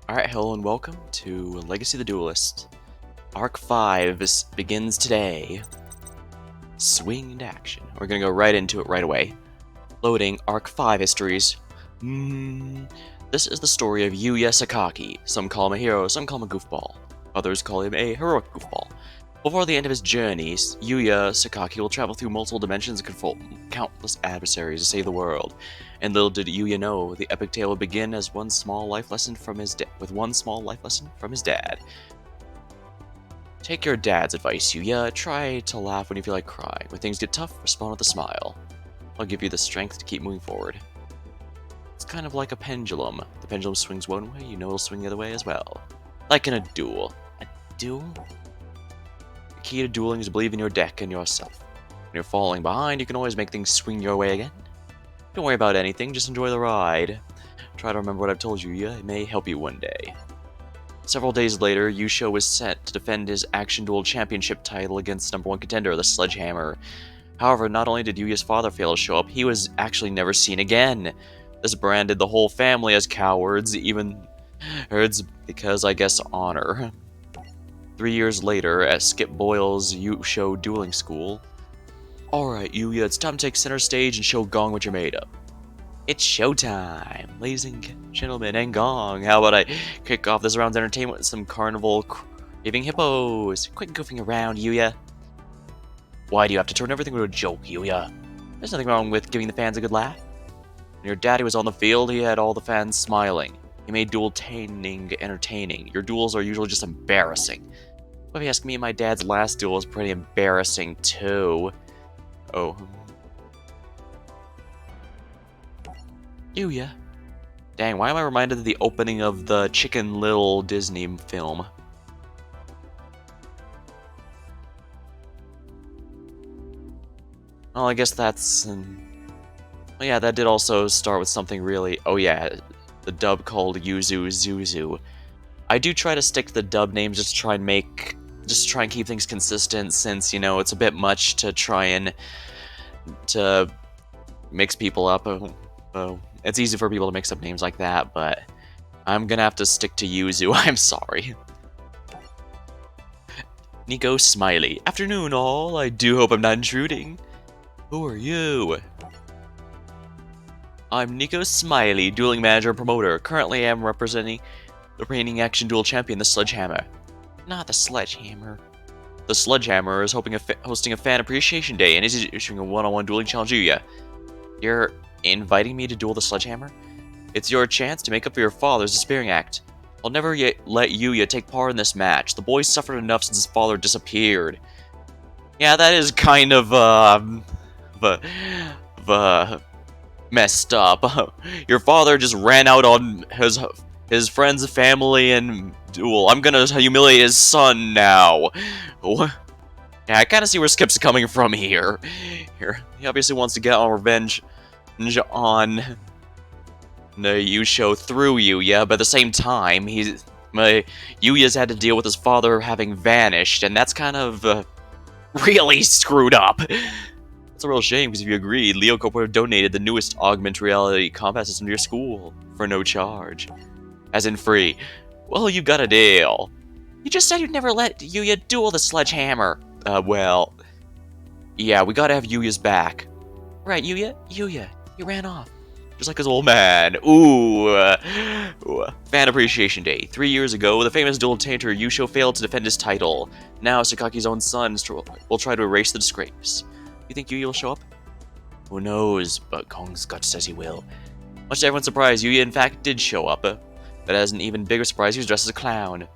Alright, hello and welcome to Legacy of the Duelist. Arc 5 begins today. Swing into action. We're gonna go right into it right away. Loading Arc 5 histories. This is the story of Yuya Sakaki. Some call him a hero, some call him a goofball. Others call him a heroic goofball. Before the end of his journeys, Yuya Sakaki will travel through multiple dimensions and confront countless adversaries to save the world. And little did Yuya know, the epic tale would begin as one small life lesson from his dad. Take your dad's advice, Yuya. Try to laugh when you feel like crying. When things get tough, respond with a smile. I'll give you the strength to keep moving forward. It's kind of like a pendulum. The pendulum swings one way, you know it'll swing the other way as well. Like in a duel. A duel? The key to dueling is to believe in your deck and yourself. When you're falling behind, you can always make things swing your way again. Don't worry about anything, just enjoy the ride. Try to remember what I've told you, it may help you one day. Several days later, Yusho was set to defend his Action Duel Championship title against #1 contender, the Sledgehammer. However, not only did Yuya's father fail to show up, he was actually never seen again. This branded the whole family as cowards, even herds because, I guess, honor. 3 years later, at Skip Boyle's Yusho dueling school. Alright, Yuya, it's time to take center stage and show Gong what you're made of. It's showtime, ladies and gentlemen, and Gong. How about I kick off this round's entertainment with some carnival craving hippos? Quit goofing around, Yuya. Why do you have to turn everything into a joke, Yuya? There's nothing wrong with giving the fans a good laugh. When your daddy was on the field, he had all the fans smiling. He made duel-taining entertaining. Your duels are usually just embarrassing. But if you ask me, my dad's last duel was pretty embarrassing, too. Oh. Yuya. Dang, why am I reminded of the opening of the Chicken Little Disney film? Well, I guess that's... well, yeah, that did also start with something really... Oh yeah, the dub called Yuzu Zuzu. I do try to stick to the dub names just to try and keep things consistent, since, you know, it's a bit much to try and to mix people up. It's easy for people to mix up names like that, but I'm gonna have to stick to Yuzu. I'm sorry. Nico Smiley. Afternoon, all. I do hope I'm not intruding. Who are you? I'm Nico Smiley, dueling manager and promoter. Currently, I'm representing the reigning Action Duel champion, the Sledgehammer. Not the Sledgehammer. The Sledgehammer is hosting a fan appreciation day and is issuing a one-on-one dueling challenge. You're inviting me to duel the Sledgehammer? It's your chance to make up for your father's despairing act. I'll never let Yuya take part in this match. The boy suffered enough since his father disappeared. Yeah, that is kind of, messed up. Your father just ran out on his friends, family, and duel. I'm gonna humiliate his son now. Yeah, I kind of see where Skip's coming from here. He obviously wants to get on revenge on the Yusho through Yuya, but at the same time, Yuya's had to deal with his father having vanished, and that's kind of really screwed up. It's a real shame, because if you agreed, LeoCorp would have donated the newest augmented reality combat system to your school for no charge. As in free. Well, you got a deal. You just said you'd never let Yuya duel the Sledgehammer. Well, yeah, we gotta have Yuya's back. Right, Yuya? Yuya, he ran off. Just like his old man. Ooh. Fan Appreciation Day. 3 years ago, the famous duel tainter Yusho failed to defend his title. Now, Sakaki's own son will try to erase the disgrace. You think Yuya will show up? Who knows, but Kong's gut says he will. Much to everyone's surprise, Yuya in fact did show up. But as an even bigger surprise, he was dressed as a clown.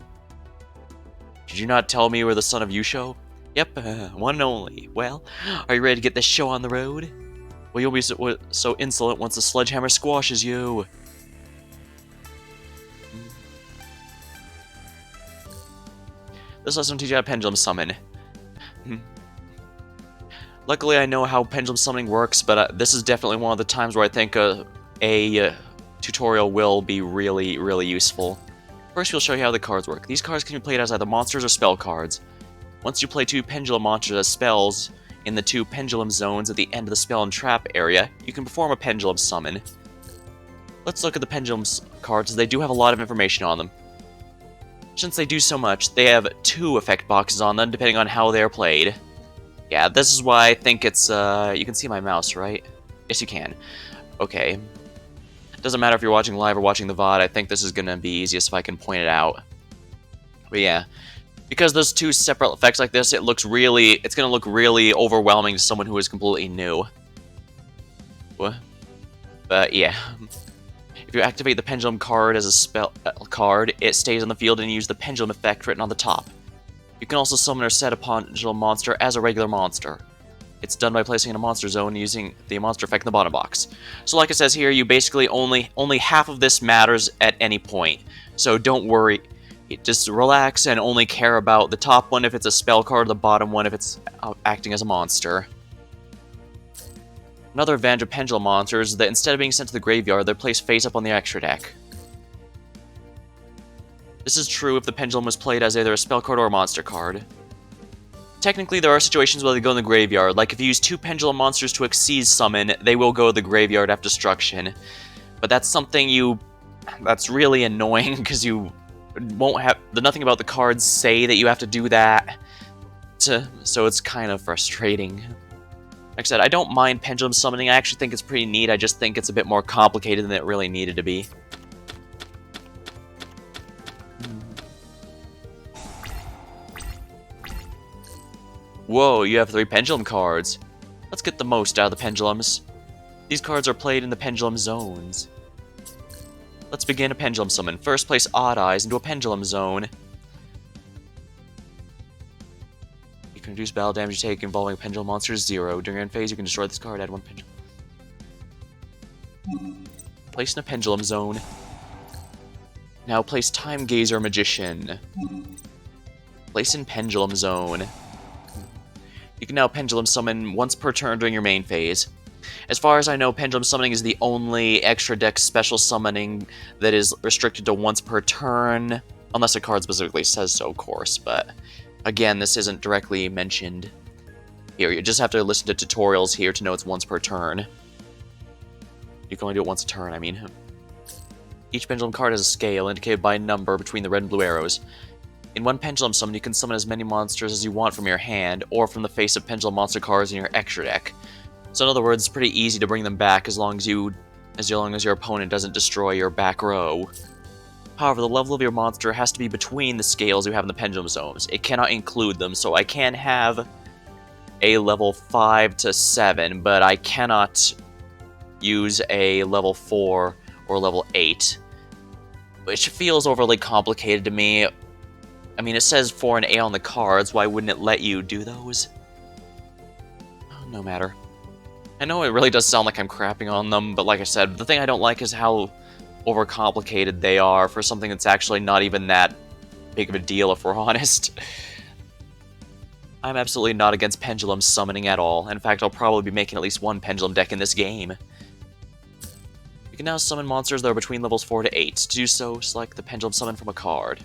Did you not tell me you were the son of Yusho? Yep, one and only. Well, are you ready to get this show on the road? Well, you'll be so insolent once the Sledgehammer squashes you. This lesson will teach you how to Pendulum Summon. Luckily, I know how Pendulum Summoning works, but this is definitely one of the times where I think a tutorial will be really, really useful. First, we'll show you how the cards work. These cards can be played as either monsters or spell cards. Once you play 2 Pendulum monsters as spells in the 2 Pendulum zones at the end of the spell and trap area, you can perform a Pendulum Summon. Let's look at the Pendulum cards, as they do have a lot of information on them. Since they do so much, they have 2 effect boxes on them, depending on how they're played. Yeah, this is why I think it's, you can see my mouse, right? Yes, you can. Okay. Doesn't matter if you're watching live or watching the VOD, I think this is gonna be easiest if I can point it out. But yeah, because there's 2 separate effects like this, it's gonna look really overwhelming to someone who is completely new. What? But yeah. If you activate the Pendulum card as a spell card, it stays on the field and you use the Pendulum Effect written on the top. You can also summon or set a Pendulum monster as a regular monster. It's done by placing in a monster zone using the monster effect in the bottom box. So like it says here, you basically only half of this matters at any point. So don't worry, just relax and only care about the top one if it's a spell card, the bottom one if it's acting as a monster. Another advantage of Pendulum monsters is that instead of being sent to the graveyard, they're placed face up on the extra deck. This is true if the Pendulum was played as either a spell card or a monster card. Technically, there are situations where they go in the graveyard, like if you use 2 Pendulum monsters to exceed summon, they will go to the graveyard after destruction. But that's something that's really annoying, because you won't have... Nothing about the cards say that you have to do that, so it's kind of frustrating. Like I said, I don't mind Pendulum summoning, I actually think it's pretty neat, I just think it's a bit more complicated than it really needed to be. Whoa, you have 3 Pendulum cards. Let's get the most out of the Pendulums. These cards are played in the Pendulum zones. Let's begin a Pendulum Summon. First, place Odd Eyes into a Pendulum zone. You can reduce battle damage you take involving a Pendulum monster to 0. During your end phase, you can destroy this card, add 1 Pendulum. Place in a Pendulum zone. Now place Time Gazer Magician. Place in Pendulum zone. You can now Pendulum Summon once per turn during your main phase. As far as I know, Pendulum Summoning is the only extra deck special summoning that is restricted to once per turn, unless a card specifically says so, of course, but again, this isn't directly mentioned here. You just have to listen to tutorials here to know it's once per turn. You can only do it once a turn, I mean. Each Pendulum card has a scale indicated by a number between the red and blue arrows. In one Pendulum Summon, you can summon as many monsters as you want from your hand, or from the face of Pendulum monster cards in your extra deck. So in other words, it's pretty easy to bring them back as long as your opponent doesn't destroy your back row. However, the level of your monster has to be between the scales you have in the Pendulum Zones. It cannot include them, so I can have a level 5 to 7, but I cannot use a level 4 or level 8, which feels overly complicated to me. I mean, it says 4 and 8 on the cards, why wouldn't it let you do those? Oh, no matter. I know it really does sound like I'm crapping on them, but like I said, the thing I don't like is how overcomplicated they are for something that's actually not even that big of a deal, if we're honest. I'm absolutely not against Pendulum summoning at all. In fact, I'll probably be making at least 1 Pendulum deck in this game. You can now summon monsters that are between levels 4 to 8. To do so, select the Pendulum Summon from a card.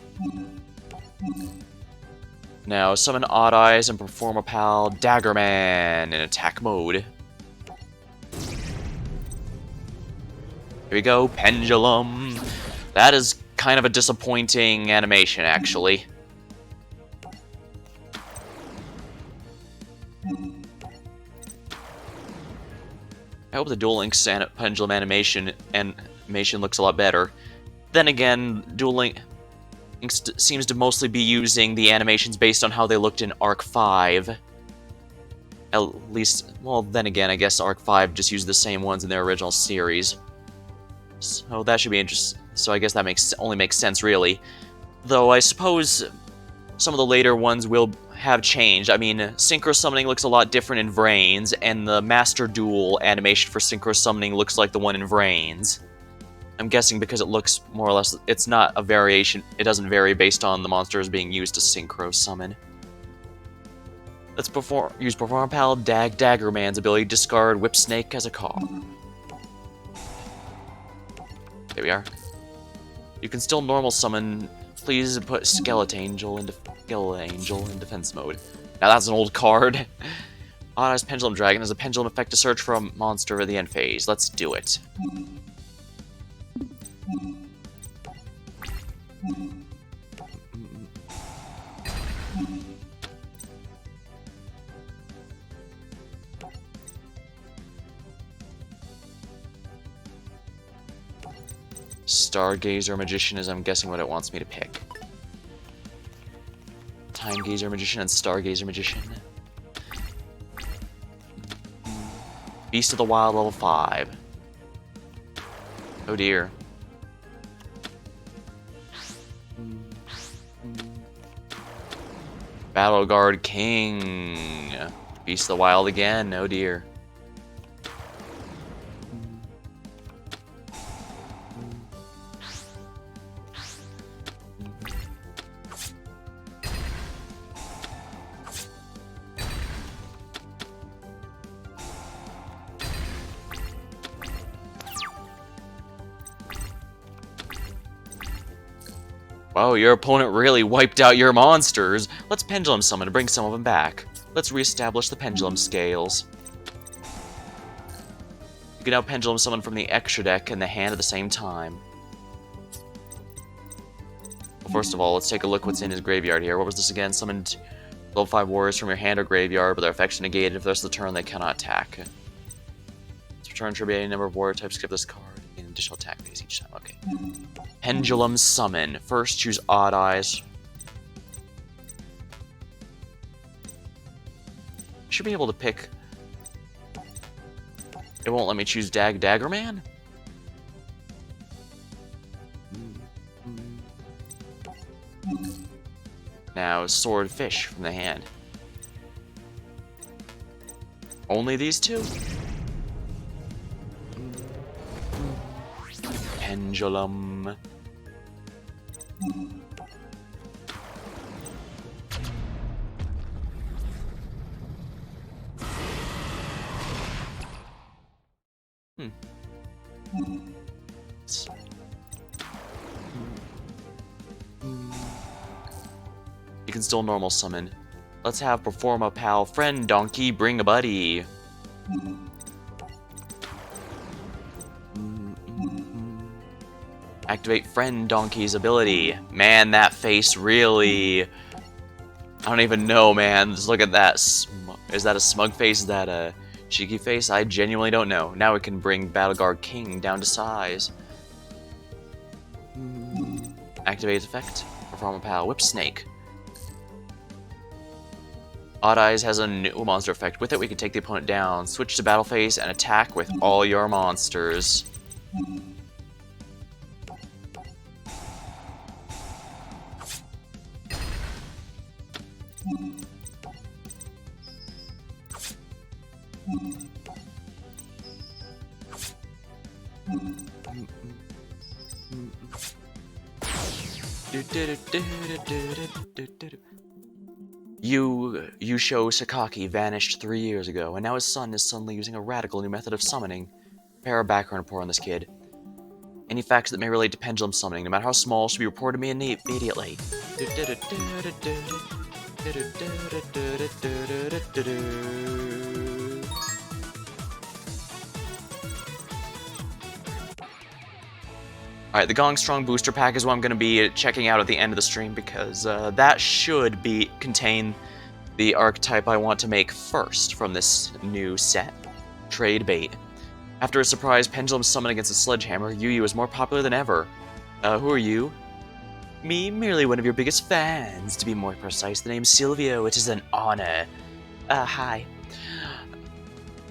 Now, summon Odd Eyes and perform a pal Daggerman in attack mode. Here we go, Pendulum. That is kind of a disappointing animation, actually. I hope the Duel Links Pendulum animation looks a lot better. Then again, Duel Links seems to mostly be using the animations based on how they looked in Arc 5. At least, well, then again, I guess Arc 5 just used the same ones in their original series. So that should be interesting. So I guess that only makes sense, really. Though I suppose some of the later ones will have changed. I mean, Synchro Summoning looks a lot different in Vrains, and the Master Duel animation for Synchro Summoning looks like the one in Vrains. I'm guessing because it looks more or less... It's not a variation. It doesn't vary based on the monsters being used to Synchro Summon. Let's use Perform Pal Daggerman's ability to discard Whip Snake as a card. There we are. You can still normal summon. Please put Skeletal Angel in defense mode. Now that's an old card. Odd Eyes Pendulum Dragon has a Pendulum Effect to search for a monster at the end phase. Let's do it. Stargazer Magician is, I'm guessing, what it wants me to pick. Time Gazer Magician and Stargazer Magician. Beast of the Wild level 5. Oh dear. Battle Guard King. Beast of the Wild again. Oh dear. Wow, your opponent really wiped out your monsters. Let's Pendulum Summon to bring some of them back. Let's reestablish the Pendulum Scales. You can now Pendulum Summon from the extra deck and the hand at the same time. Well, first of all, let's take a look what's in his graveyard here. What was this again? Summoned level 5 warriors from your hand or graveyard, but their effects are negated. If the rest of the turn, they cannot attack. Let's return tribute any number of warrior types, skip this card. Gain additional attack phase each time. Okay. Pendulum Summon. First, choose Odd Eyes. Should be able to pick. It won't let me choose Daggerman? Now, Swordfish from the hand. Only these two? Pendulum. You can still normal summon. Let's have perform a pal friend donkey bring a buddy. Activate friend donkey's ability. Man, that face really... I don't even know, man. Just look at that. Is that a smug face? Is that a cheeky face? I genuinely don't know. Now we can bring Battleguard King down to size. Activate effect. Perform a pal. Whip Snake. Odd Eyes has a new monster effect. With it, we can take the opponent down, switch to battle phase, and attack with all your monsters. Yusho Sakaki vanished 3 years ago, and now his son is suddenly using a radical new method of summoning. Prepare a background report on this kid. Any facts that may relate to pendulum summoning, no matter how small, should be reported to me immediately. Alright, the Gong Strong Booster Pack is what I'm going to be checking out at the end of the stream, because that should contain the archetype I want to make first from this new set, Trade Bait. After a surprise Pendulum Summon against a Sledgehammer, Yu is more popular than ever. Who are you? Me, merely one of your biggest fans. To be more precise, the name's Silvio. It is an honor. Hi.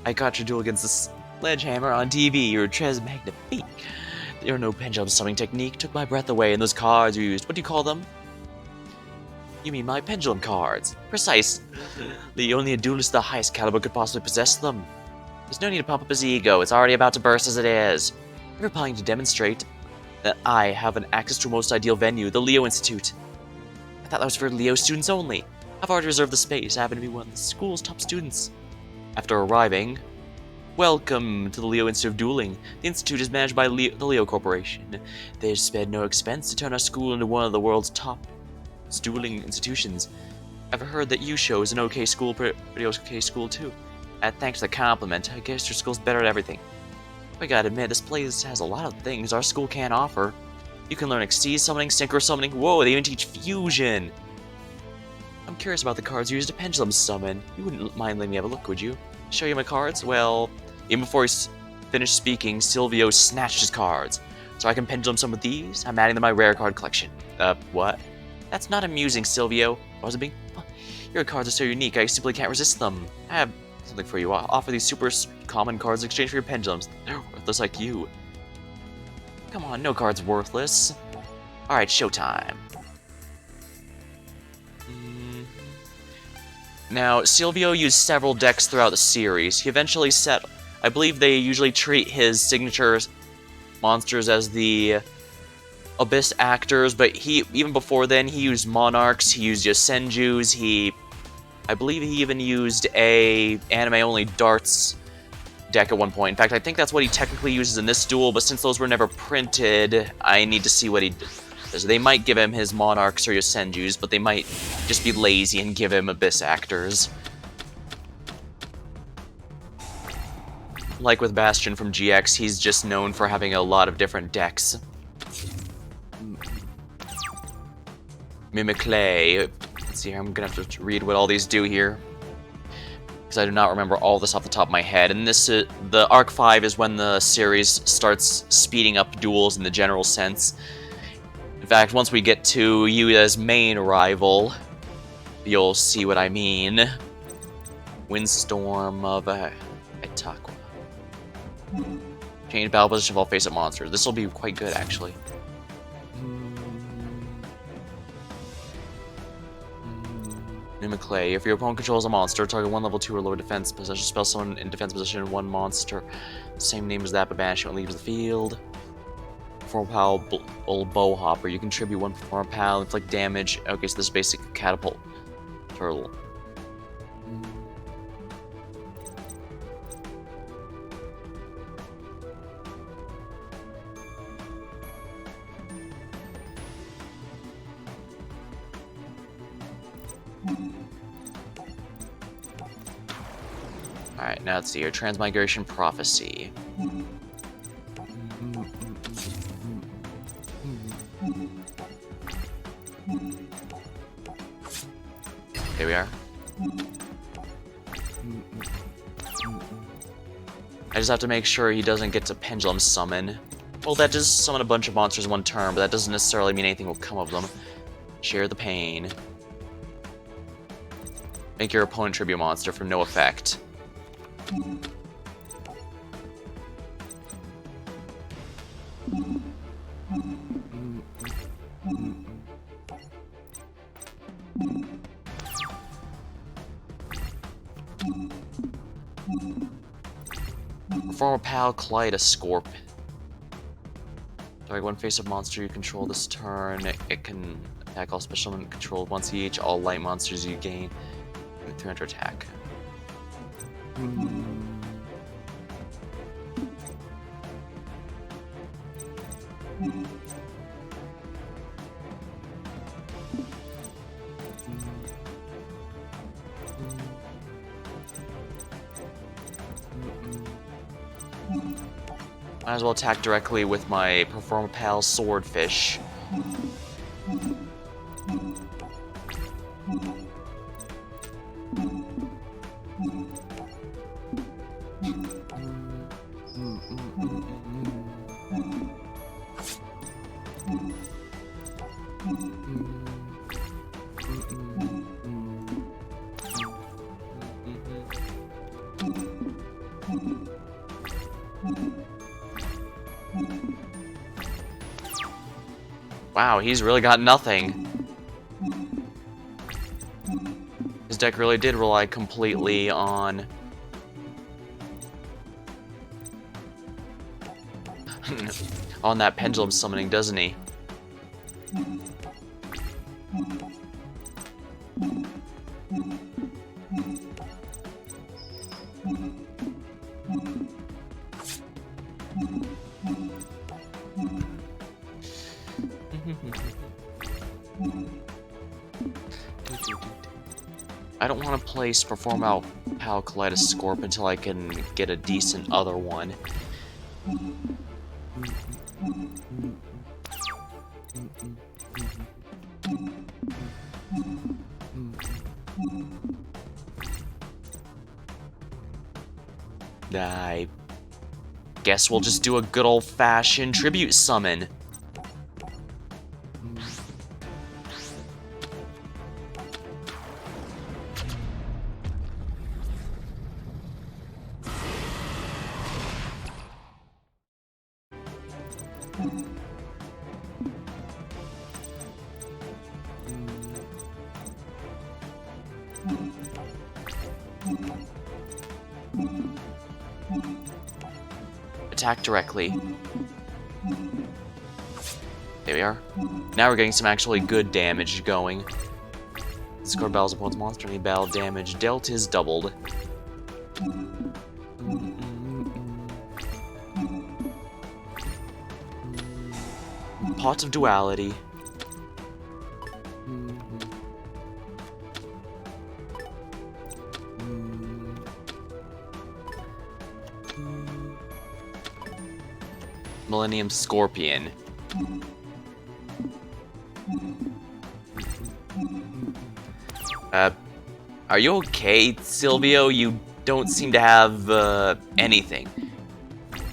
I caught your duel against the Sledgehammer on TV. You're tres magnifique. Your no pendulum summoning technique took my breath away, and those cards you used, what do you call them? You mean my pendulum cards. Precise. Only a duelist of the highest caliber could possibly possess them. There's no need to pump up his ego. It's already about to burst as it is. You're planning to demonstrate that I have an access to a most ideal venue, the Leo Institute. I thought that was for Leo students only. I've already reserved the space. I happen to be one of the school's top students. After arriving, welcome to the Leo Institute of Dueling. The institute is managed by the Leo Corporation. They have spared no expense to turn our school into one of the world's top dueling institutions. I've heard that Yusho is an okay school, pretty okay school too. Thanks for the compliment. I guess your school's better at everything. I gotta admit, this place has a lot of things our school can't offer. You can learn Exceed Summoning, Synchro Summoning. Whoa, they even teach Fusion! I'm curious about the cards used to Pendulum Summon. You wouldn't mind letting me have a look, would you? Show you my cards? Well, even before he finished speaking, Silvio snatched his cards. So I can pendulum some of these. I'm adding them to my rare card collection. What? That's not amusing, Silvio. I wasn't being... Your cards are so unique, I simply can't resist them. I have something for you. I'll offer these super common cards in exchange for your pendulums. They're worthless like you. Come on, no card's worthless. Alright, showtime. Now, Silvio used several decks throughout the series. He eventually set... I believe they usually treat his signature monsters as the Abyss Actors, but even before then, he used Monarchs, he used Yosenjus, I believe he even used a anime-only Darts deck at one point. In fact, I think that's what he technically uses in this duel, but since those were never printed, I need to see what he does. They might give him his Monarchs or Yosenjus, but they might just be lazy and give him Abyss Actors. Like with Bastion from GX, he's just known for having a lot of different decks. Mimiclay. Let's see here, I'm gonna have to read what all these do here, because I do not remember all this off the top of my head. And this, the Arc 5 is when the series starts speeding up duels in the general sense. In fact, once we get to Yuya's main rival, you'll see what I mean. Windstorm of Itaqua. Change battle position of all face-up monsters. This will be quite good, actually. Mimiclay. If your opponent controls a monster, target one level 2 or lower defense position, spell someone in defense position, one monster, same name as that, but banish it when it leaves the field. Perform Pal Bow Hopper. You contribute one Perform Pal, inflict damage. Okay, so this is basic catapult turtle. Alright, now let's see here. Transmigration Prophecy. Here we are. I just have to make sure he doesn't get to Pendulum Summon. Well, that does summon a bunch of monsters in one turn, but that doesn't necessarily mean anything will come of them. Share the pain. Make your opponent tribute a monster for no effect. Perform a Pal Kaleidoscope. Target one face-up monster you control this turn. It can attack all special and controlled once each. All light monsters you gain 300 attack. Might as well attack directly with my Perform Pal Swordfish. Wow, he's really got nothing. His deck really did rely completely on... on that Pendulum Summoning, doesn't he? I don't want to place Perform Pal Kaleidoscope until I can get a decent other one. I guess we'll just do a good old-fashioned tribute summon. Attack directly. There we are. Now we're getting some actually good damage going. Score battles opponent's monster, any battle damage dealt is doubled. Pot of Duality. Millennium Scorpion. Are you okay, Silvio? You don't seem to have, anything.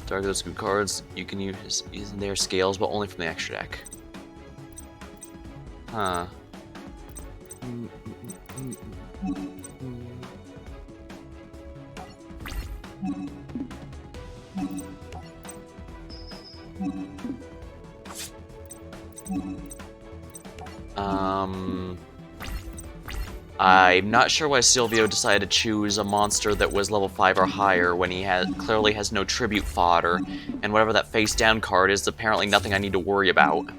Target those good cards. You can use their scales, but only from the extra deck. Huh. I'm not sure why Silvio decided to choose a monster that was level 5 or higher when he clearly has no tribute fodder, and whatever that face-down card is apparently nothing I need to worry about.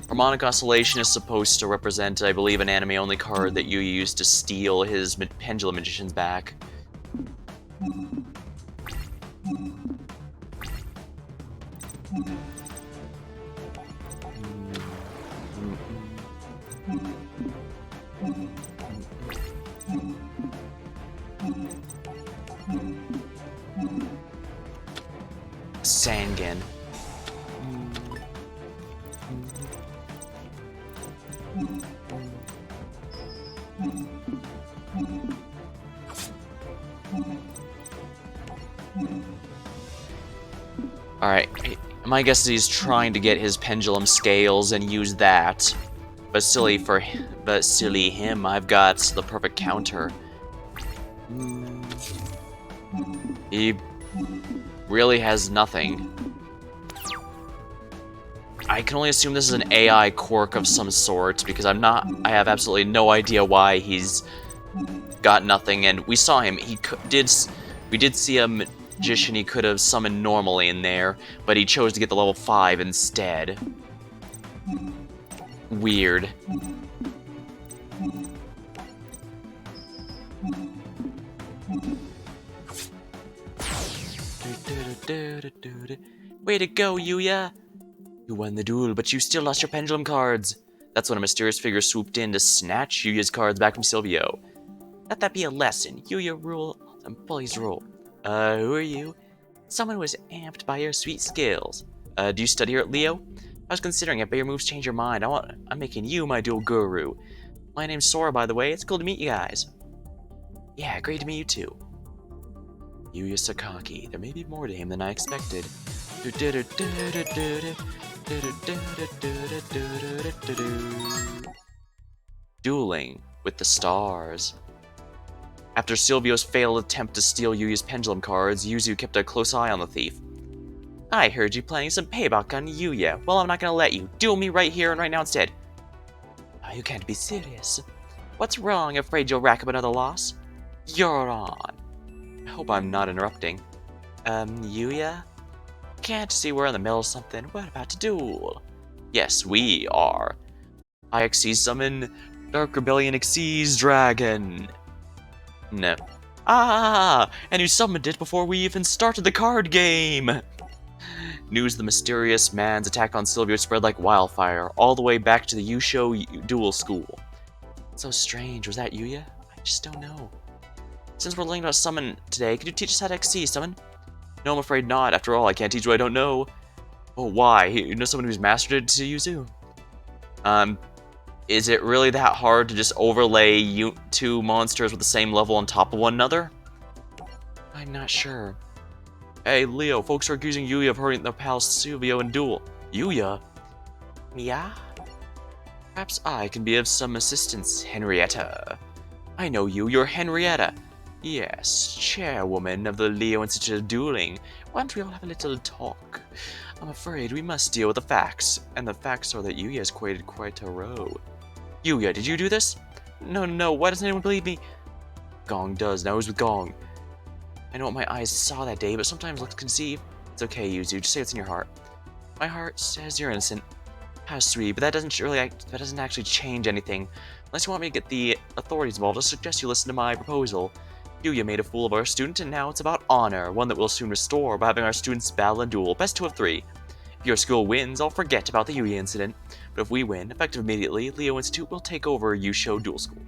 Harmonic Oscillation is supposed to represent, I believe, an anime-only card that you use to steal his Pendulum Magicians back. Sangan. Alright, my guess is he's trying to get his pendulum scales and use that. But silly him, I've got the perfect counter. He really has nothing. I can only assume this is an AI quirk of some sort, because I have absolutely no idea why he's got nothing, and we saw him, we did see a magician he could have summoned normally in there, but he chose to get the level 5 instead. Weird. Way to go, Yuya! You won the duel, but you still lost your pendulum cards. That's when a mysterious figure swooped in to snatch Yuya's cards back from Silvio. Let that be a lesson. Yuya rule, and bullies rule. Who are you? Someone was amped by your sweet skills. Do you study here at Leo? I was considering it, but your moves change your mind. I'm making you my duel guru. My name's Sora, by the way. It's cool to meet you guys. Yeah, great to meet you too. Yuya Sakaki. There may be more to him than I expected. Dueling with the stars. After Silvio's failed attempt to steal Yuya's pendulum cards, Yuzu kept a close eye on the thief. I heard you planning some payback on Yuya. Well, I'm not gonna let you. Duel me right here and right now instead. Oh, you can't be serious. What's wrong? Afraid you'll rack up another loss? You're on. I hope I'm not interrupting. Yuya? Can't see we're in the middle of something. What about to duel? Yes, we are. IXC summon Dark Rebellion Xyz Dragon. No. Ah! And you summoned it before we even started the card game! News of the mysterious man's attack on Silvio spread like wildfire, all the way back to the Yusho Duel School. So strange, was that Yuya? I just don't know. Since we're learning about summon today, could you teach us how to XC summon? No, I'm afraid not. After all, I can't teach what I don't know. Oh, why? You know someone who's mastered it to Yuzu? Is it really that hard to just overlay two monsters with the same level on top of one another? I'm not sure. Hey, Leo, folks are accusing Yuya of hurting their pals Silvio and Duel. Yuya? Yeah? Perhaps I can be of some assistance, Henrietta. I know you, you're Henrietta. Yes, chairwoman of the Leo Institute of Dueling. Why don't we all have a little talk? I'm afraid we must deal with the facts, and the facts are that Yuya has created quite a row. Yuya, did you do this? No, why doesn't anyone believe me? Gong does, now who's with Gong? I know what my eyes saw that day, but sometimes looks can deceive. It's okay, Yuzu, just say what's in your heart. My heart says you're innocent. How sweet, but that doesn't actually change anything. Unless you want me to get the authorities involved, I suggest you listen to my proposal. Yuya made a fool of our student, and now it's about honor, one that we'll soon restore by having our students battle and duel, best 2 of 3. If your school wins, I'll forget about the Yuya incident, but if we win, effective immediately, Leo Institute will take over Yusho Duel School.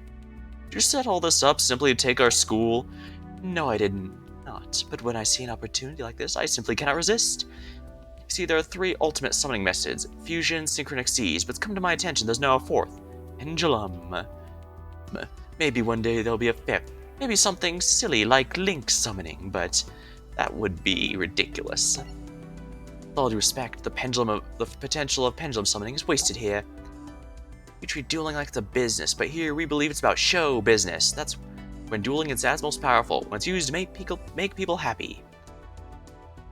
Did you set all this up simply to take our school? No, I didn't. Not, but when I see an opportunity like this, I simply cannot resist. You see, there are 3 ultimate summoning methods, fusion, synchronic seize, but it's come to my attention there's now a 4th, Pendulum. Maybe one day there'll be a 5th. Maybe something silly like link summoning, but that would be ridiculous. With all due respect, the potential of pendulum summoning is wasted here. We treat dueling like it's a business, but here we believe it's about show business. That's when dueling is at most powerful, when it's used to make people happy.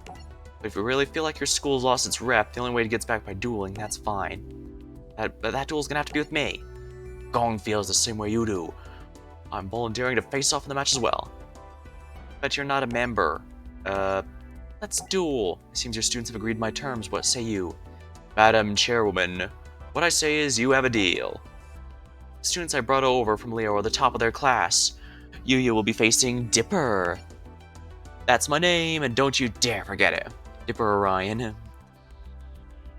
But if you really feel like your school's lost its rep, the only way to get back by dueling, that's fine. But that duel's gonna have to be with me. Gong feels the same way you do. I'm volunteering to face off in the match as well. Bet you're not a member. Let's duel. It seems your students have agreed to my terms. What say you? Madam Chairwoman, what I say is you have a deal. The students I brought over from Leo are the top of their class. Yuya will be facing Dipper. That's my name, and don't you dare forget it. Dipper Orion.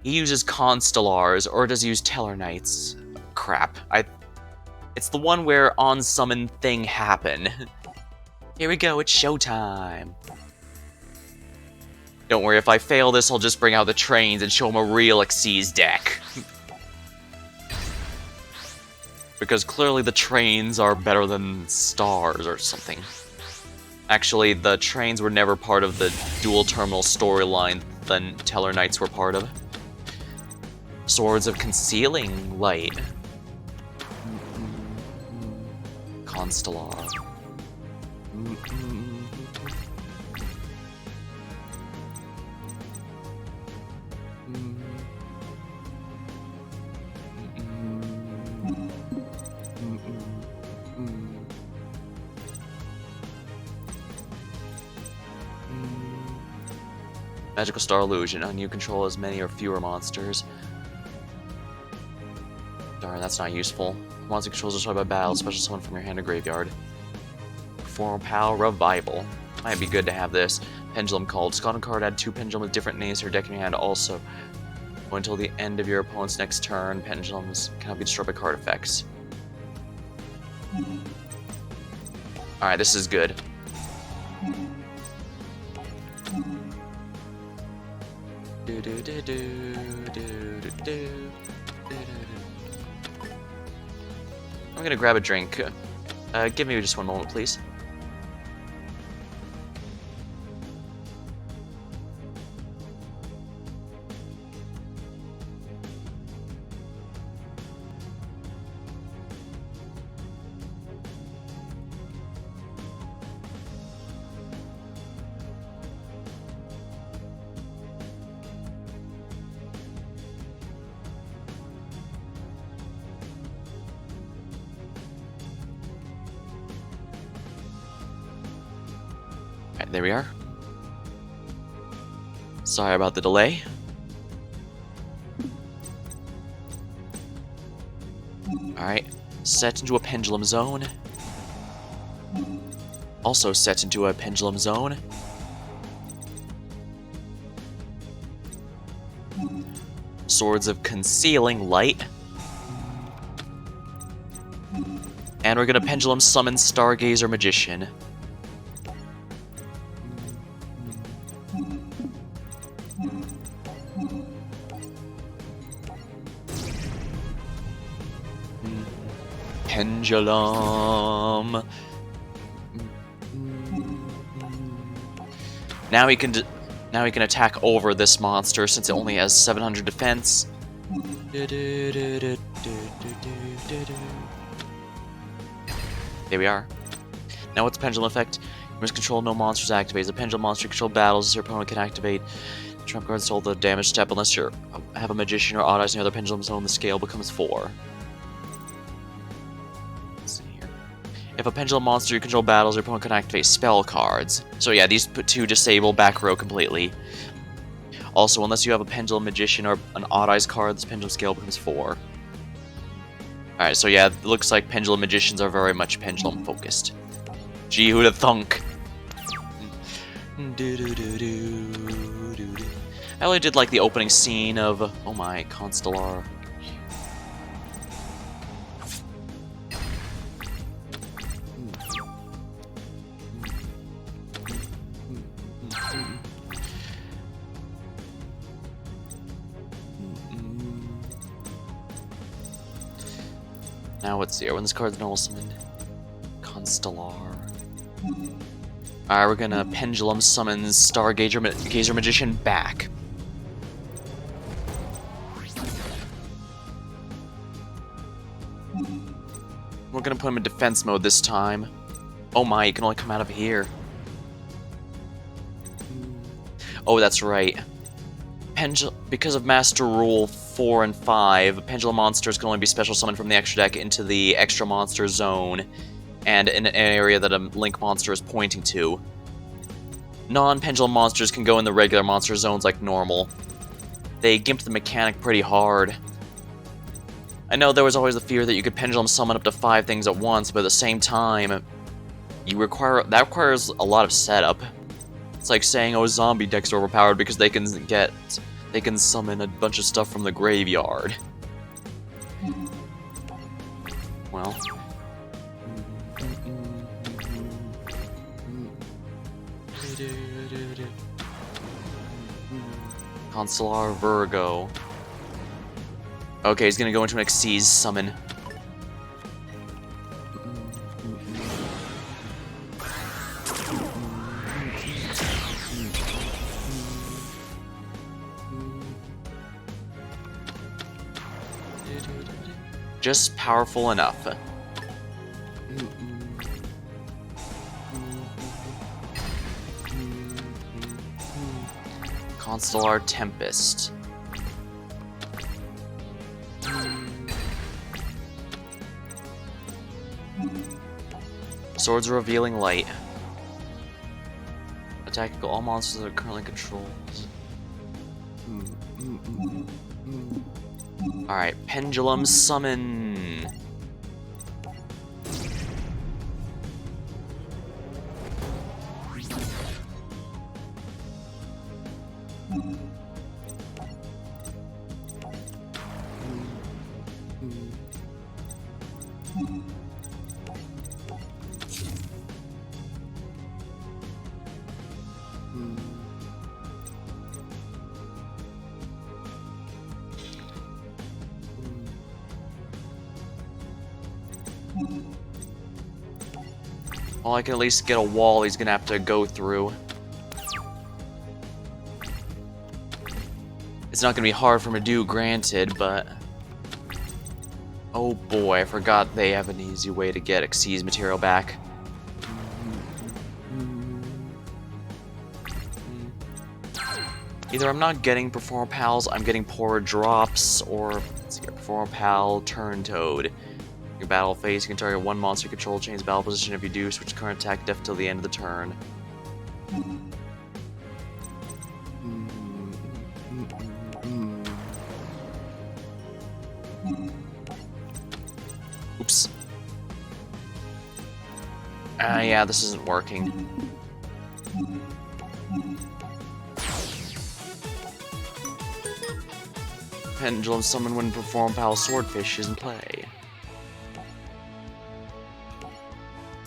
He uses Constellars, or does he use Tellarknights? Crap. It's the one where on-summon thing happen. Here we go, it's showtime. Don't worry, if I fail this, I'll just bring out the trains and show him a real Xyz deck. Because clearly the trains are better than stars or something. Actually, the trains were never part of the dual terminal storyline that Tellarknights were part of. Swords of Concealing Light. Constellar. Magical Star Illusion. On you control as many or fewer monsters. Darn, that's not useful. Monster controls destroyed by battle, special summon from your hand or graveyard. Perform PAL Revival. Might be good to have this. Pendulum Called. Discard a card, add 2 pendulum with different names to your deck in your hand also. Go until the end of your opponent's next turn. Pendulums cannot be destroyed by card effects. Alright, this is good. I'm gonna grab a drink. Give me just one moment, please. Alright, there we are. Sorry about the delay. Alright, set into a pendulum zone. Also set into a pendulum zone. Swords of Concealing Light. And we're gonna pendulum summon Stargazer Magician. Pendulum. Now he can attack over this monster since it only has 700 defense. There we are. Now what's Pendulum Effect? You must control no monsters activate. As a pendulum monster you control battles, your opponent can activate trump cards to hold the damage step unless you have a magician or odd eyes in the other pendulum zone, the scale becomes 4. Let's see here. If a pendulum monster you control battles, your opponent can activate spell cards. So yeah, these two disable back row completely. Also, unless you have a pendulum magician or an odd eyes card, this pendulum scale becomes 4. Alright, so yeah, it looks like pendulum magicians are very much pendulum focused. Gee, who'da thunk? I really did like the opening scene of, oh my, Constellar. Now let's see, when this card's normal summoned, Constellar. Alright, we're gonna Pendulum Summon Gazer Magician back. We're gonna put him in defense mode this time. Oh my, he can only come out of here. Oh, that's right. Because of Master Rule 4 and 5, Pendulum monsters can only be special summoned from the extra deck into the extra monster zone, and in an area that a Link monster is pointing to. Non-Pendulum monsters can go in the regular monster zones like normal. They gimped the mechanic pretty hard. I know there was always the fear that you could Pendulum summon up to 5 things at once, but at the same time, that requires a lot of setup. It's like saying, oh, zombie decks are overpowered because they can summon a bunch of stuff from the graveyard. Well. Constellar Virgo. Okay, he's gonna go into an Xyz summon. Just powerful enough. Constellar Tempest. Swords Revealing Light. Attack all monsters that are currently controlled. Alright, Pendulum Summon. Well, I can at least get a wall he's gonna have to go through. It's not gonna be hard for him to do, granted, but... oh boy, I forgot they have an easy way to get Xyz material back. Either I'm not getting Performer Pals, I'm getting poorer drops, or... let's see here, Performer Pal, Turn Toad. Your battle phase, you can target one monster you control, change battle position. If you do, switch current attack def till the end of the turn. Oops. Yeah, this isn't working. Pendulum Summon when Perform Pal Swordfish is in play.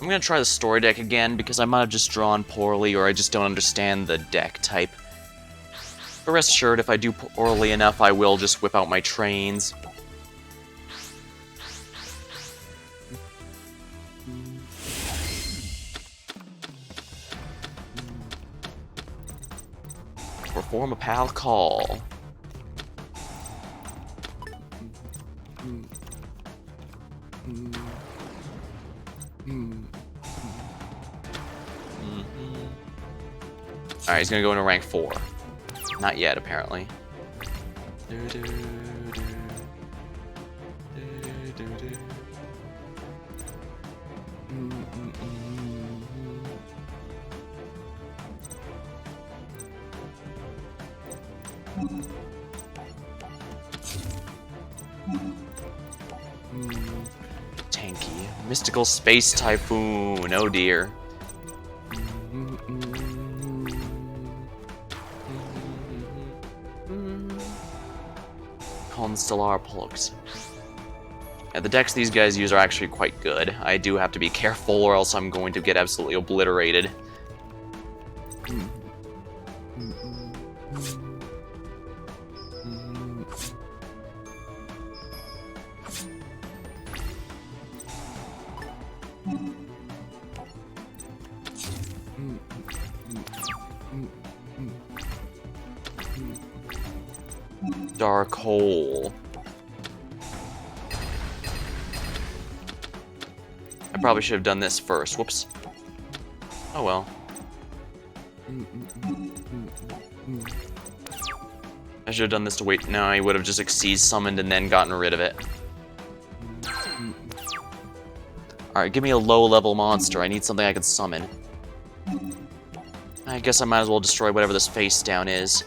I'm gonna try the story deck again because I might have just drawn poorly or I just don't understand the deck type. But rest assured, if I do poorly enough, I will just whip out my trains. Perform a pal call. Alright, he's gonna go into rank 4. Not yet, apparently. Tanky. Mystical Space Typhoon. Oh dear. Constellar Pollux. Yeah, the decks these guys use are actually quite good. I do have to be careful or else I'm going to get absolutely obliterated. Dark Hole. I probably should have done this first. Whoops. Oh well. I should have done this to wait. No, I would have just Xyz summoned and then gotten rid of it. Alright, give me a low-level monster. I need something I can summon. I guess I might as well destroy whatever this face down is.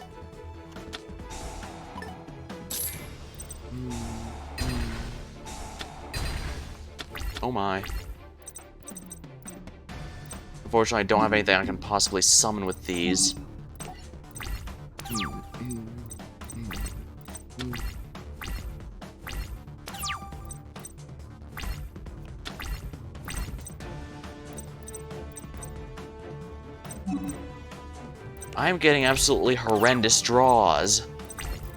Oh my. Unfortunately, I don't have anything I can possibly summon with these. I'm getting absolutely horrendous draws.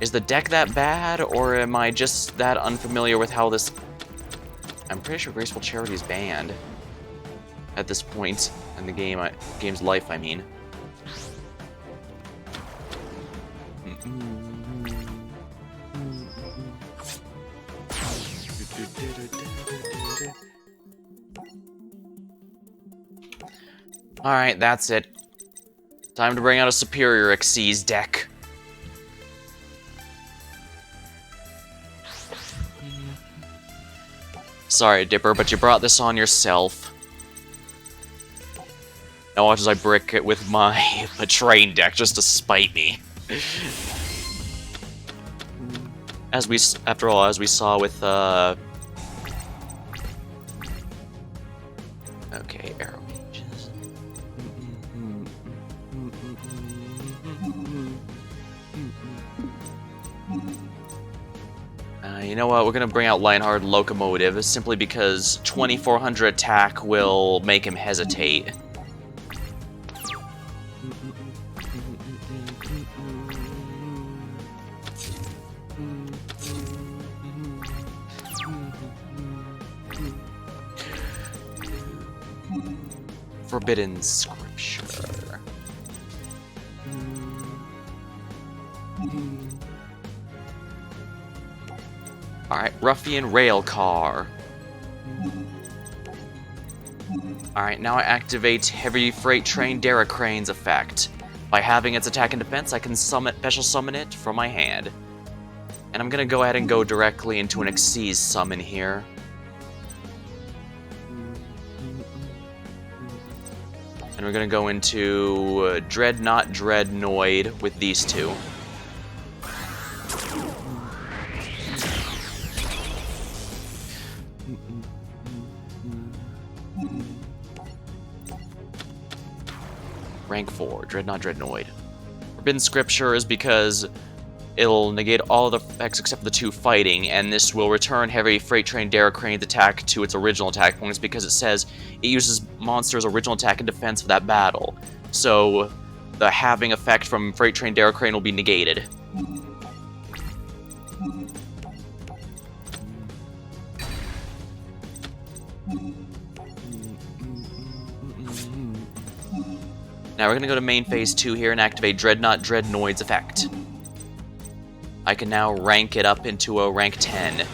Is the deck that bad, or am I just that unfamiliar with how this... I'm pretty sure Graceful Charity is banned at this point in the game's life, I mean. Alright, that's it. Time to bring out a superior Xyz deck. Sorry, Dipper, but you brought this on yourself. Now watch as I brick it with my Betraying deck just to spite me. After all, as we saw with, okay, Arrow Mages. You know what, we're gonna bring out Lionheart Locomotive, simply because 2400 attack will make him hesitate. Forbidden Scripture. Alright, Ruffian Railcar. Alright, now I activate Heavy Freight Train Derricrane's effect. By having its attack and defense, I can special summon it from my hand. And I'm gonna go ahead and go directly into an Xyz summon here. And we're gonna go into Dreadnought Dreadnoid with these two. Rank 4, Dreadnought Dreadnoid. Forbidden Scripture is because it'll negate all of the effects except for the 2 fighting, and this will return Heavy Freight Train Derricrane's attack to its original attack points because it says it uses monster's original attack and defense for that battle. So the halving effect from Freight Train Derricrane will be negated. Now we're going to go to main phase 2 here and activate Dreadnought Dreadnoid's effect. I can now rank it up into a rank 10,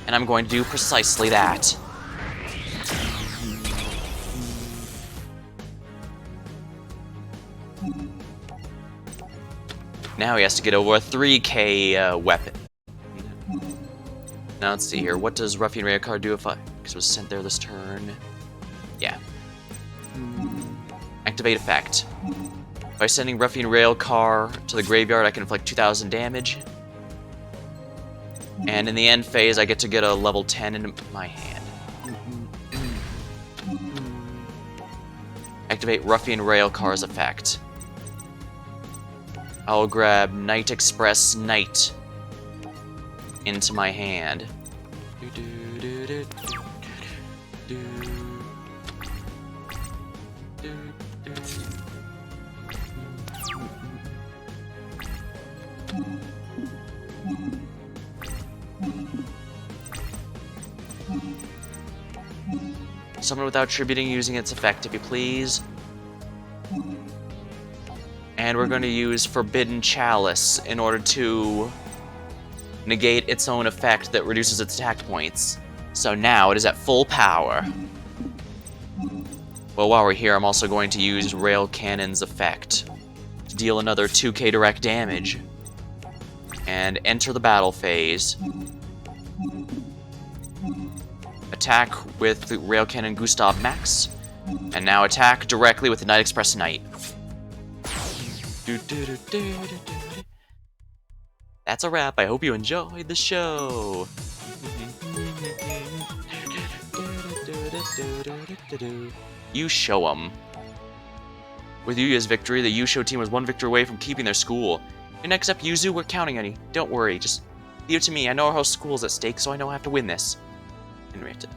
and I'm going to do precisely that. Now he has to get over a 3k weapon. Now let's see here. What does Ruffian Rail card do if because it was sent there this turn? Yeah. Activate effect. By sending Ruffian Rail car to the graveyard, I can inflict 2,000 damage. And in the end phase, I get to get a level 10 in my hand. Activate Ruffian Rail car's effect. I'll grab Night Express Knight into my hand. Summon without attributing using its effect, if you please. And we're going to use Forbidden Chalice in order to negate its own effect that reduces its attack points. So now it is at full power. Well, while we're here, I'm also going to use Rail Cannon's effect to deal another 2k direct damage. And enter the battle phase. Attack with the Rail Cannon Gustav Max. And now attack directly with the Night Express Knight. That's a wrap. I hope you enjoyed the show. You show 'em. With Yuya's victory, the Yusho team was one victory away from keeping their school. Your next up, Yuzu, we're counting on you. Don't worry, just leave it to me. I know our whole school's at stake, so I know I have to win this. Henrietta.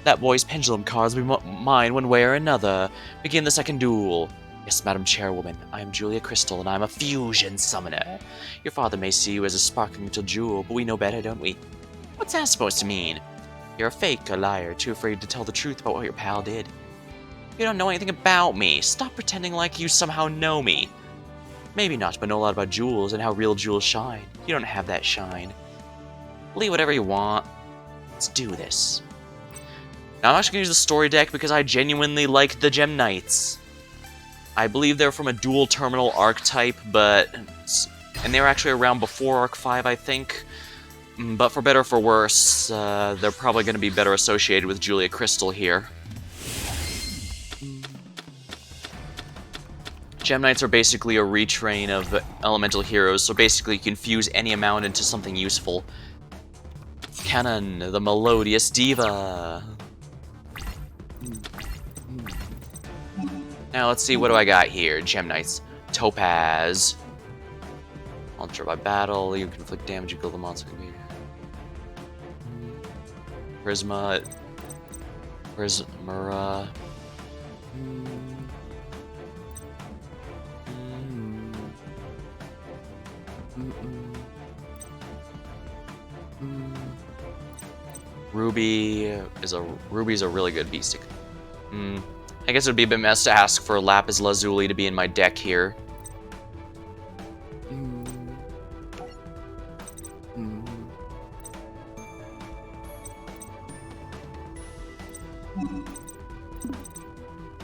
That boy's pendulum cards will be mine one way or another. Begin the second duel. Yes, Madam Chairwoman, I am Julia Crystal, and I am a fusion summoner. Your father may see you as a sparkling little jewel, but we know better, don't we? What's that supposed to mean? You're a fake, a liar, too afraid to tell the truth about what your pal did. You don't know anything about me. Stop pretending like you somehow know me. Maybe not, but know a lot about jewels and how real jewels shine. You don't have that shine. Believe whatever you want. Let's do this. Now, I'm actually going to use the story deck because I genuinely like the Gem Knights. I believe they're from a dual terminal archetype, and they were actually around before Arc 5, I think. But for better or for worse, they're probably going to be better associated with Julia Crystal here. Gem Knights are basically a retrain of elemental heroes, so basically you can fuse any amount into something useful. Canon, the melodious diva. Now let's see, what do I got here? Gem Knights. Topaz. Ultra by battle, you can inflict damage, you kill the monster. Prismura. Ruby's a really good beastic. I guess it would be a bit mess to ask for Lapis Lazuli to be in my deck here.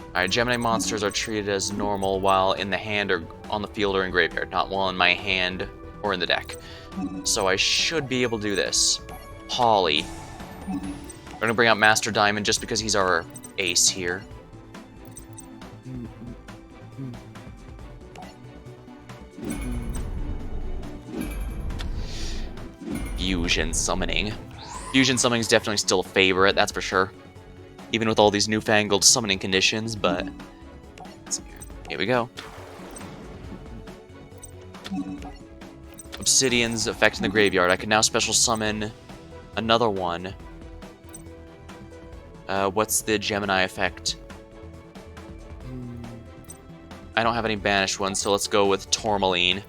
Alright, Gemini monsters are treated as normal while in the hand or on the field or in graveyard, not while in my hand or in the deck. So I should be able to do this. Holly. We're gonna bring out Master Diamond just because he's our ace here. Fusion summoning. Fusion summoning is definitely still a favorite, that's for sure. Even with all these newfangled summoning conditions, but here we go. Obsidian's effect in the graveyard. I can now special summon another one. What's the Gemini effect? I don't have any banished ones, so let's go with Tourmaline.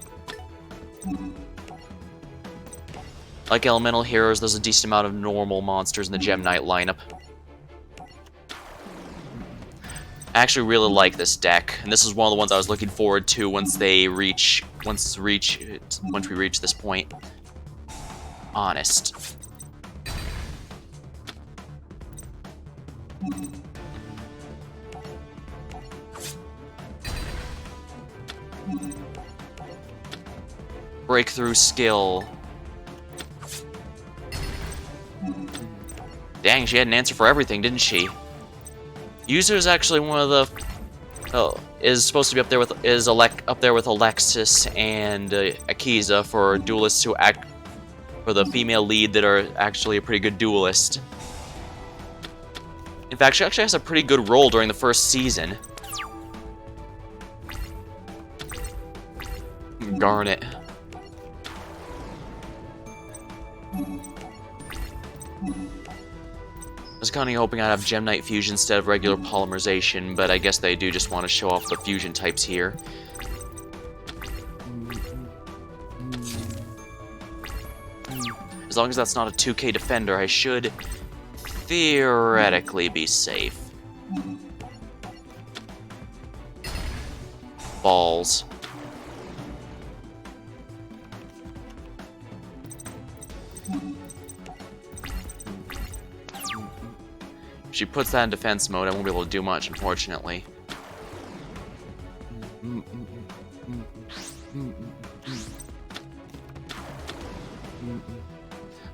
Like elemental heroes, there's a decent amount of normal monsters in the Gem Knight lineup. I actually really like this deck, and this is one of the ones I was looking forward to once we reach this point. Honest. Breakthrough skill. Dang, she had an answer for everything, didn't she? User is actually one of the... Oh, is supposed to be up there with... up there with Alexis and Akiza for duelists who act... For the female lead that are actually a pretty good duelist. In fact, she actually has a pretty good role during the first season. Garnet. I was kind of hoping I'd have Gem Knight Fusion instead of regular polymerization, but I guess they do just want to show off the fusion types here. As long as that's not a 2k defender, I should theoretically be safe. Balls. If she puts that in defense mode, I won't be able to do much, unfortunately.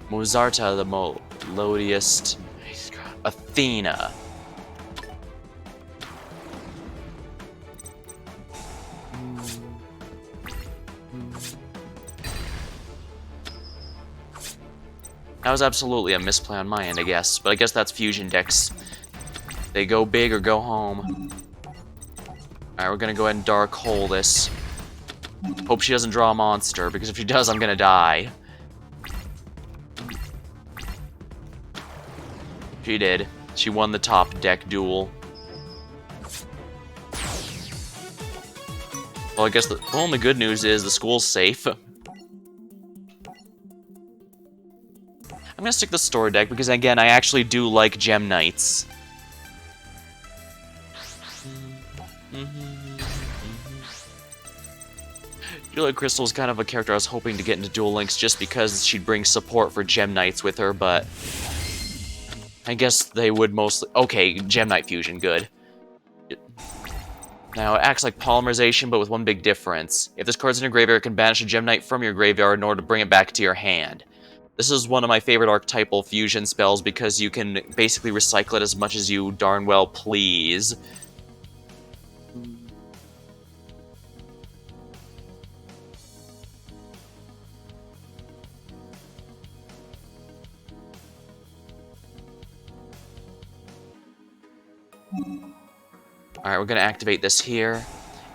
Mozarta, the melodiest. Athena. That was absolutely a misplay on my end, I guess. But I guess that's fusion decks. They go big or go home. Alright, we're gonna go ahead and Dark Hole this. Hope she doesn't draw a monster, because if she does, I'm gonna die. She did. She won the top deck duel. Well, I guess the only good news is the school's safe. I'm gonna stick to the story deck because, again, I actually do like Gem Knights. Julia Crystal is kind of a character I was hoping to get into Duel Links just because she'd bring support for Gem Knights with her, but I guess they would mostly... Okay, Gem Knight Fusion, good. Now, it acts like polymerization, but with one big difference. If this card's in your graveyard, it can banish a Gem Knight from your graveyard in order to bring it back to your hand. This is one of my favorite archetypal fusion spells because you can basically recycle it as much as you darn well please. Alright, we're gonna activate this here,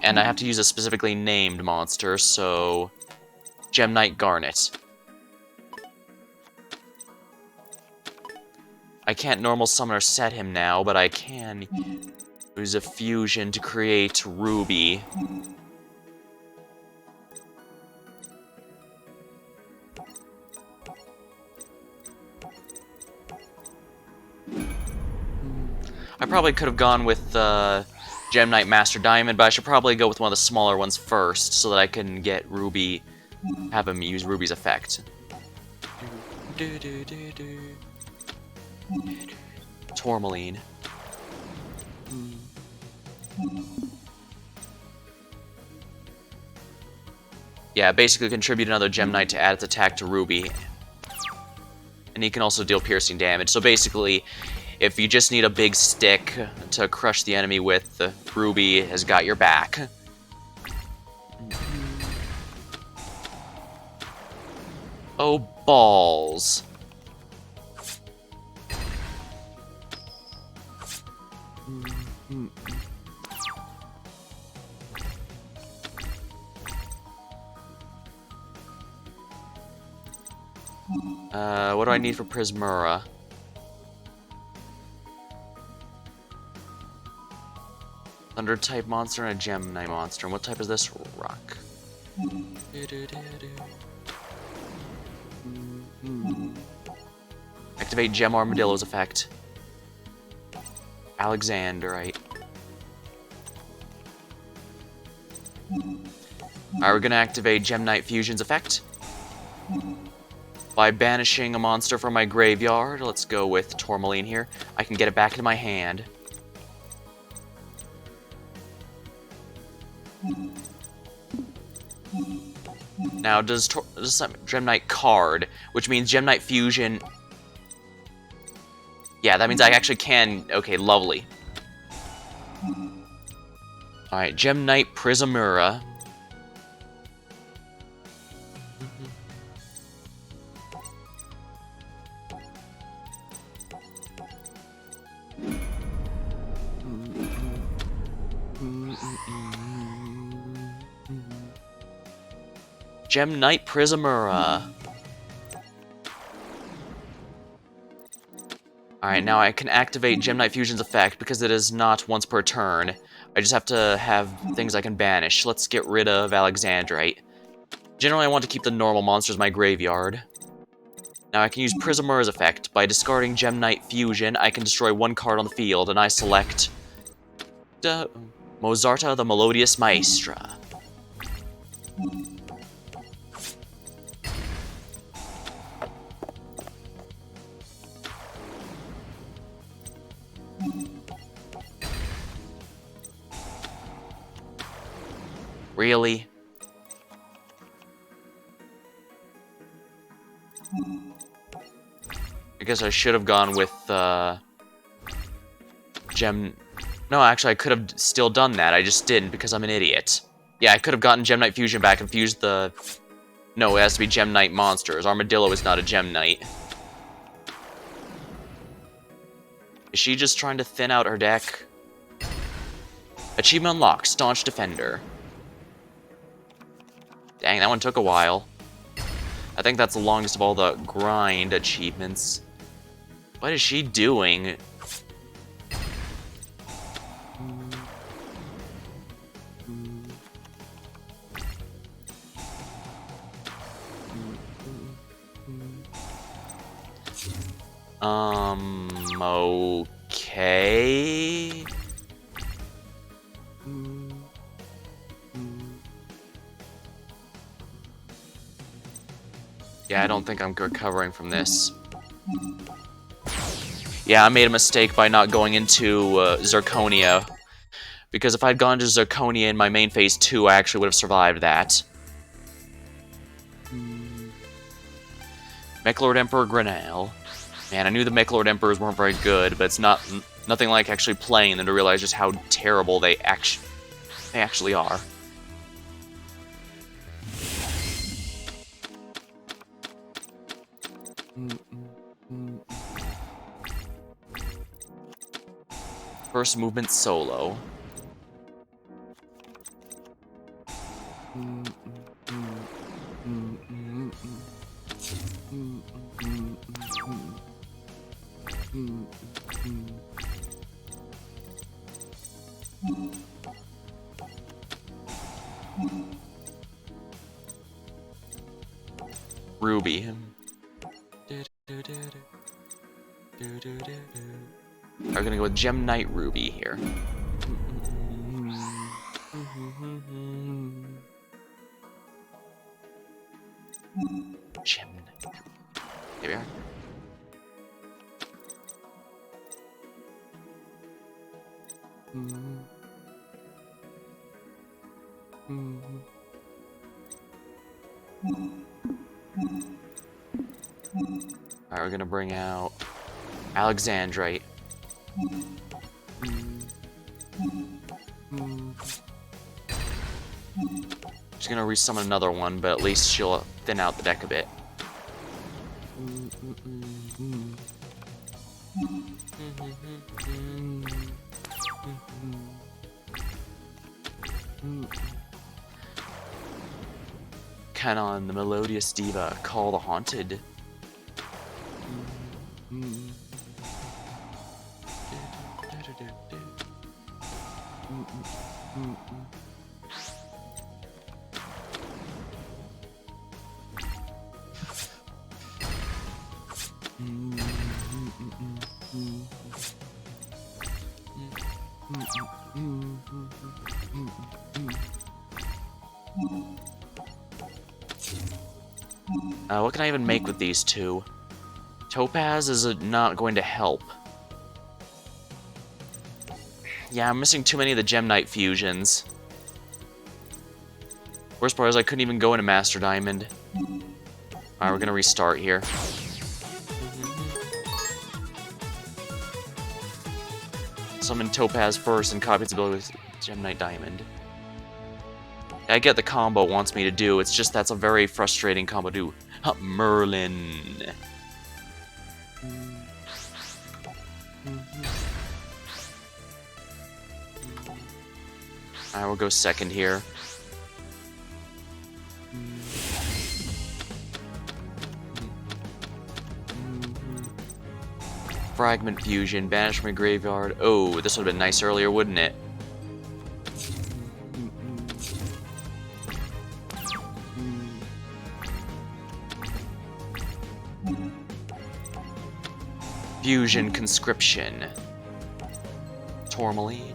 and I have to use a specifically named monster, so... Gem Knight Garnet. I can't normal summon or set him now, but I can use a fusion to create Ruby. I probably could have gone with Gem Knight Master Diamond, but I should probably go with one of the smaller ones first, so that I can get Ruby, have him use Ruby's effect. Tourmaline. Yeah, basically contribute another Gem Knight to add its attack to Ruby. And he can also deal piercing damage. So basically, if you just need a big stick to crush the enemy with, Ruby has got your back. Oh, balls. What do I need for Prismura? Thunder type monster and a Gem Knight monster. And what type is this? Rock. Activate Gem Armadillo's effect. Alexandrite. Alright, we're gonna activate Gem Knight Fusion's effect. By banishing a monster from my graveyard, let's go with Tourmaline here, I can get it back into my hand. Now, does Gem Knight card, which means Gem Knight Fusion... Yeah, that means I actually can... Okay, lovely. Alright, Gem Knight Prismura. Gem Knight Prismura. Alright, now I can activate Gem Knight Fusion's effect because it is not once per turn. I just have to have things I can banish. Let's get rid of Alexandrite. Generally, I want to keep the normal monsters in my graveyard. Now I can use Prismura's effect. By discarding Gem Knight Fusion, I can destroy one card on the field, and I select... Mozarta the Melodious Maestra. Really? I guess I should have gone with, Gem... No, actually, I could have still done that. I just didn't because I'm an idiot. Yeah, I could have gotten Gem Knight Fusion back and fused the... No, it has to be Gem Knight monsters. Armadillo is not a Gem Knight. Is she just trying to thin out her deck? Achievement unlocked, Staunch Defender. Dang, that one took a while. I think that's the longest of all the grind achievements. What is she doing? Okay. Yeah, I don't think I'm recovering from this. Yeah, I made a mistake by not going into Zirconia. Because if I'd gone to Zirconia in my main phase 2, I actually would have survived that. Mechlord Emperor Grenelle. Man, I knew the Mechlord Emperors weren't very good, but it's nothing like actually playing them to realize just how terrible they actually are. First movement solo. Ruby. We're gonna go with Gem Knight Ruby here. Gem Knight. Here we are. Alright, we're gonna bring out Alexandrite. She's gonna resummon another one, but at least she'll thin out the deck a bit. Canon, the Melodious Diva, Call the Haunted. What can I even make with these two? Topaz is not going to help. Yeah, I'm missing too many of the Gem Knight fusions. Worst part is I couldn't even go into Master Diamond. Alright, we're gonna restart here. Summon Topaz first and copy its ability with Gem Knight Diamond. I get the combo it wants me to do, it's just that's a very frustrating combo to do. Merlin. Alright, we'll go second here. Fragment Fusion, banish from your graveyard. Oh, this would have been nice earlier, wouldn't it? Fusion Conscription. Tourmaline.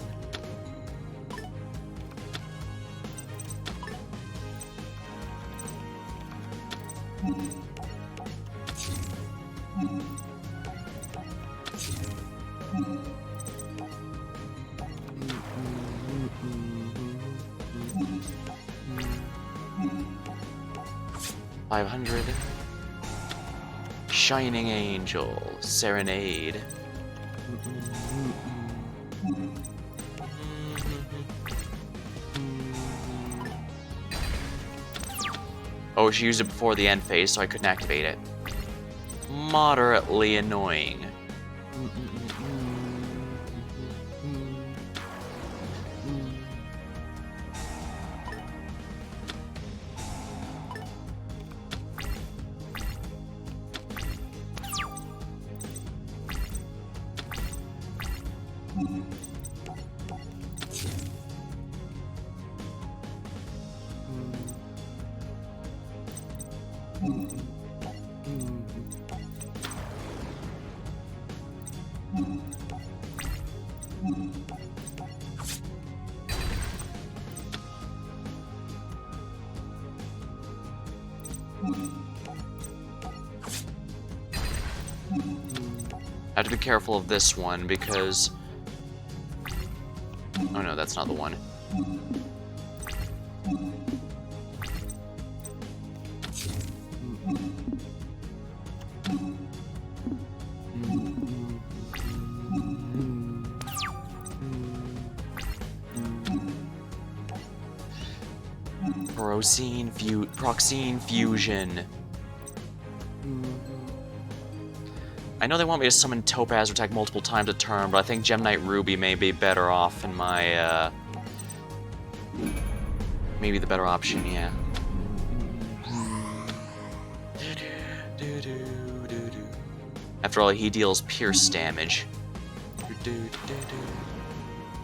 $500. Shining Angel, Serenade. Oh, she used it before the end phase, so I couldn't activate it. Moderately annoying. I have to be careful of this one because... Oh no, that's not the one. Proxine Fusion. I know they want me to summon Topaz or attack multiple times a turn, but I think Gem Knight Ruby may be better off in my, maybe the better option, yeah. After all, he deals pierce damage.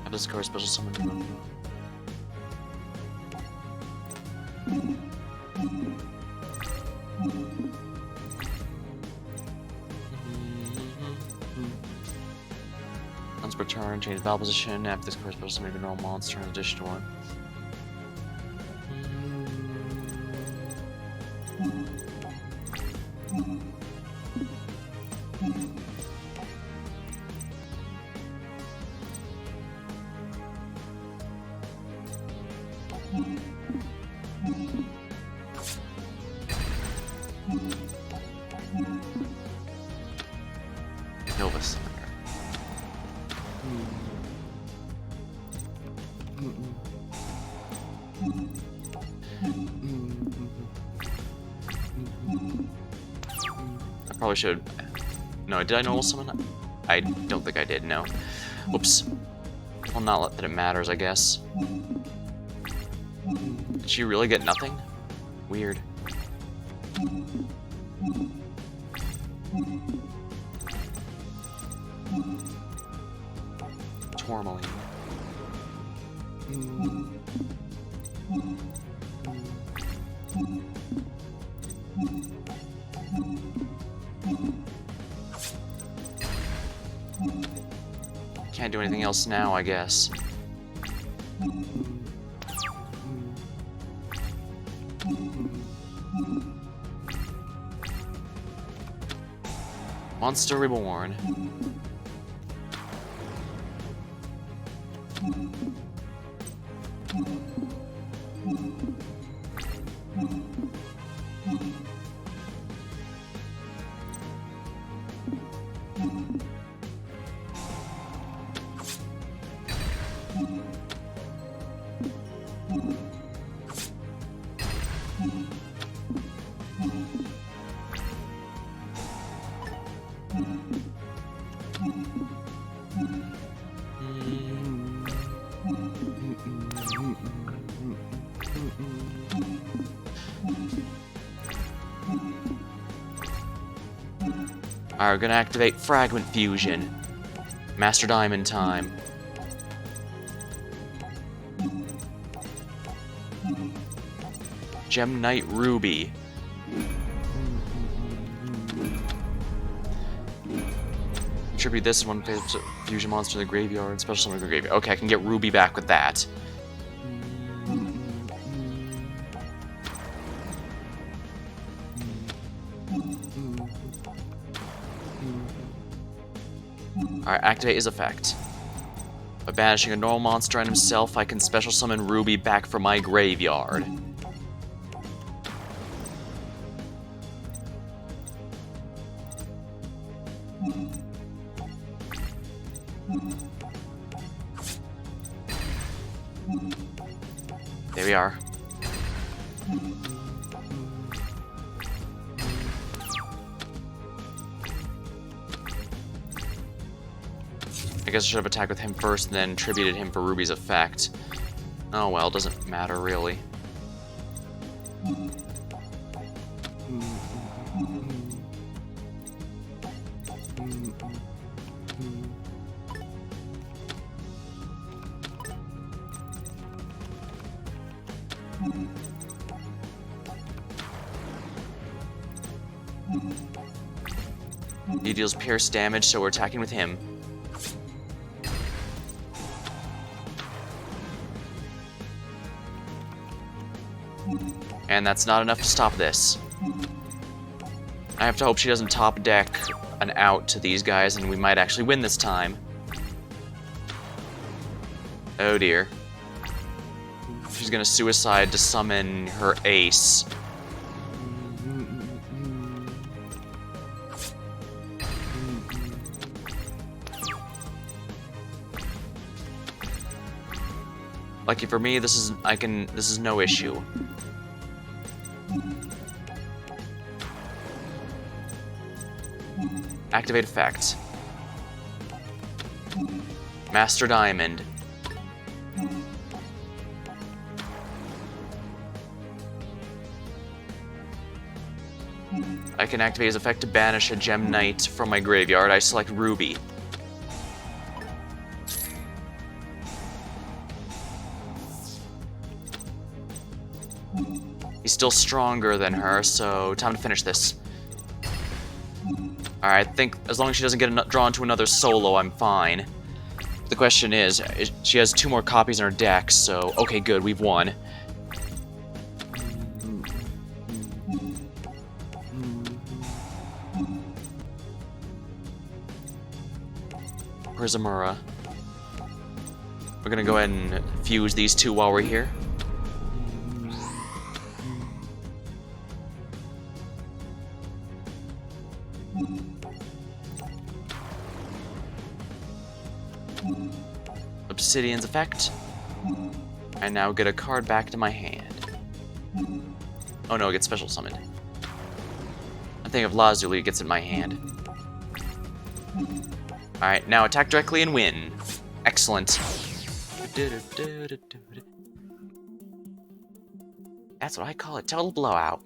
Have this card special summon. Once per turn, change battle position. After this card special summon a normal monster in addition to one. Probably should. No, did I normal summon? I don't think I did, no. Whoops. Well, not that it matters, I guess. Did she really get nothing? Weird. Tourmaline. Can't do anything else now, I guess. Monster Reborn. Alright, we're gonna activate Fragment Fusion. Master Diamond time. Gem Knight Ruby. Contribute this one fusion monster to the graveyard, special summon to the graveyard. Okay, I can get Ruby back with that. Alright, activate his effect. By banishing a normal monster and himself, I can special summon Ruby back from my graveyard. There we are. I guess I should have attacked with him first and then tributed him for Ruby's effect. Oh well, doesn't matter really. He deals pierce damage, so we're attacking with him. And that's not enough to stop this. I have to hope she doesn't top deck an out to these guys, and we might actually win this time. Oh dear. She's gonna suicide to summon her ace. Lucky for me, this is no issue. Activate effect. Master Diamond. I can activate his effect to banish a Gem Knight from my graveyard. I select Ruby. He's still stronger than her, so time to finish this. Alright, I think as long as she doesn't get drawn to another solo, I'm fine. The question is, she has 2 more copies in her deck, so okay, good, we've won. Prismura. We're gonna go ahead and fuse these 2 while we're here. Obsidian's effect. I now get a card back to my hand. Oh no, it gets special summoned. I think if Lazuli gets in my hand. Alright, now attack directly and win. Excellent. That's what I call a total blowout.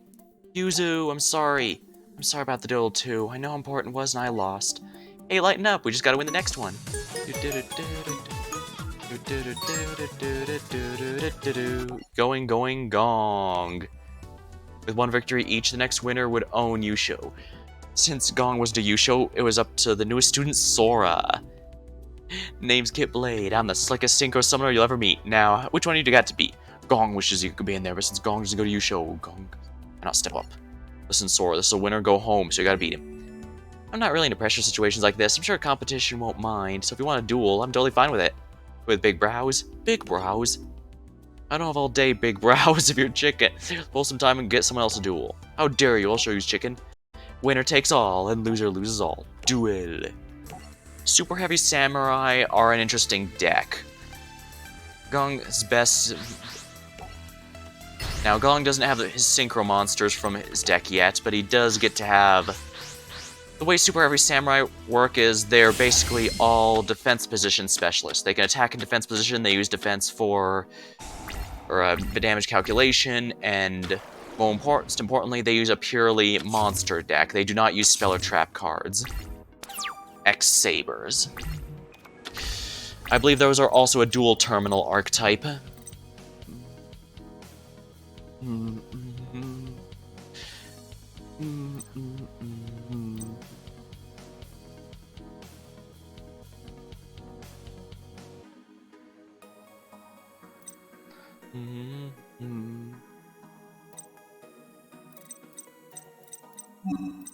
Yuzu, I'm sorry. I'm sorry about the duel too. I know how important it was and I lost. Hey, lighten up, we just gotta win the next one. Going, gong. With 1 victory each, the next winner would own Yusho. Since Gong was to Yusho, it was up to the newest student, Sora. Name's Kit Blade. I'm the slickest synchro summoner you'll ever meet. Now, which one of you got to beat? Gong wishes you could be in there, but since Gong doesn't go to Yusho, Gong... Not step up. Listen, Sora, this is a winner go home, so you gotta beat him. I'm not really into pressure situations like this. I'm sure competition won't mind, so if you want a duel, I'm totally fine with it. With big brows? Big brows? I don't have all day, big brows, if you're chicken. Pull some time and get someone else a duel. How dare you, I'll show you chicken. Winner takes all, and loser loses all. Duel. Super Heavy Samurai are an interesting deck. Gong's best... Now, Gong doesn't have his Synchro monsters from his deck yet, but he does get to have... The way Super Heavy Samurai work is they're basically all defense position specialists. They can attack in defense position, they use defense for damage calculation, and most importantly, they use a purely monster deck. They do not use spell or trap cards. X-Sabers. I believe those are also a dual terminal archetype.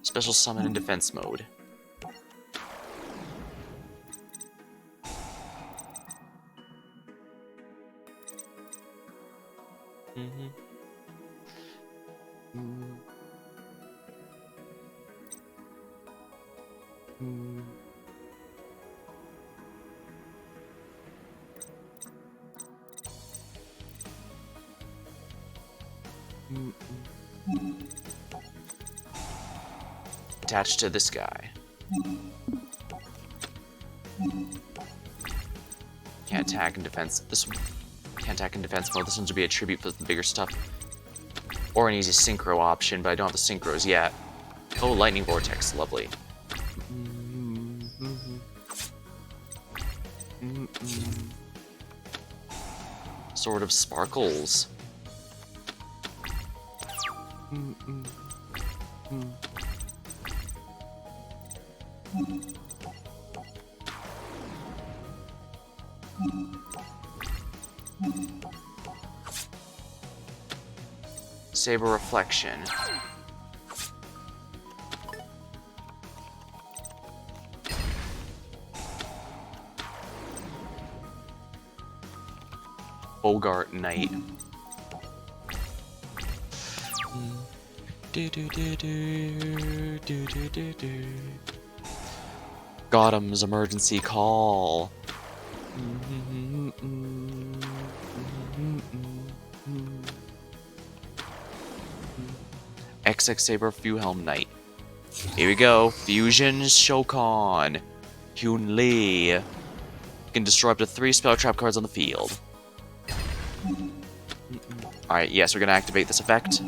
Special summon in defense mode. Attached to this guy. Can't attack in defense. This one can't attack in defense mode. This one should be a tribute for the bigger stuff. Or an easy synchro option, but I don't have the synchros yet. Oh, Lightning Vortex, lovely. Sword of Sparkles. Saber Reflection. Bogart Knight. Gotham's Emergency Call. XX Saber Fuhelm Knight. Here we go. Fusion Shokan. Hyun Lee. You can destroy up to 3 spell trap cards on the field. Alright, yes, we're gonna activate this effect.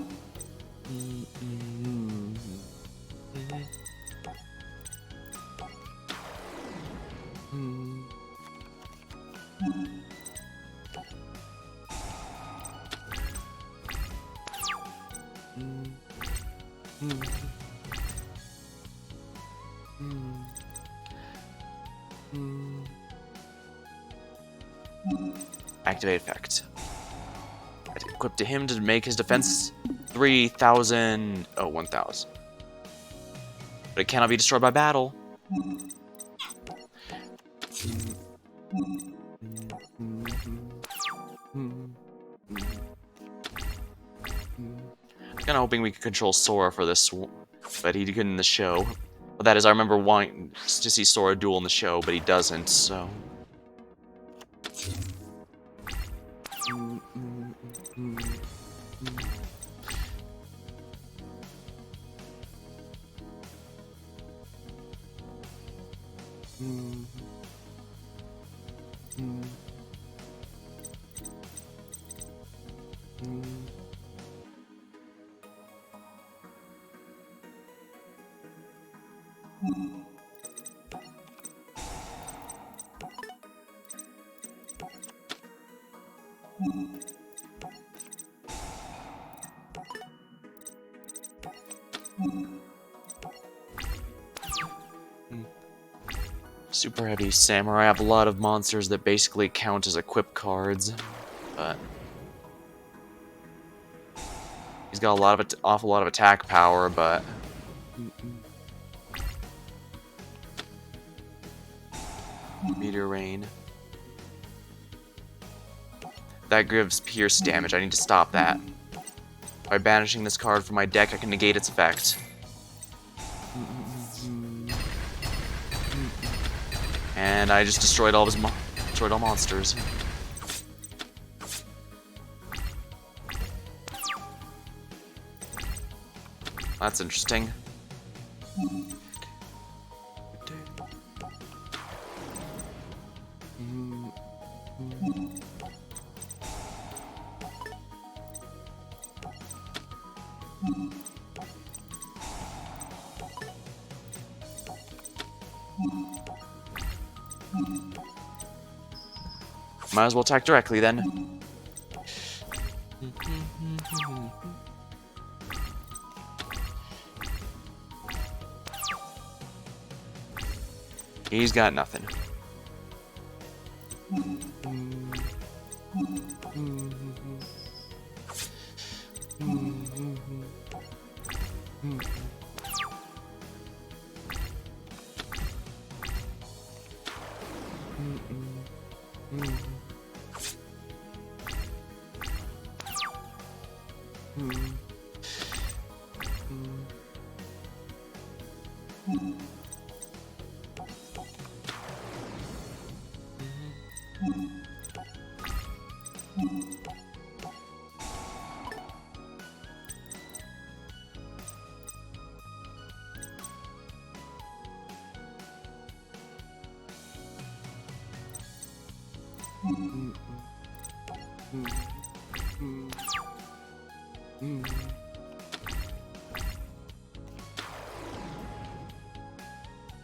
Activate effect. Equip to him to make his defense 3,000... Oh, 1,000. But it cannot be destroyed by battle. Kinda hoping we could control Sora for this, but he couldn't in the show. But that is, I remember wanting to see Sora duel in the show, but he doesn't, so... Super Heavy Samurai. I have a lot of monsters that basically count as equip cards, but He's got a lot of awful lot of attack power, but Meteor Rain. That gives pierce damage. I need to stop that. By banishing this card from my deck, I can negate its effect. And I just destroyed all monsters. That's interesting. Might as well attack directly then. He's got nothing.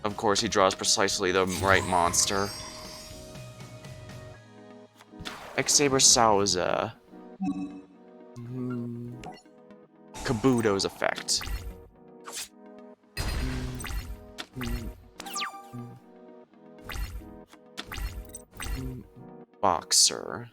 Of course, he draws precisely the right monster. X-Saber Sauza. Kabuto's effect. Boxer.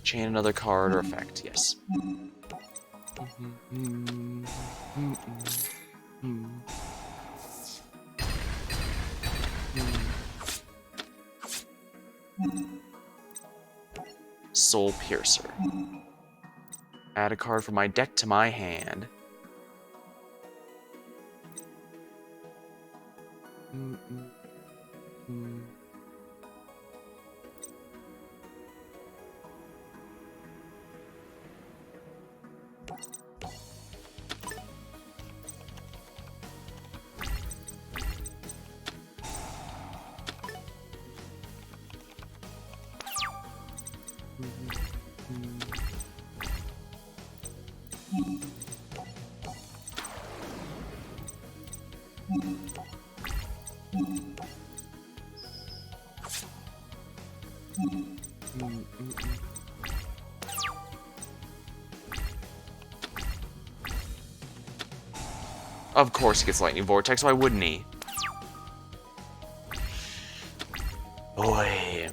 Chain another card or effect, yes. Soul Piercer. Add a card from my deck to my hand. Of course he gets Lightning Vortex, why wouldn't he? Boy.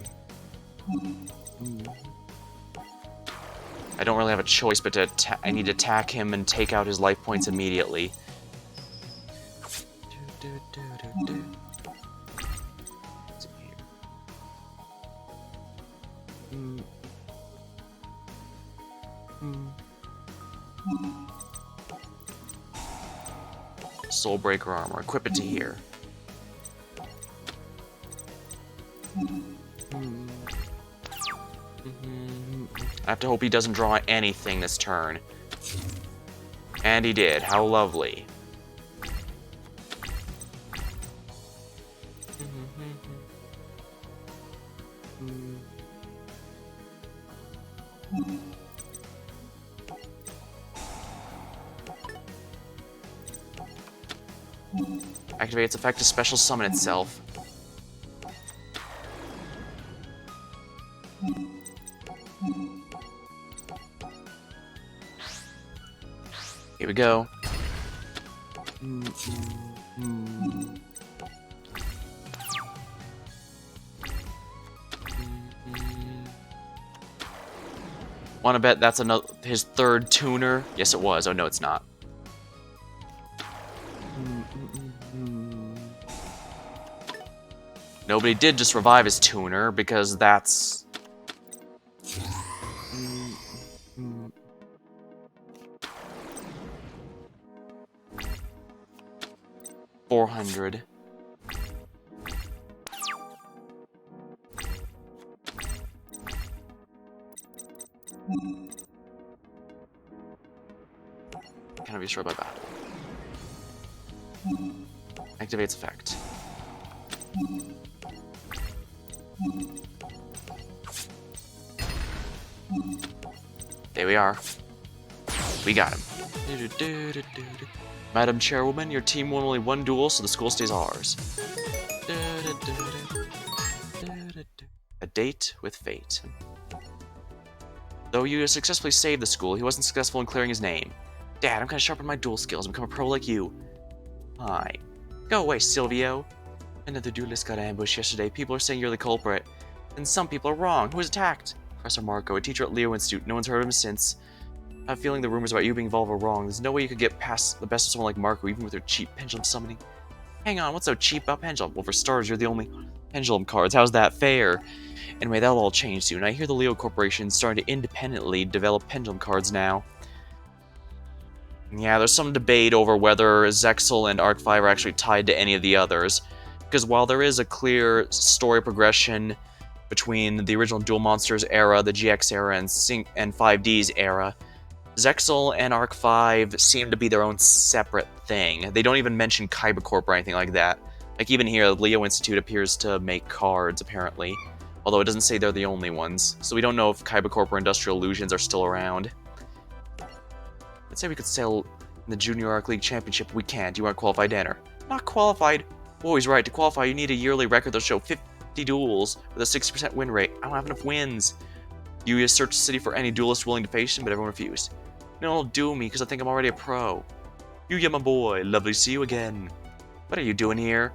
I don't really have a choice but to I need to attack him and take out his life points immediately. Soulbreaker armor. Equip it to here. I have to hope he doesn't draw anything this turn. And he did. How lovely. Activate its effect to special summon itself. Here we go. Wanna bet that's his third tuner? Yes, it was. Oh, no, it's not. Nobody did just revive his tuner, because that's... 400. Cannot be destroyed by battle. Activates effect. There we are. We got him. Madam Chairwoman, your team won only one duel, so the school stays ours. A date with fate. Though you successfully saved the school, he wasn't successful in clearing his name. Dad, I'm gonna sharpen my duel skills and become a pro like you. Hi. Go away, Silvio. Another duelist got ambushed yesterday. People are saying you're the culprit. And some people are wrong. Who was attacked? Professor Marco, a teacher at Leo Institute. No one's heard of him since. I have a feeling the rumors about you being involved are wrong. There's no way you could get past the best of someone like Marco, even with your cheap pendulum summoning. Hang on, what's so cheap about pendulum? Well, for starters, you're the only pendulum cards. How's that fair? Anyway, that'll all change soon. I hear the Leo Corporation is starting to independently develop pendulum cards now. Yeah, there's some debate over whether Zexal and Arc 5 are actually tied to any of the others. Because while there is a clear story progression between the original Duel Monsters era, the GX era, and 5D's era, Zexal and Arc 5 seem to be their own separate thing. They don't even mention Kyber Corp or anything like that. Like even here, the Leo Institute appears to make cards, apparently. Although it doesn't say they're the only ones. So we don't know if Kyber Corp or Industrial Illusions are still around. Let's say we could sail in the Junior Arc League Championship. We can't. You aren't qualified to enter. Not qualified? Oh, he's right. To qualify, you need a yearly record that'll show 50 duels with a 60% win rate. I don't have enough wins. You searched the city for any duelist willing to face him, but everyone refused. No one will do me because I think I'm already a pro. Yuya, my boy. Lovely to see you again. What are you doing here?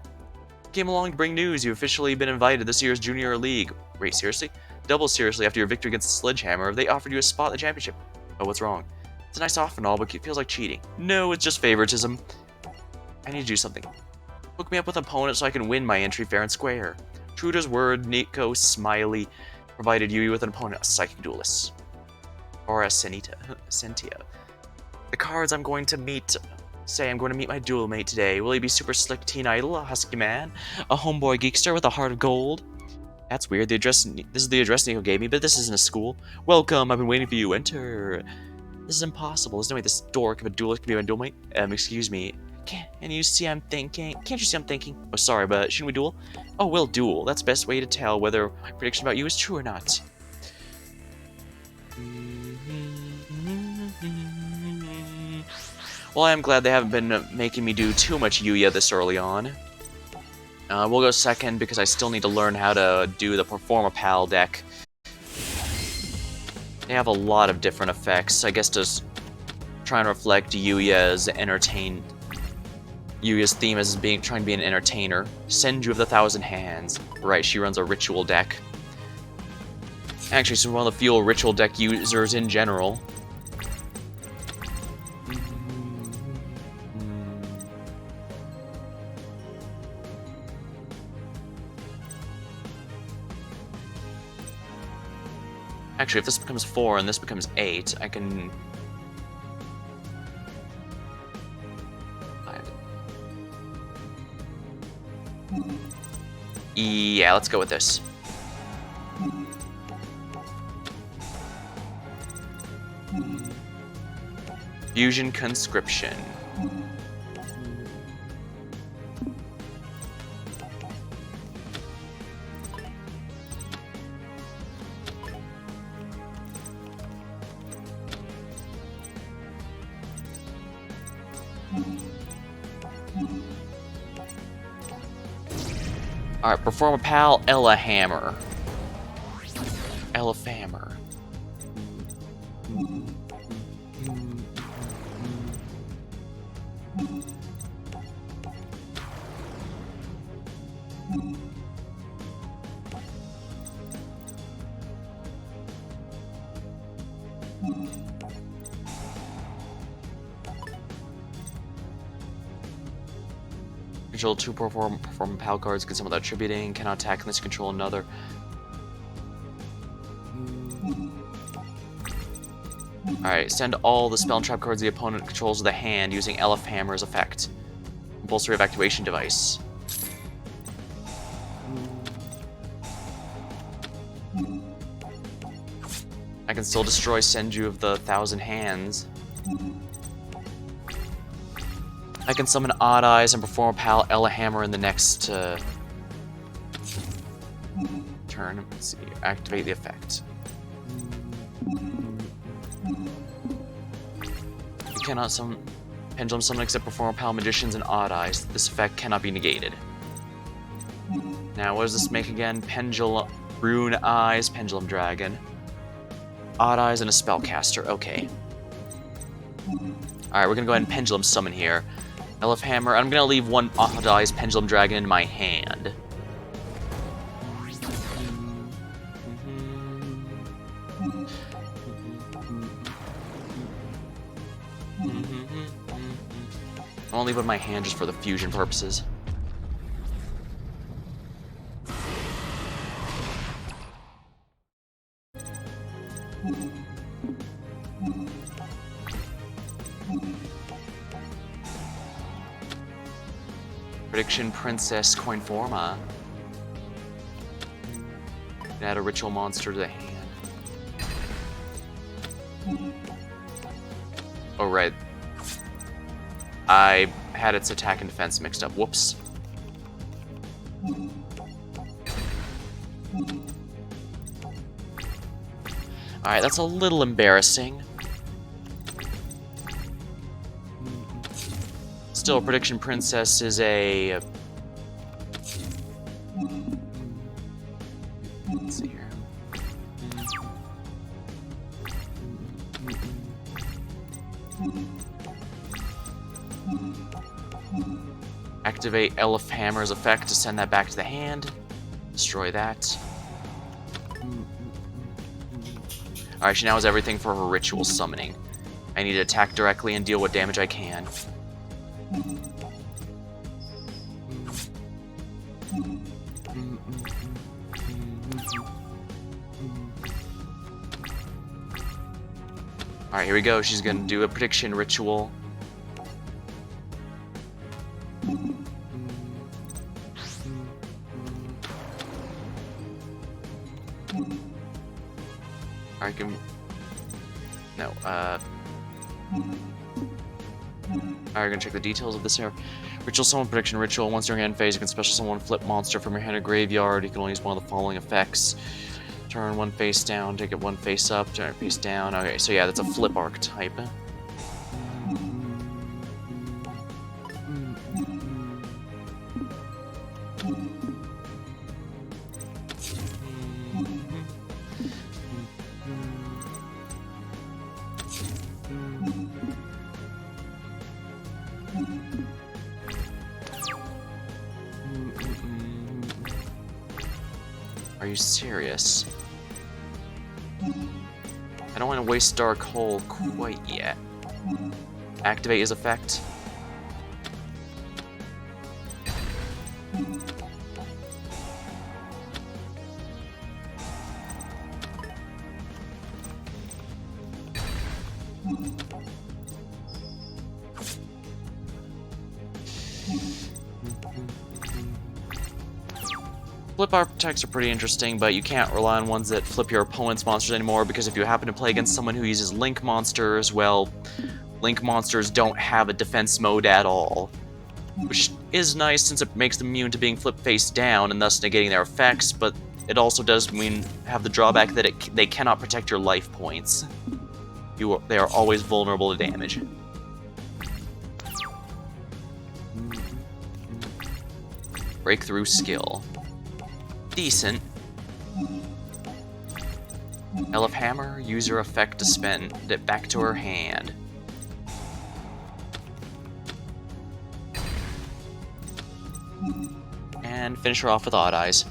Came along to bring news. You've officially been invited to this year's Junior League. Wait, seriously? Double seriously after your victory against the Sledgehammer. Have they offered you a spot in the championship? Oh, what's wrong? It's a nice offer and all, but it feels like cheating. No, it's just favoritism. I need to do something. Hook me up with an opponent so I can win my entry fair and square. True to his word, Nico Smiley provided you with an opponent, a psychic duelist. Or a Sentia. The cards I'm going to meet say I'm going to meet my duel mate today. Will he be super slick teen idol, a husky man, a homeboy geekster with a heart of gold? That's weird. This is the address Nico gave me, but this isn't a school. Welcome, I've been waiting for you. Enter. This is impossible. There's no way this dork of a duelist could be my duel mate. Excuse me. Can't you see I'm thinking? Can't you see I'm thinking? Oh, sorry, but shouldn't we duel? Oh, we'll duel. That's the best way to tell whether my prediction about you is true or not. Well, I am glad they haven't been making me do too much Yuya this early on. We'll go second because I still need to learn how to do the Performa Pal deck. They have a lot of different effects. I guess just trying to reflect Yuya's theme as trying to be an entertainer. Senju of the Thousand Hands. Right, she runs a ritual deck. Actually, she's one of the few ritual deck users in general. Actually, if this becomes 4 and this becomes 8, I can... Yeah, let's go with this. Fusion Conscription. Alright, Performa Pal, Ella Hammer. Elf Hammer. Control 2 perform PAL cards, can summon without attributing, cannot attack unless you control another. Alright, send all the spell and trap cards the opponent controls to the hand using Elf Hammer's effect. Compulsory evacuation device. I can still destroy Senju of the 1,000 Hands. I can summon Odd Eyes and perform a PAL Ella Hammer in the next turn. Let's see. Activate the effect. You cannot summon Pendulum Summon except perform PAL Magicians and Odd Eyes. This effect cannot be negated. Now, what does this make again? Pendulum Rune Eyes, Pendulum Dragon. Odd Eyes and a Spellcaster. Okay. Alright, we're gonna go ahead and Pendulum Summon here. Elf Hammer. I'm gonna leave one Odd Eyes Pendulum Dragon in my hand. I'll leave it in my hand just for the fusion purposes. Prediction Princess Coin Forma. Add a ritual monster to the hand. Oh, right. I had its attack and defense mixed up. Whoops. Alright, that's a little embarrassing. Still, Prediction Princess is a... Let's see here. Activate Elf Hammer's effect to send that back to the hand. Destroy that. Alright, she now has everything for her ritual summoning. I need to attack directly and deal what damage I can. Alright, here we go. She's gonna do a prediction ritual. I can... No, Alright, we're gonna check the details of this here. Ritual Summon Prediction Ritual. Once during end phase, you can special summon one flip monster from your hand or graveyard. You can only use one of the following effects. Turn one face down, take it one face up, turn it face down. Okay, so yeah, that's a flip archetype. Are you serious? I don't want to waste Dark Hole quite yet. Activate his effect. Flip archetypes are pretty interesting, but you can't rely on ones that flip your opponent's monsters anymore, because if you happen to play against someone who uses Link monsters, well, Link monsters don't have a defense mode at all. Which is nice since it makes them immune to being flipped face down and thus negating their effects, but it also does mean have the drawback that they cannot protect your life points. They are always vulnerable to damage. Breakthrough skill. Decent. Elf Hammer, use your effect to spend it back to her hand. And finish her off with Odd Eyes.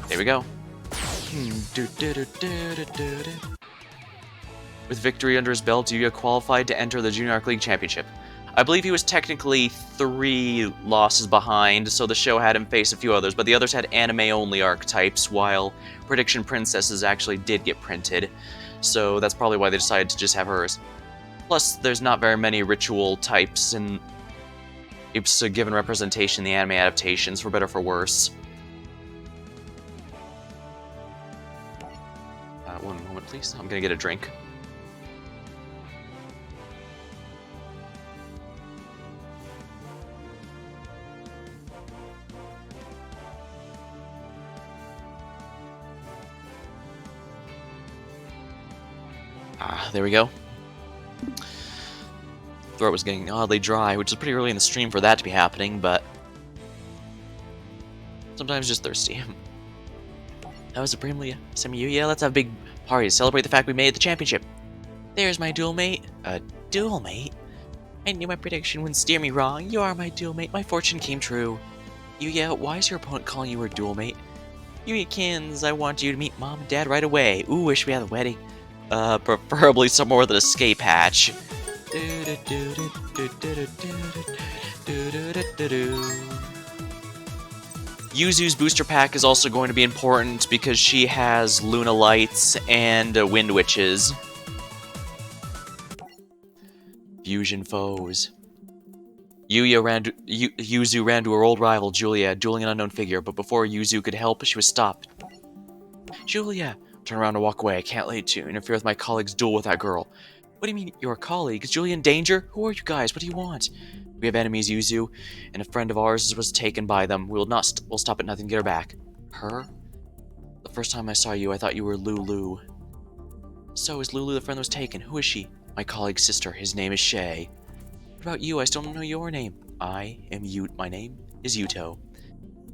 There we go. With victory under his belt, Yuya qualified to enter the Junior Arc League Championship. I believe he was technically 3 losses behind, so the show had him face a few others, but the others had anime-only archetypes, while Prediction Princesses actually did get printed, so that's probably why they decided to just have hers. Plus, there's not very many ritual types, and it's a given representation in the anime adaptations, for better or for worse. One moment, please. I'm gonna get a drink. There we go. Throat was getting oddly dry, which is pretty early in the stream for that to be happening, but sometimes just thirsty. That was supremely Yuya. Let's have a big party to celebrate the fact we made the championship. There's my duel mate. A duel mate? I knew my prediction wouldn't steer me wrong. You are my duel mate. My fortune came true. Yuya, why is your opponent calling you her duel mate? Yuya-kins, I want you to meet Mom and Dad right away. Ooh, wish we had a wedding. Preferably somewhere with an escape hatch. Yuzu's booster pack is also going to be important because she has Luna Lights and Wind Witches. Fusion foes. Yuzu ran to her old rival, Julia, dueling an unknown figure, but before Yuzu could help, she was stopped. Julia! Turn around and walk away. I can't let you to interfere with my colleague's duel with that girl. What do you mean, you're a colleague? Is Julia in danger? Who are you guys? What do you want? We have enemies, Yuzu, and a friend of ours was taken by them. We'll stop at nothing to get her back. Her? The first time I saw you, I thought you were Lulu. So, is Lulu the friend that was taken? Who is she? My colleague's sister. His name is Shay. What about you? I still don't know your name. I am My name is Yuto.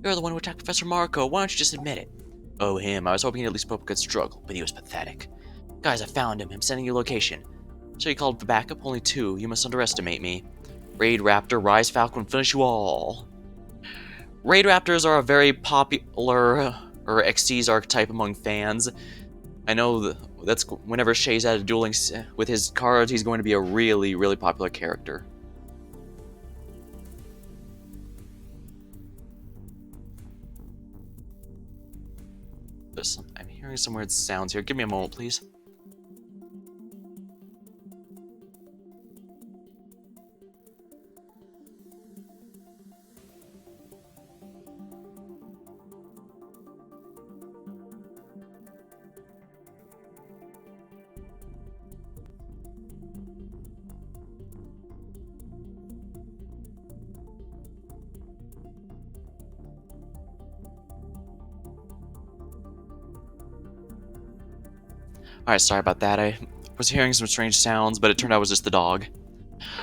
You're the one who attacked Professor Marco. Why don't you just admit it? Oh, him. I was hoping he'd at least put up a good struggle, but he was pathetic. Guys, I found him. I'm sending you a location. So you called for backup? Only 2. You must underestimate me. Raid Raptor, Rise Falcon, finish you all. Raid Raptors are a very popular, or Xyz archetype among fans. I know that's whenever Shay's out of dueling with his cards, he's going to be a really, really popular character. I'm hearing some weird sounds here. Give me a moment, please. Alright, sorry about that. I was hearing some strange sounds, but it turned out it was just the dog.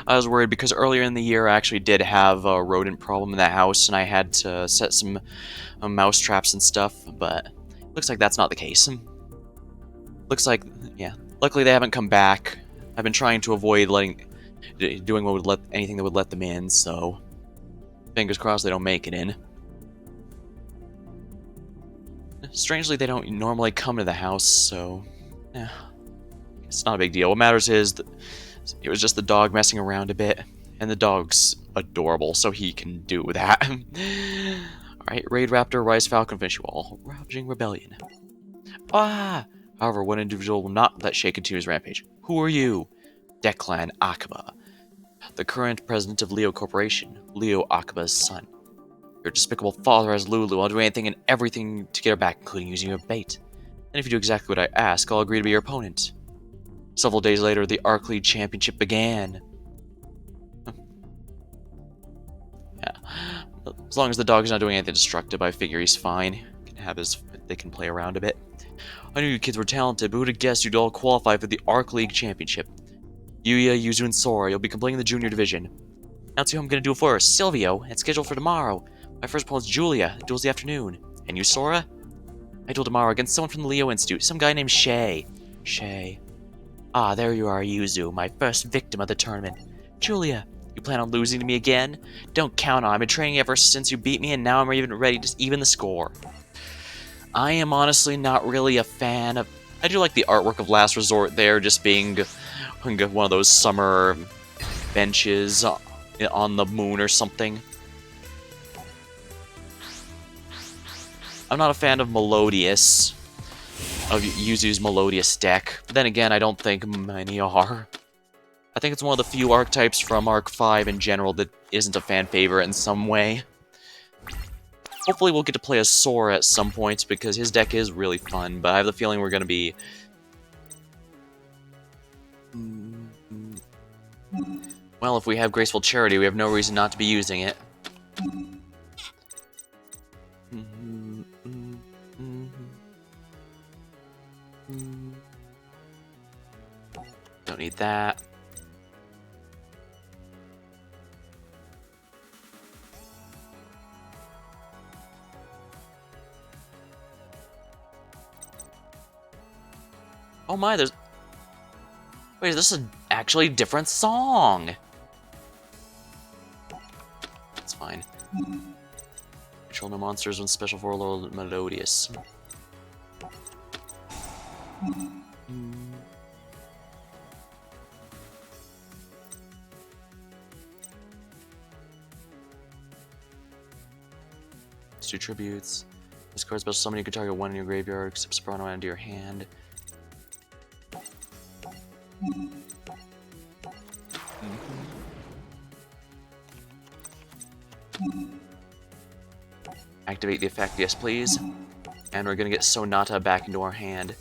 I was worried because earlier in the year I actually did have a rodent problem in that house, and I had to set some mouse traps and stuff, but looks like that's not the case. Looks like, yeah. Luckily they haven't come back. I've been trying to avoid doing what would anything that would let them in, so fingers crossed they don't make it in. Strangely, they don't normally come to the house, so yeah, it's not a big deal. What matters is that it was just the dog messing around a bit, and the dog's adorable, so he can do that. Alright, Raid Raptor, Rise Falcon, finish you all. Ravaging Rebellion. Ah! However, one individual will not let Shay continue his rampage. Who are you? Declan Akaba, the current president of Leo Corporation, Leo Akaba's son. Your despicable father has Lulu. I'll do anything and everything to get her back, including using your bait. And if you do exactly what I ask, I'll agree to be your opponent. Several days later, the Arc League Championship began. Yeah. As long as the dog is not doing anything destructive, I figure he's fine. They can play around a bit. I knew you kids were talented, but who'd have guessed you'd all qualify for the Arc League Championship? Yuya, Yuzu, and Sora, you'll be completing the junior division. Now see who I'm gonna do first. Silvio, it's scheduled for tomorrow. My first opponent's Julia. The duel's the afternoon. And you, Sora? I dueled tomorrow against someone from the Leo Institute, some guy named Shay. Shay. Ah, there you are, Yuzu, my first victim of the tournament. Julia, you plan on losing to me again? Don't count on it. I've been training ever since you beat me, and now I'm even ready to even the score. I am honestly not really a fan of... I do like the artwork of Last Resort there, just being one of those summer benches on the moon or something. I'm not a fan of Melodious, of Yuzu's Melodious deck. But then again, I don't think many are. I think it's one of the few archetypes from Arc 5 in general that isn't a fan favorite in some way. Hopefully we'll get to play as Sora at some point, because his deck is really fun, but I have the feeling we're going to be... Well, if we have Graceful Charity, we have no reason not to be using it. Don't need that. Oh my, there's... Wait, this is actually a different song! That's fine. Control no monsters when special for a little Melodious. Let's do tributes. This card special summon, you can target one in your graveyard, except Soprano into your hand. Activate the effect, yes please. And we're gonna get Sonata back into our hand.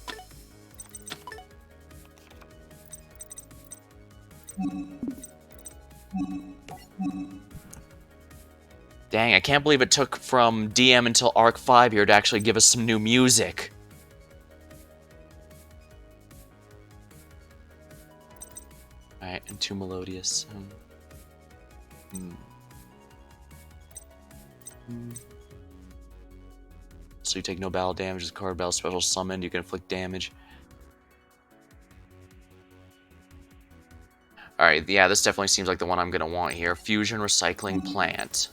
Dang, I can't believe it took from DM until Arc 5 here to actually give us some new music. Alright, and 2 Melodious. So you take no battle damage, the card battle special summoned, you can inflict damage. Alright, yeah, this definitely seems like the one I'm gonna want here. Fusion Recycling Plant.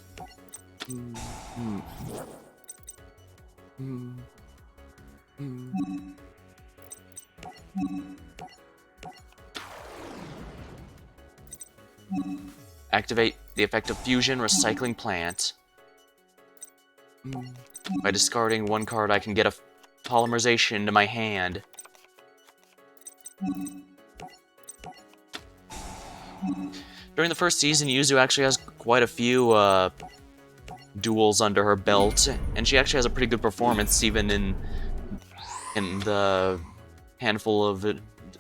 Activate the effect of Fusion Recycling Plant. By discarding one card, I can get a polymerization into my hand. During the first season, Yuzu actually has quite a few duels under her belt, and she actually has a pretty good performance even in the handful of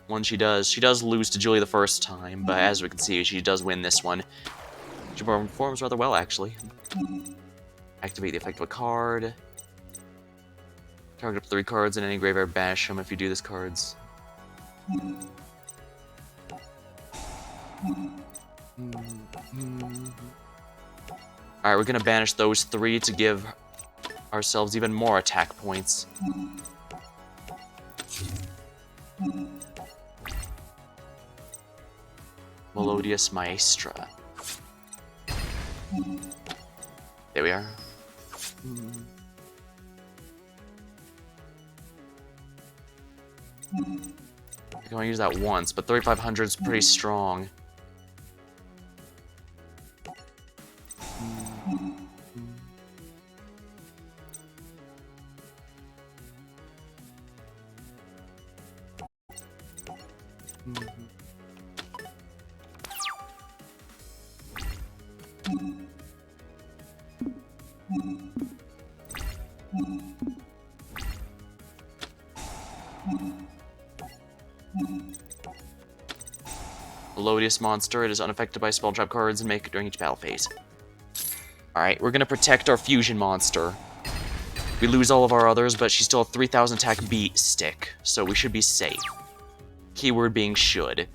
ones she does. She does lose to Julie the first time, but as we can see, she does win this one. She performs rather well, actually. Activate the effect of a card. Target up 3 cards in any graveyard, bash them if you do this cards. Alright, we're gonna banish those 3 to give ourselves even more attack points. Melodious Maestra. There we are. I can only use that once, but 3500 is pretty strong. Melodious monster, it is unaffected by spell trap cards and make it during each battle phase. Alright, we're gonna protect our fusion monster. We lose all of our others, but she's still a 3000 attack beat stick, so we should be safe. Keyword being should.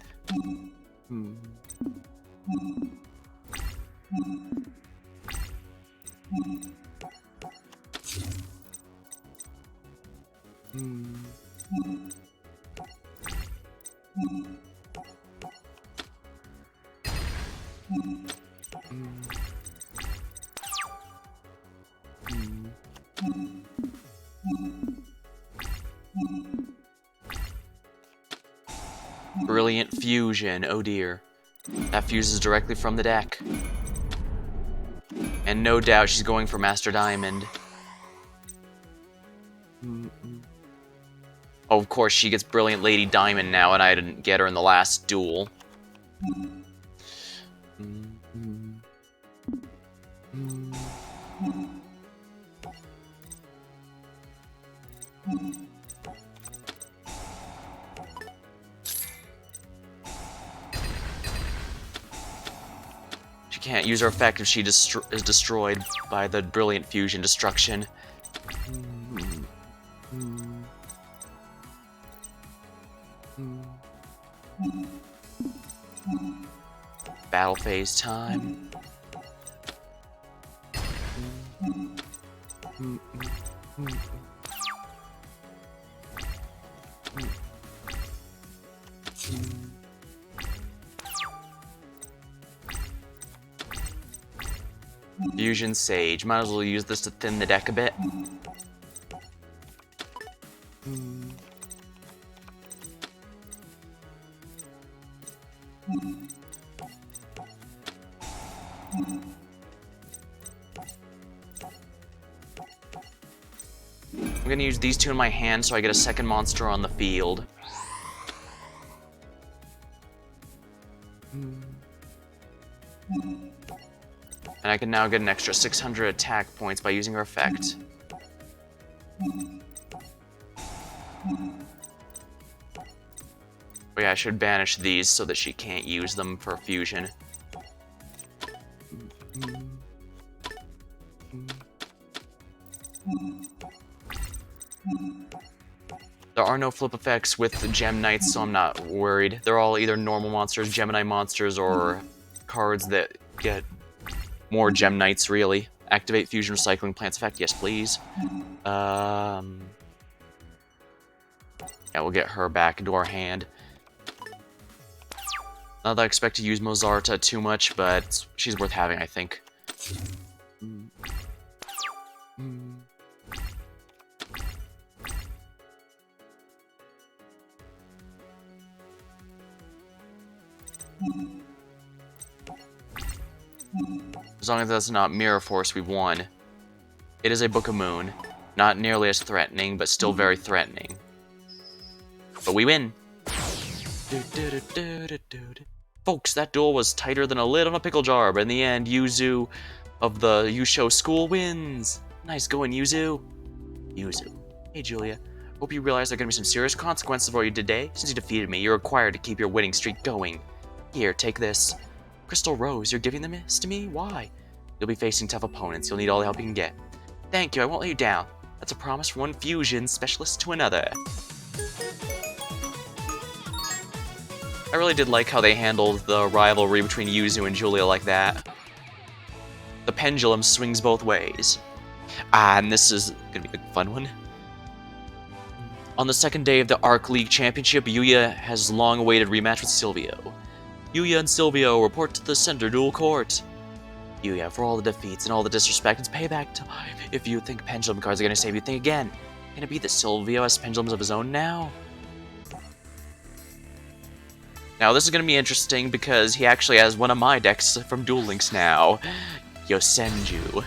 Brilliant Fusion, oh dear. That fuses directly from the deck. And no doubt she's going for Master Diamond. Oh, of course, she gets Brilliant Lady Diamond now, and I didn't get her in the last duel. She can't use her effect if she is destroyed by the Brilliant Fusion destruction. Battle phase time. Fusion Sage. Might as well use this to thin the deck a bit. I'm gonna use these two in my hand so I get a second monster on the field. And I can now get an extra 600 attack points by using her effect. Oh yeah, I should banish these so that she can't use them for fusion. There are no flip effects with the Gem Knights, so I'm not worried. They're all either normal monsters, Gemini monsters, or cards that get more Gem Knights, really. Activate Fusion Recycling Plants effect, yes please. Yeah, we'll get her back into our hand. Not that I expect to use Mozarta too much, but she's worth having, I think. As long as that's not Mirror Force, we've won. It is a Book of Moon. Not nearly as threatening, but still very threatening. But we win! Folks, that duel was tighter than a lid on a pickle jar, but in the end, Yuzu of the Yusho School wins! Nice going, Yuzu! Yuzu. Hey, Julia. Hope you realize there are going to be some serious consequences for you today. Since you defeated me, you're required to keep your winning streak going. Here, take this. Crystal Rose, you're giving this to me? Why? You'll be facing tough opponents. You'll need all the help you can get. Thank you, I won't let you down. That's a promise from one fusion specialist to another. I really did like how they handled the rivalry between Yuzu and Julia like that. The pendulum swings both ways. And this is gonna be a fun one. On the second day of the Arc League Championship, Yuya has long-awaited rematch with Silvio. Yuya and Silvio report to the Center Duel Court. Yuya, for all the defeats and all the disrespect, it's payback time. If you think Pendulum Cards are gonna save you, think again. Can it be that Silvio has pendulums of his own now? Now this is gonna be interesting because he actually has one of my decks from Duel Links now. Yosenju.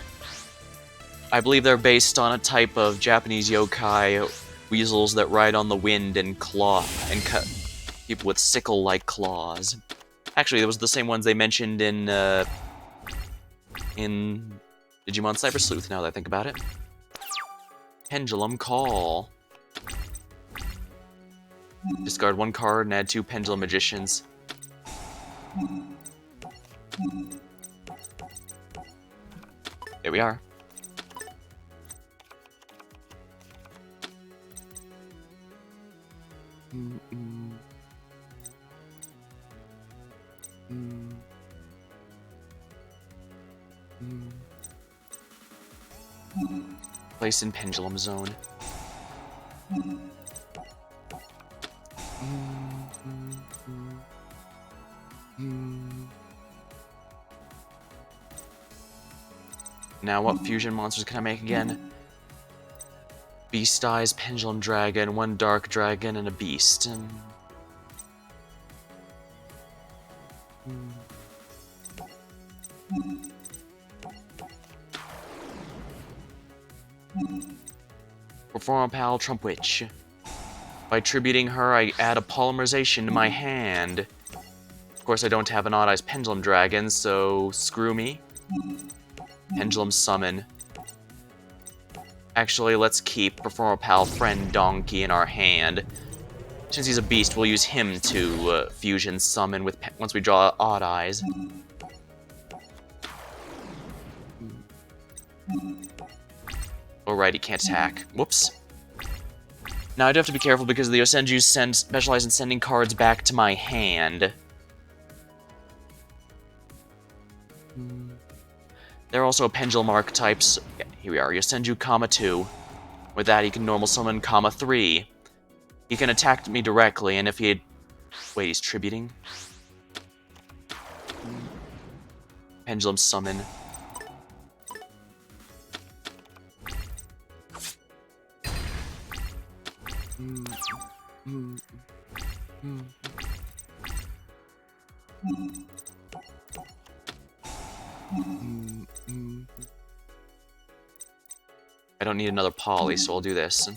I believe they're based on a type of Japanese yokai weasels that ride on the wind and claw and cut people with sickle-like claws. Actually, it was the same ones they mentioned in Digimon Cyber Sleuth, now that I think about it. Pendulum Call. Discard one card and add 2 Pendulum Magicians. There we are. Place in Pendulum Zone. Now, what fusion monsters can I make again? Beast Eyes, Pendulum Dragon, one Dark Dragon, and a Beast. Perform a Pal Trump Witch. By tributing her, I add a polymerization to my hand. Of course, I don't have an Odd Eyes Pendulum Dragon, so screw me. Pendulum Summon. Actually, let's keep Perform a Pal Friend Donkey in our hand. Since he's a beast, we'll use him to fusion summon with once we draw Odd Eyes. Alright, he can't attack. Whoops. Now I do have to be careful because the Yosenjus specialize in sending cards back to my hand. There are also Pendulum Archetypes. Yeah, here we are, Yosenju, 2. With that, he can normal summon, 3. He can attack me directly, and if he had... Wait, he's tributing? Pendulum Summon. I don't need another poly, so I'll do this.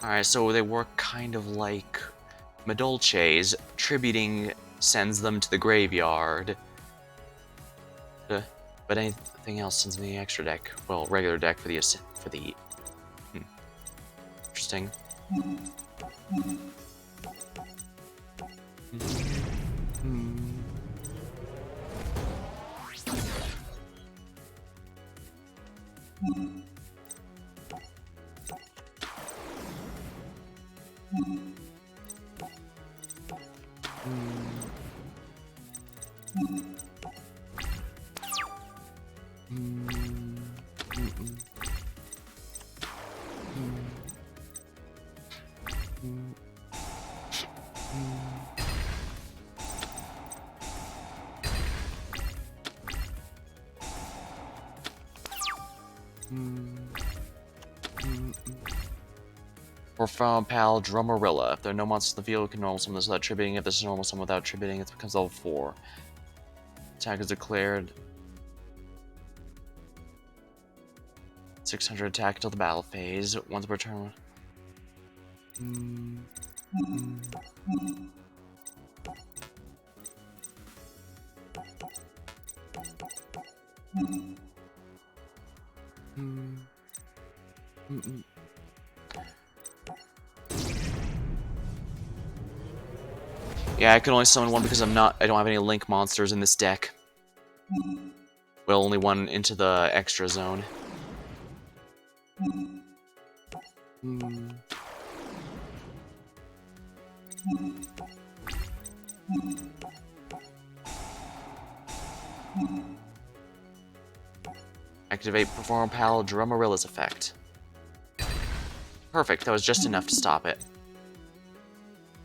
Alright, so they work kind of like Madolches. Tributing sends them to the graveyard. But anything else sends me the extra deck. Well, regular deck for the... Interesting. Profound Pal Drummerilla. If there are no monsters in the field, you can normal summon this without tributing. If this is normal summon without tributing, it becomes level 4. Attack is declared. 600 attack until the battle phase. Once per turn. Yeah, I can only summon one because I don't have any link monsters in this deck. Well, only one into the extra zone. Activate Perform Pal Drummerilla's effect. Perfect, that was just enough to stop it.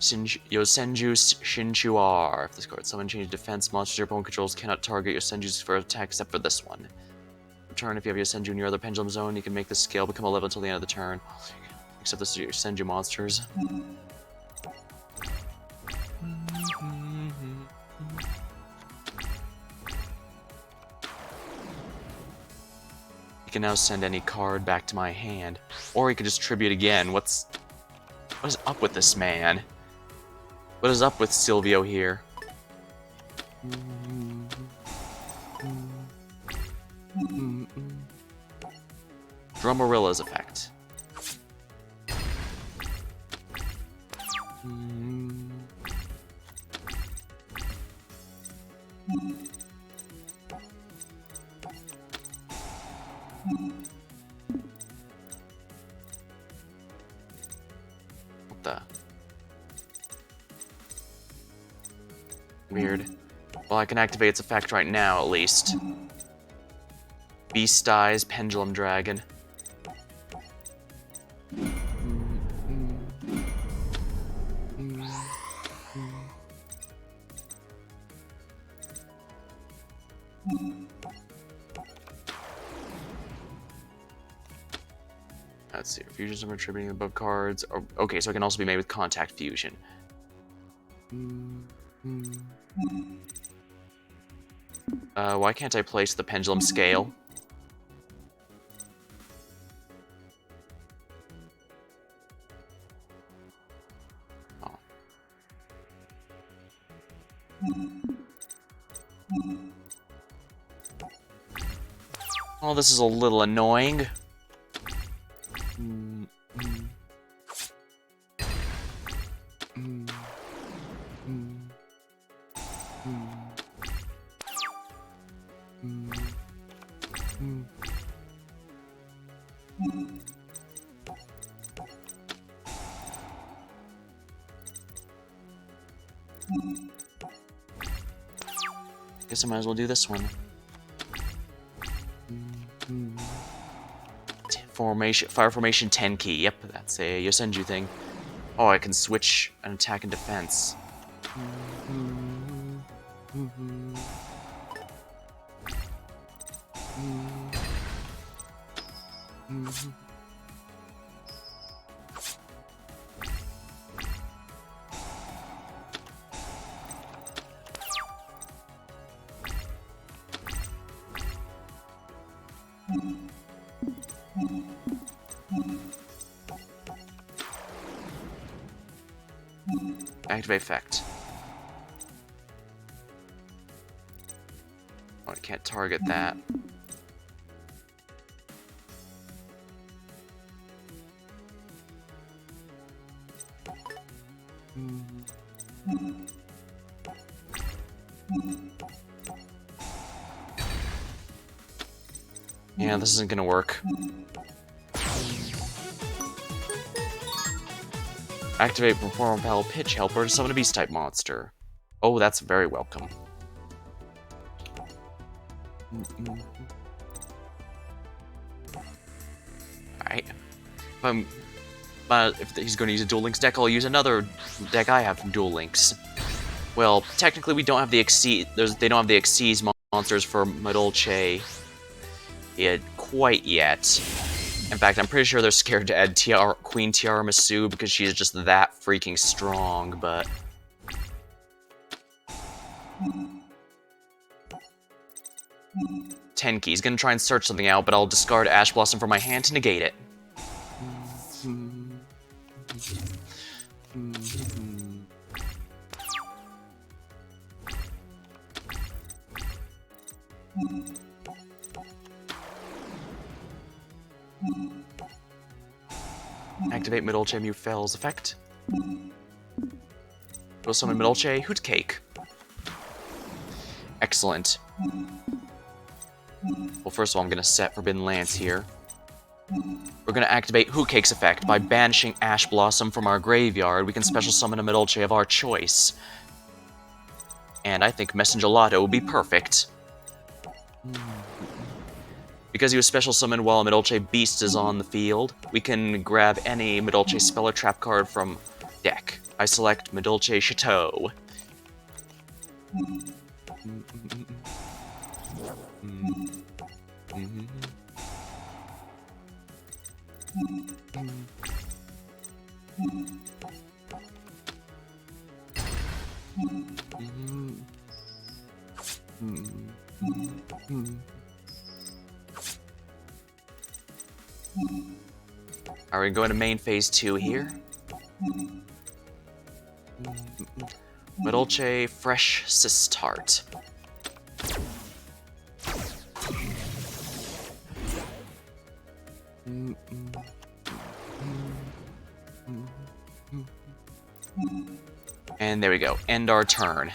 Yosenju Shinchuar. If this card summon changes defense, monsters your opponent controls cannot target Yosenju's for attack except for this one. Return if you have Yosenju in your other pendulum zone, you can make the scale become 11 until the end of the turn. Except this is your Yosenju monsters. You can now send any card back to my hand. Or you can just tribute again. What is up with this man? What is up with Silvio here? Drummerilla's effect. Mm. What the? Weird. Well, I can activate its effect right now, at least. Beast Eyes, Pendulum Dragon. Let's see. Fusions are contributing above cards. Oh, okay, so it can also be made with Contact Fusion. Why can't I place the Pendulum Scale? Oh. Oh, this is a little annoying. Guess I might as well do this one. Fire formation 10 key. Yep, that's a Yosenju thing. Oh, I can switch an attack and defense. Activate effect. Oh, I can't target that. Yeah, this isn't gonna work. Activate Perform Repel Pitch Helper to summon a Beast-type monster. Oh, that's very welcome. Alright. If he's going to use a Duel Links deck, I'll use another deck I have from Duel Links. Well, technically we don't have the Exceed... They don't have the Exceed monsters for Madolche quite yet. In fact, I'm pretty sure they're scared to add Queen Tiramisu because she is just that freaking strong, but... Tenki. He's gonna try and search something out, but I'll discard Ash Blossom from my hand to negate it. Activate Madolche Mufell's effect. We'll summon Madolche Hootcake. Excellent. Well, first of all, I'm going to set Forbidden Lance here. We're going to activate Hootcake's effect. By banishing Ash Blossom from our graveyard, we can special summon a Madolche of our choice. And I think Messenger Lotto will be perfect. Because he was special summoned while a Madolche Beast is on the field, we can grab any Madolche Spell or Trap card from deck. I select Madolche Chateau. Alright, going to main phase 2 here. Madolche Fresh Sistart. And there we go. End our turn.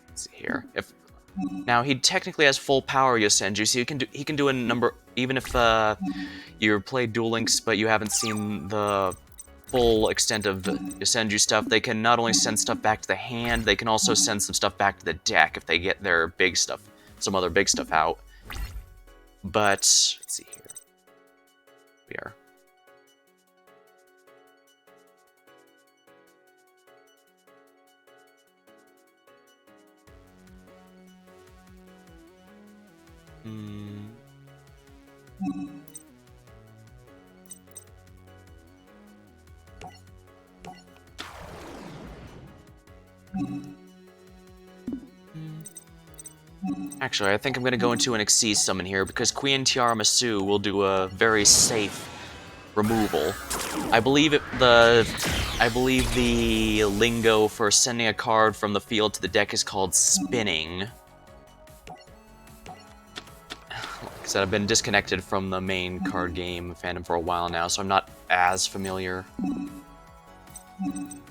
Let's see here. Now he technically has full power, Yosenju, so he can do a number, even if you play Duel Links but you haven't seen the full extent of Yosenju stuff. They can not only send stuff back to the hand, they can also send some stuff back to the deck if they get their big stuff, some other big stuff out. But let's see here. We are. Actually, I think I'm going to go into an Xyz summon here, because Queen Tiramisu will do a very safe removal. I believe the lingo for sending a card from the field to the deck is called spinning. Like I said, I've been disconnected from the main card game fandom for a while now, so I'm not as familiar.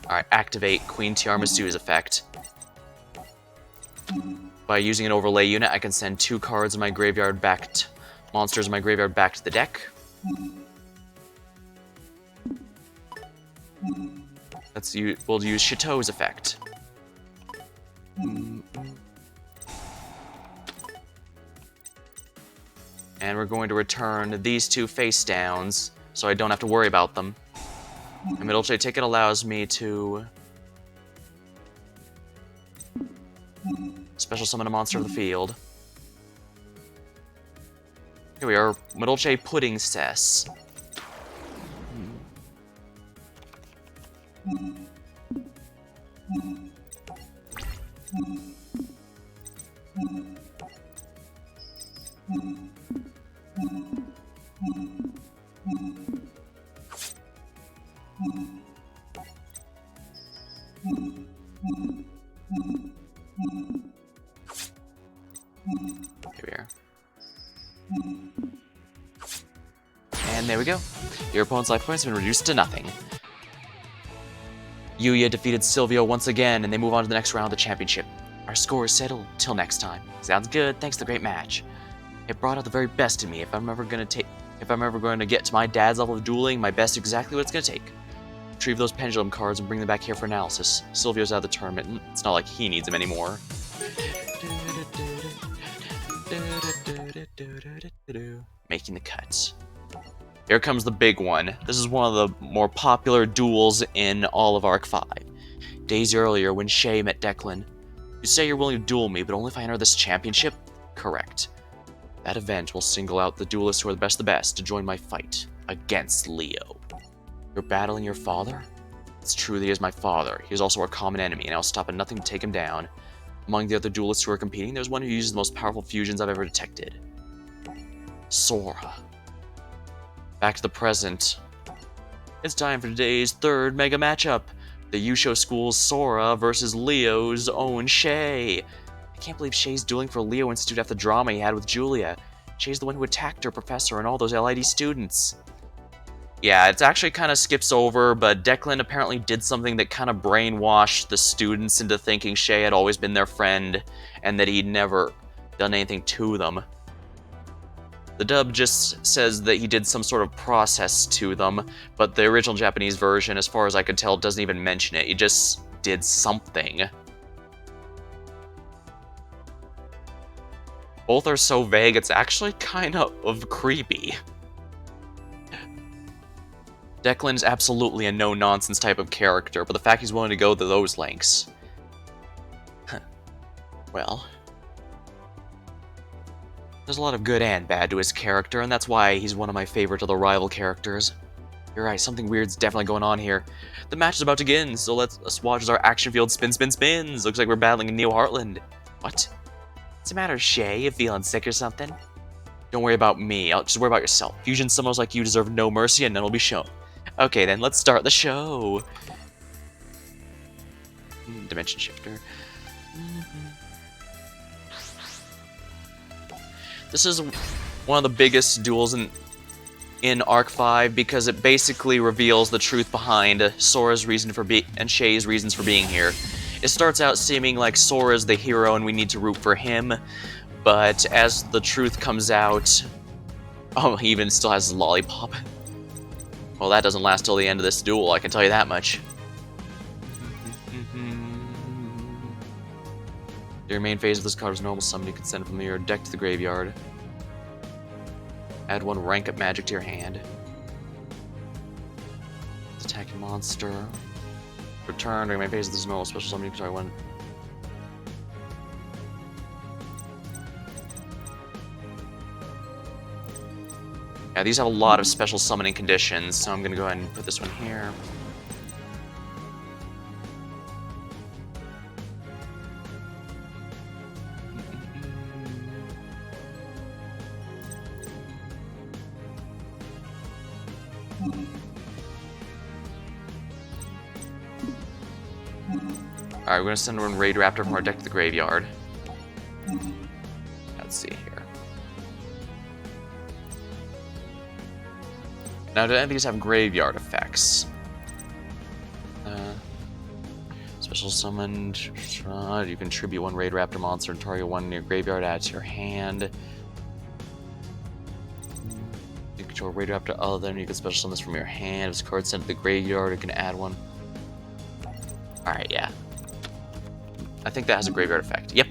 Alright, activate Queen Tiramisu's effect. By using an overlay unit, I can send 2 cards in my graveyard monsters in my graveyard back to the deck. We'll use Chateau's effect. And we're going to return these 2 face downs, so I don't have to worry about them. And Middle J Ticket allows me to special summon a monster of the field. Here we are, Middle J Pudding Cess. Here we are. And there we go. Your opponent's life points have been reduced to nothing. Yuya defeated Silvio once again, and they move on to the next round of the championship. Our score is settled. Till next time. Sounds good. Thanks for the great match. It brought out the very best in me. If I'm ever going to get to my dad's level of dueling, my best is exactly what it's going to take. Retrieve those pendulum cards and bring them back here for analysis. Silvio's out of the tournament, and it's not like he needs them anymore. Making the cuts. Here comes the big one. This is one of the more popular duels in all of Arc 5. Days earlier, when Shay met Declan. You say you're willing to duel me, but only if I enter this championship? Correct. That event will single out the duelists who are the best of the best to join my fight against Leo. You're battling your father? It's true that he is my father. He is also our common enemy, and I'll stop at nothing to take him down. Among the other duelists who are competing, there's one who uses the most powerful fusions I've ever detected. Sora. Back to the present. It's time for today's third mega matchup. The Yusho School's Sora versus Leo's own Shay. I can't believe Shay's dueling for Leo Institute after the drama he had with Julia. Shay's the one who attacked her professor and all those LID students. Yeah, it actually kind of skips over, but Declan apparently did something that kind of brainwashed the students into thinking Shay had always been their friend and that he'd never done anything to them. The dub just says that he did some sort of process to them, but the original Japanese version, as far as I could tell, doesn't even mention it. He just did something. Both are so vague, it's actually kind of creepy. Declan's absolutely a no-nonsense type of character, but the fact he's willing to go to those lengths... well... there's a lot of good and bad to his character, and that's why he's one of my favorite of the rival characters. You're right, something weird's definitely going on here. The match is about to begin, so let's watch as our action field spins. Looks like we're battling in Neo Heartland. What? What's the matter, Shay? You feeling sick or something? Don't worry about me, just worry about yourself. Fusion summoners like you deserve no mercy, and none will be shown. Okay then, let's start the show. Dimension Shifter. This is one of the biggest duels in Arc 5 because it basically reveals the truth behind Sora's reason for and Shay's reasons for being here. It starts out seeming like Sora's the hero and we need to root for him, but as the truth comes out... Oh, he even still has his lollipop. Well, that doesn't last till the end of this duel, I can tell you that much. Your main phase of this card is normal summon. You can send it from your deck to the graveyard. Add 1 rank up magic to your hand. Attack your monster. Return during main phase of this normal special summon. You can try 1. Yeah, these have a lot of special summoning conditions, so I'm gonna go ahead and put this one here. Alright, we're gonna send one Raid Raptor from our deck to the graveyard. Let's see here. Now, do any of these have graveyard effects? Special summoned. You contribute 1 Raid Raptor monster and target 1 in your graveyard, add to your hand. You control Raid Raptor other than you can special summon this from your hand. If this card sent to the graveyard, you can add 1. Alright, yeah. I think that has a graveyard effect. Yep.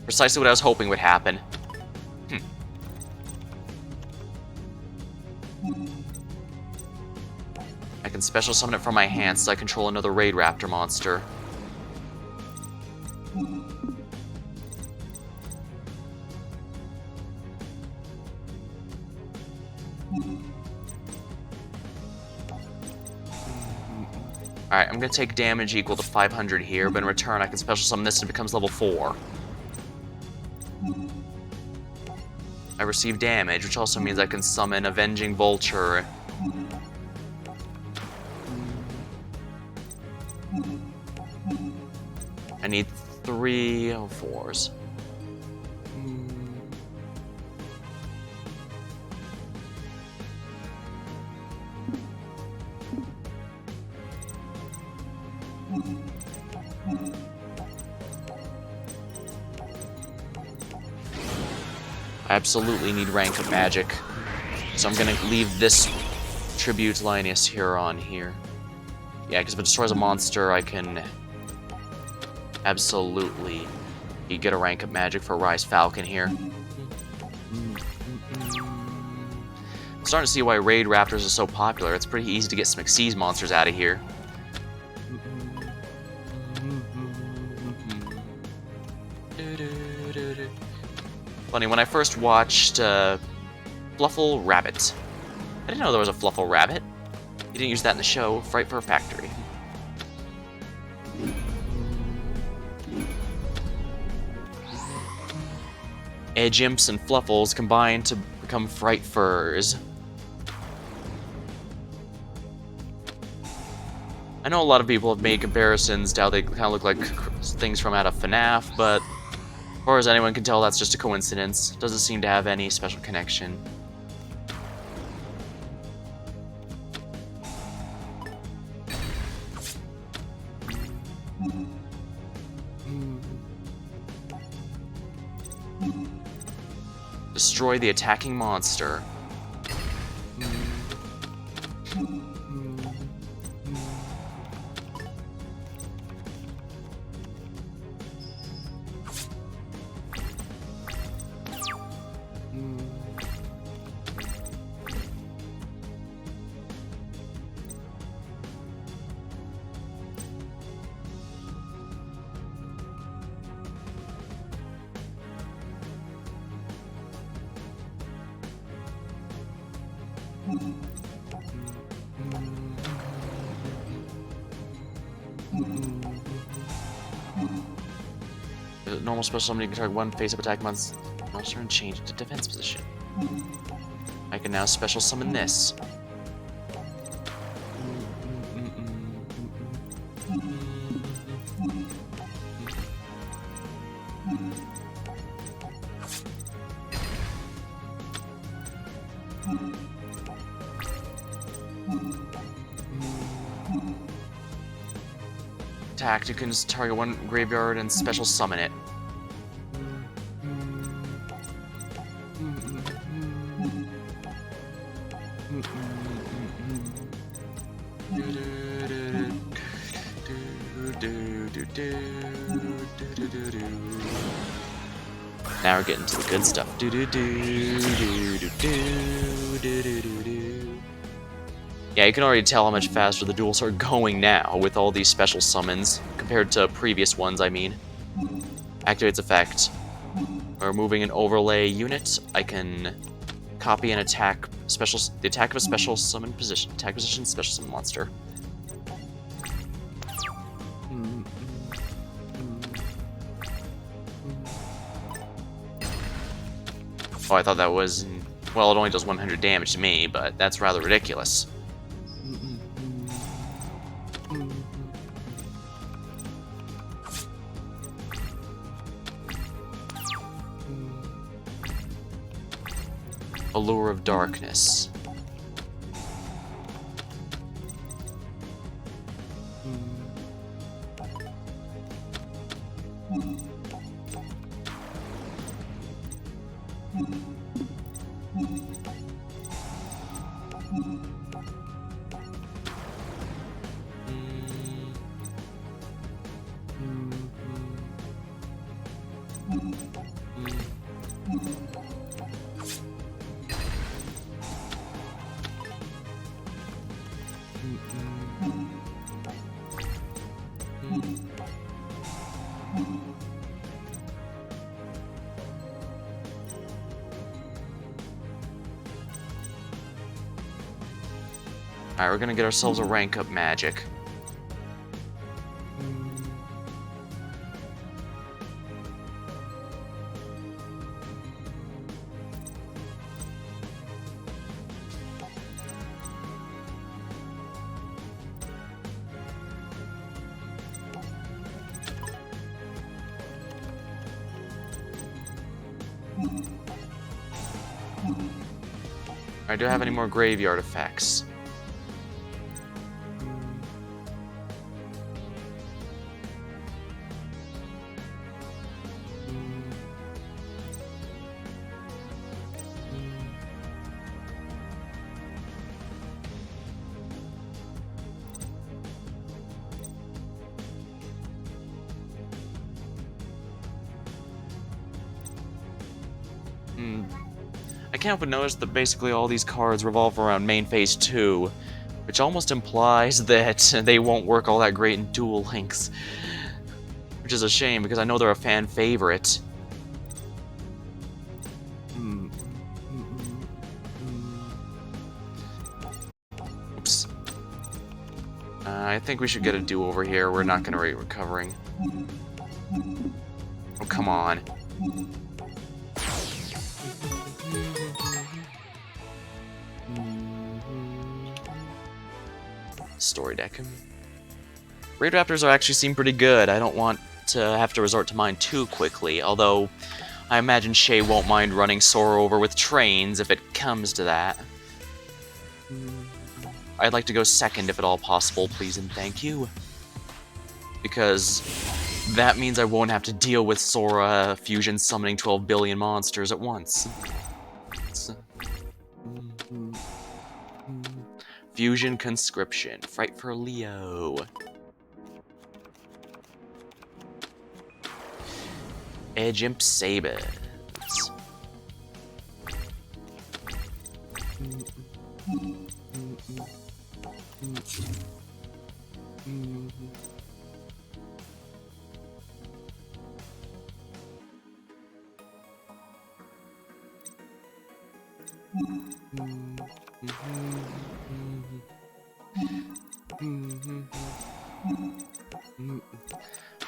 Precisely what I was hoping would happen. I can special summon it from my hand so I control another Raid Raptor monster. Alright, I'm gonna take damage equal to 500 here, but in return I can special summon this and it becomes level 4. I receive damage, which also means I can summon Avenging Vulture. I need 3 4s. I absolutely need rank of magic, so I'm gonna leave this tribute Linus here on here. Yeah, because if it destroys a monster, I can absolutely get a rank of magic for Rise Falcon here. I'm starting to see why Raid Raptors are so popular. It's pretty easy to get some Xyz monsters out of here. Funny, when I first watched Fluffle Rabbit, I didn't know there was a Fluffle Rabbit. You didn't use that in the show, Fright for a Factory. Edge Imps and Fluffles combine to become Fright Furs. I know a lot of people have made comparisons to how they kind of look like things from out of FNAF, but as far as anyone can tell, that's just a coincidence. Doesn't seem to have any special connection. Destroy the attacking monster. Normal special summon, you can target 1 face-up attack monster and change it to defense position. I can now special summon this. Attack, you can just target one graveyard and special summon it. Now we're getting to the good stuff. Yeah, you can already tell how much faster the duels are going now with all these special summons, compared to previous ones, I mean. Activates effect. By removing an overlay unit, I can copy and attack the attack of a special summon position. Attack position, special summon monster. Oh, I thought that was... Well, it only does 100 damage to me, but that's rather ridiculous. Allure of Darkness. Alright, we're gonna get ourselves a rank up magic. Alright, do I have any more graveyard effects? I can't help but notice that basically all these cards revolve around main phase 2, which almost implies that they won't work all that great in Duel Links. Which is a shame, because I know they're a fan favorite. Oops. I think we should get a do-over here. We're not going to rate recovering. Oh, come on. Story deck. Raid Raptors actually seem pretty good. I don't want to have to resort to mine too quickly, although I imagine Shay won't mind running Sora over with trains if it comes to that. I'd like to go second if at all possible, please and thank you. Because that means I won't have to deal with Sora fusion summoning 12 billion monsters at once. Fusion Conscription. Fright for Leo. Edge Imp Sabers.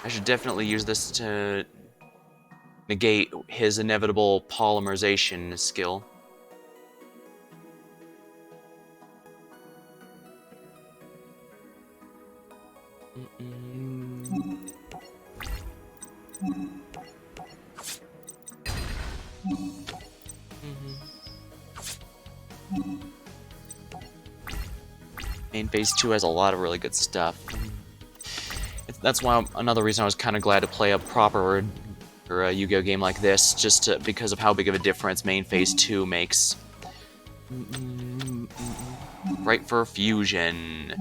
I should definitely use this to negate his inevitable polymerization skill. Main phase 2 has a lot of really good stuff. That's why another reason I was kind of glad to play a proper or a Yu-Gi-Oh game like this, just because of how big of a difference main phase 2 makes. Right for fusion.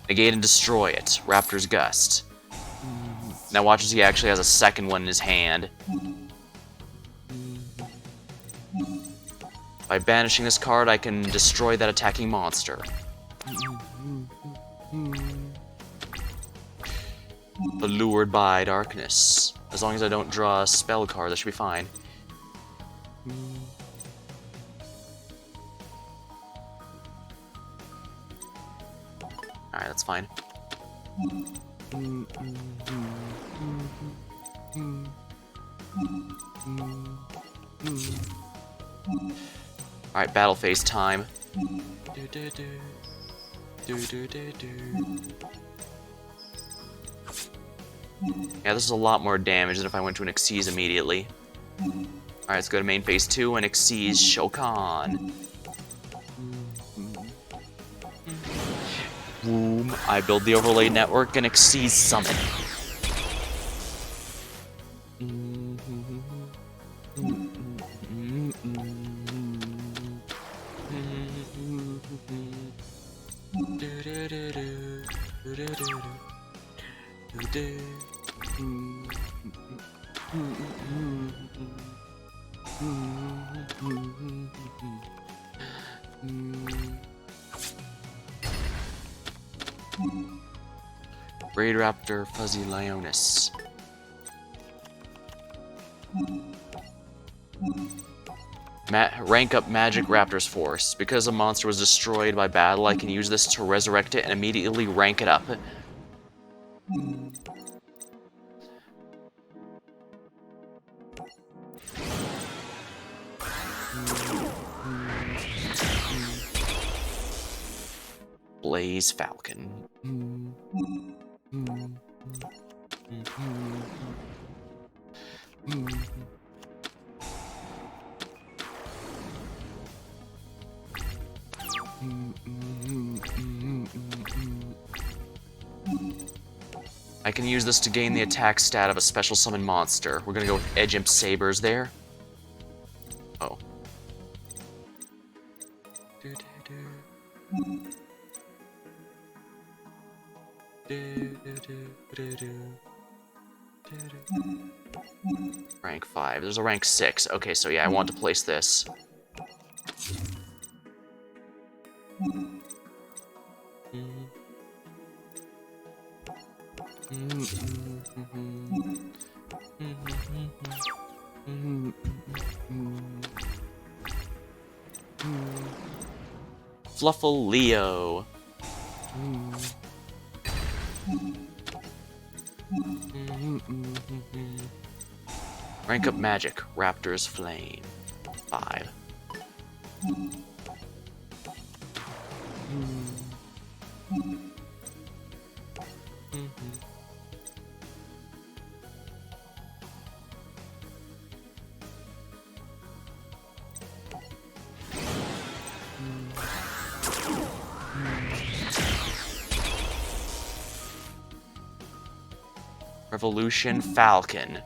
Negate and destroy it. Raptor's Gust. Now watch as he actually has a second one in his hand. By banishing this card, I can destroy that attacking monster. Allured by darkness. As long as I don't draw a spell card, that should be fine. Alright, that's fine. Alright, battle phase time. Yeah, this is a lot more damage than if I went to an Xyz immediately. Alright, let's go to main phase 2 and Xyz Shokan. Boom. I build the overlay network and Xyz Summon. Raid Raptor Fuzzy Lionis. Rank up Magic Raptor's Force. Because a monster was destroyed by battle, I can use this to resurrect it and immediately rank it up. Blaze Falcon. I can use this to gain the attack stat of a special summon monster. We're gonna go with Edge Imp Sabers there. Oh. Rank 5. There's a rank 6. Okay, so yeah, I want to place this. Fluffle Leo. Rank up Magic, Raptor's Flame. 5. Revolution Falcon.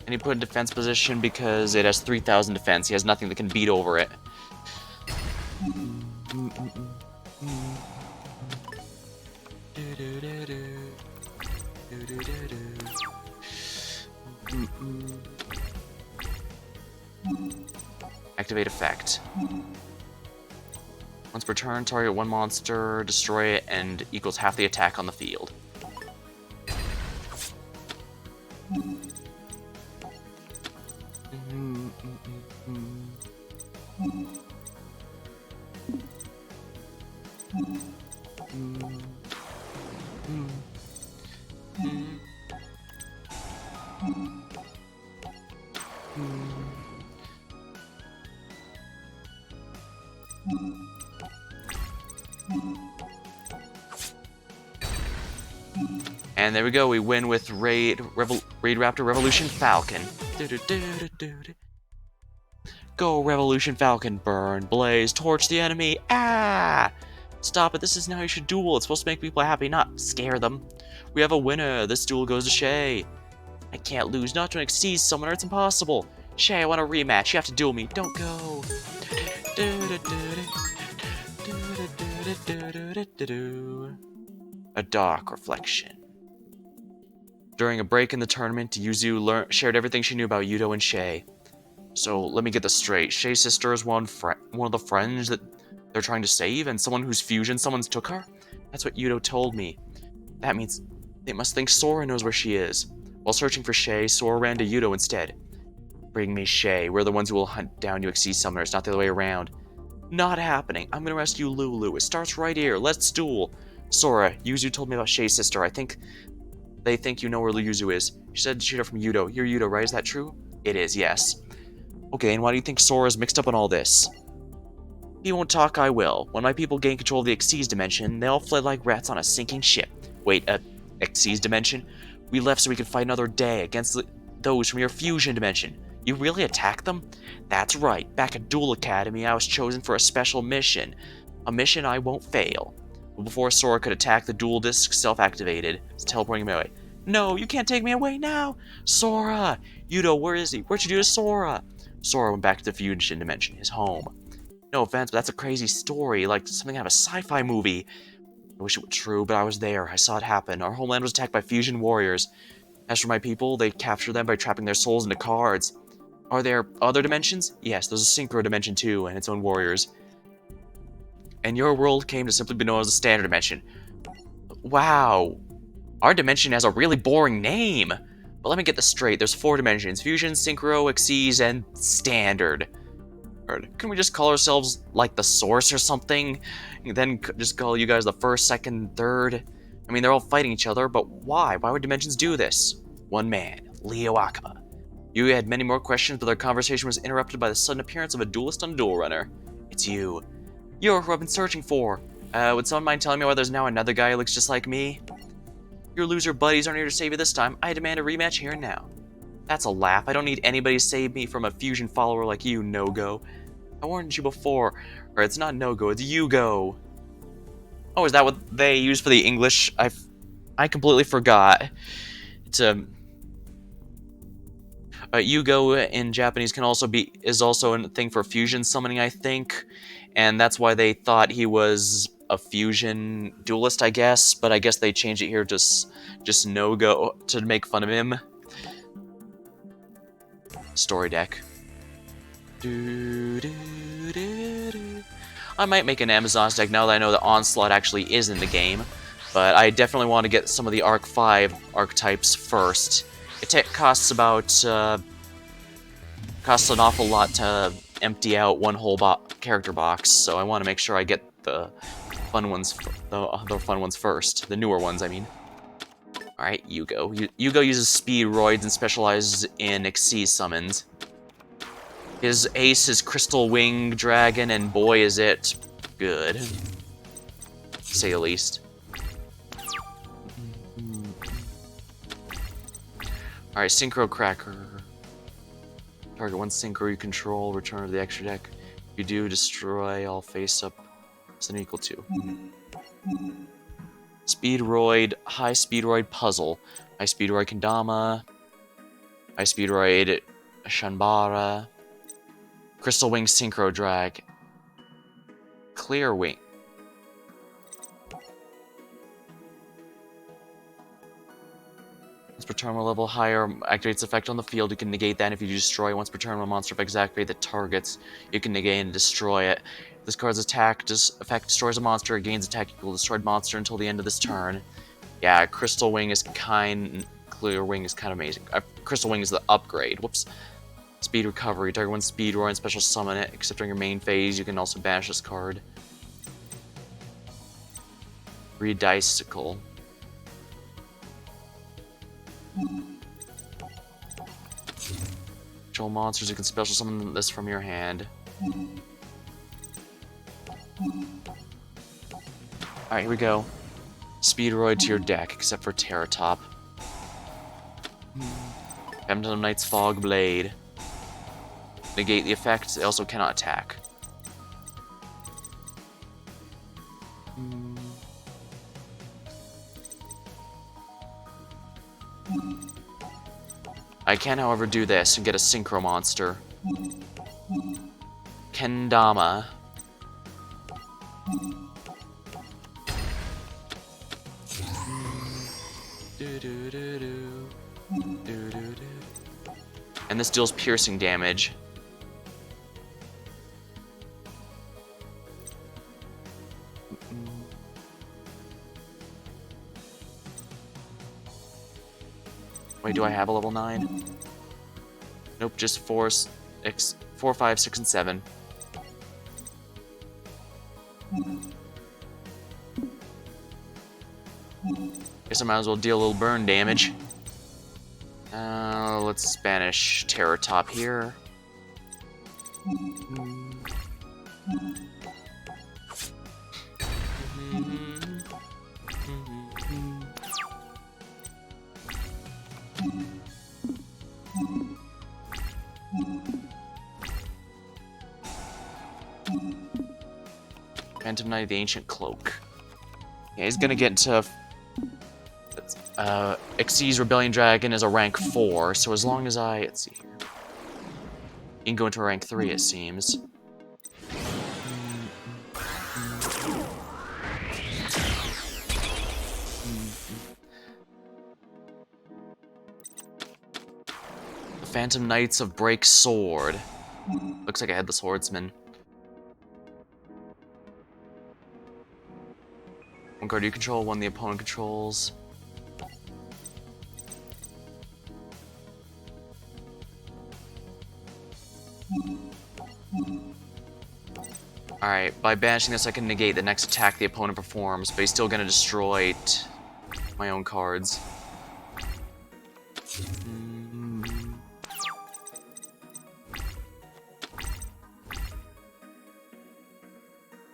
And he put in defense position because it has 3,000 defense. He has nothing that can beat over it. Activate effect. Once per turn, target one monster, destroy it, and equals half the attack on the field. And there we go, we win with Raid Raptor Revolution Falcon. Go Revolution Falcon, burn, blaze, torch the enemy, ah! Stop it, this isn't how you should duel, it's supposed to make people happy, not scare them. We have a winner, this duel goes to Shay. I can't lose, not to an Exceed Summoner, it's impossible. Shay, I want a rematch, you have to duel me, don't go. A dark reflection. During a break in the tournament, Yuzu shared everything she knew about Yudo and Shay. So, let me get this straight. Shay's sister is one of the friends that they're trying to save, and someone whose fusion someone's took her? That's what Yudo told me. That means they must think Sora knows where she is. While searching for Shay, Sora ran to Yudo instead. Bring me Shay. We're the ones who will hunt down you Exceed Summoners, not the other way around. Not happening. I'm gonna rescue Lulu. It starts right here. Let's duel. Sora, Yuzu told me about Shay's sister. I think they think you know where Yuzu is. She said she heard from Yudo. You're Yudo, right? Is that true? It is, yes. Okay, and why do you think Sora's mixed up in all this? He won't talk, I will. When my people gained control of the Exceed dimension, they all fled like rats on a sinking ship. Wait, Exceed dimension? We left so we could fight another day against those from your fusion dimension. You really attacked them? That's right. Back at Duel Academy, I was chosen for a special mission. A mission I won't fail. But before Sora could attack, the Duel Disc self-activated, teleporting him away. No, you can't take me away now! Sora! Yudo, where is he? What'd you do to Sora? Sora went back to the fusion dimension, his home. No offense, but that's a crazy story, like something out of a sci-fi movie. I wish it were true, but I was there. I saw it happen. Our homeland was attacked by fusion warriors. As for my people, they captured them by trapping their souls into cards. Are there other dimensions? Yes, there's a synchro dimension too, and its own warriors. And your world came to simply be known as the standard dimension. Wow. Our dimension has a really boring name. But let me get this straight. There's 4 dimensions. Fusion, Synchro, Exceed, and Standard. Or can we just call ourselves, like, the Source or something? And then just call you guys the first, second, third? I mean, they're all fighting each other, but why? Why would dimensions do this? One man, Leo Akama. You had many more questions, but their conversation was interrupted by the sudden appearance of a duelist on a duel runner. It's you. You're who I've been searching for. Would someone mind telling me why there's now another guy who looks just like me? Your loser buddies aren't here to save you this time. I demand a rematch here and now. That's a laugh. I don't need anybody to save me from a fusion follower like you, No-Go. I warned you before. Or it's not No-Go, it's You-Go. Oh, is that what they use for the English? I completely forgot. It's You-Go in Japanese is also a thing for fusion summoning, I think, and that's why they thought he was a fusion duelist, I guess. But I guess they changed it here to just No-Go to make fun of him. Story deck. I might make an Amazon's deck now that I know that Onslaught actually is in the game, but I definitely want to get some of the Arc 5 archetypes first. It costs about costs an awful lot to empty out one whole character box, so I want to make sure I get the fun ones, the fun ones first, the newer ones, I mean. All right, Yugo. Yugo uses Speedroids and specializes in Exceed summons. His ace is Crystal Wing Dragon, and boy is it good, to say the least. Alright, Synchro Cracker. Target one Synchro you control, return to the extra deck. If you do, destroy all face-up. Is an equal to. Speedroid, High Speedroid Puzzle. High Speedroid Kendama. High Speedroid Shanbara. Crystal Wing Synchro Drag. Clear Wing. Once per turn, a level higher activates effect on the field. You can negate that if you destroy it. Once per turn, when a monster effect is activated that targets, you can negate and destroy it. If this card's effect destroys a monster, it gains attack equal to destroyed monster until the end of this turn. Yeah, Crystal Wing is Clear Wing is kind of amazing. Crystal Wing is the upgrade. Whoops. Speed Recovery. Target one Speedroid and special summon it. Except during your main phase, you can also banish this card. Redicicle. Control monsters, you can special summon this from your hand. Alright, here we go. Speedroid to your deck, except for Terratop. Pendulum Knight's Fog Blade. Negate the effect, it also cannot attack. I can, however, do this and get a Synchro Monster. Kendama. And this deals piercing damage. Wait, do I have a level 9? Nope, just 4, 5, 6, and 7. Guess I might as well deal a little burn damage. Let's banish Terratop here. Phantom Knight of the Ancient Cloak. Yeah, he's gonna get into... Xyz's Rebellion Dragon is a rank 4, so as long as I... Let's see here. You can go into a rank 3, it seems. The Phantom Knights of Break Sword. Looks like a Headless Horseman. One card you control, one the opponent controls. Alright, by banishing this I can negate the next attack the opponent performs, but he's still gonna destroy my own cards.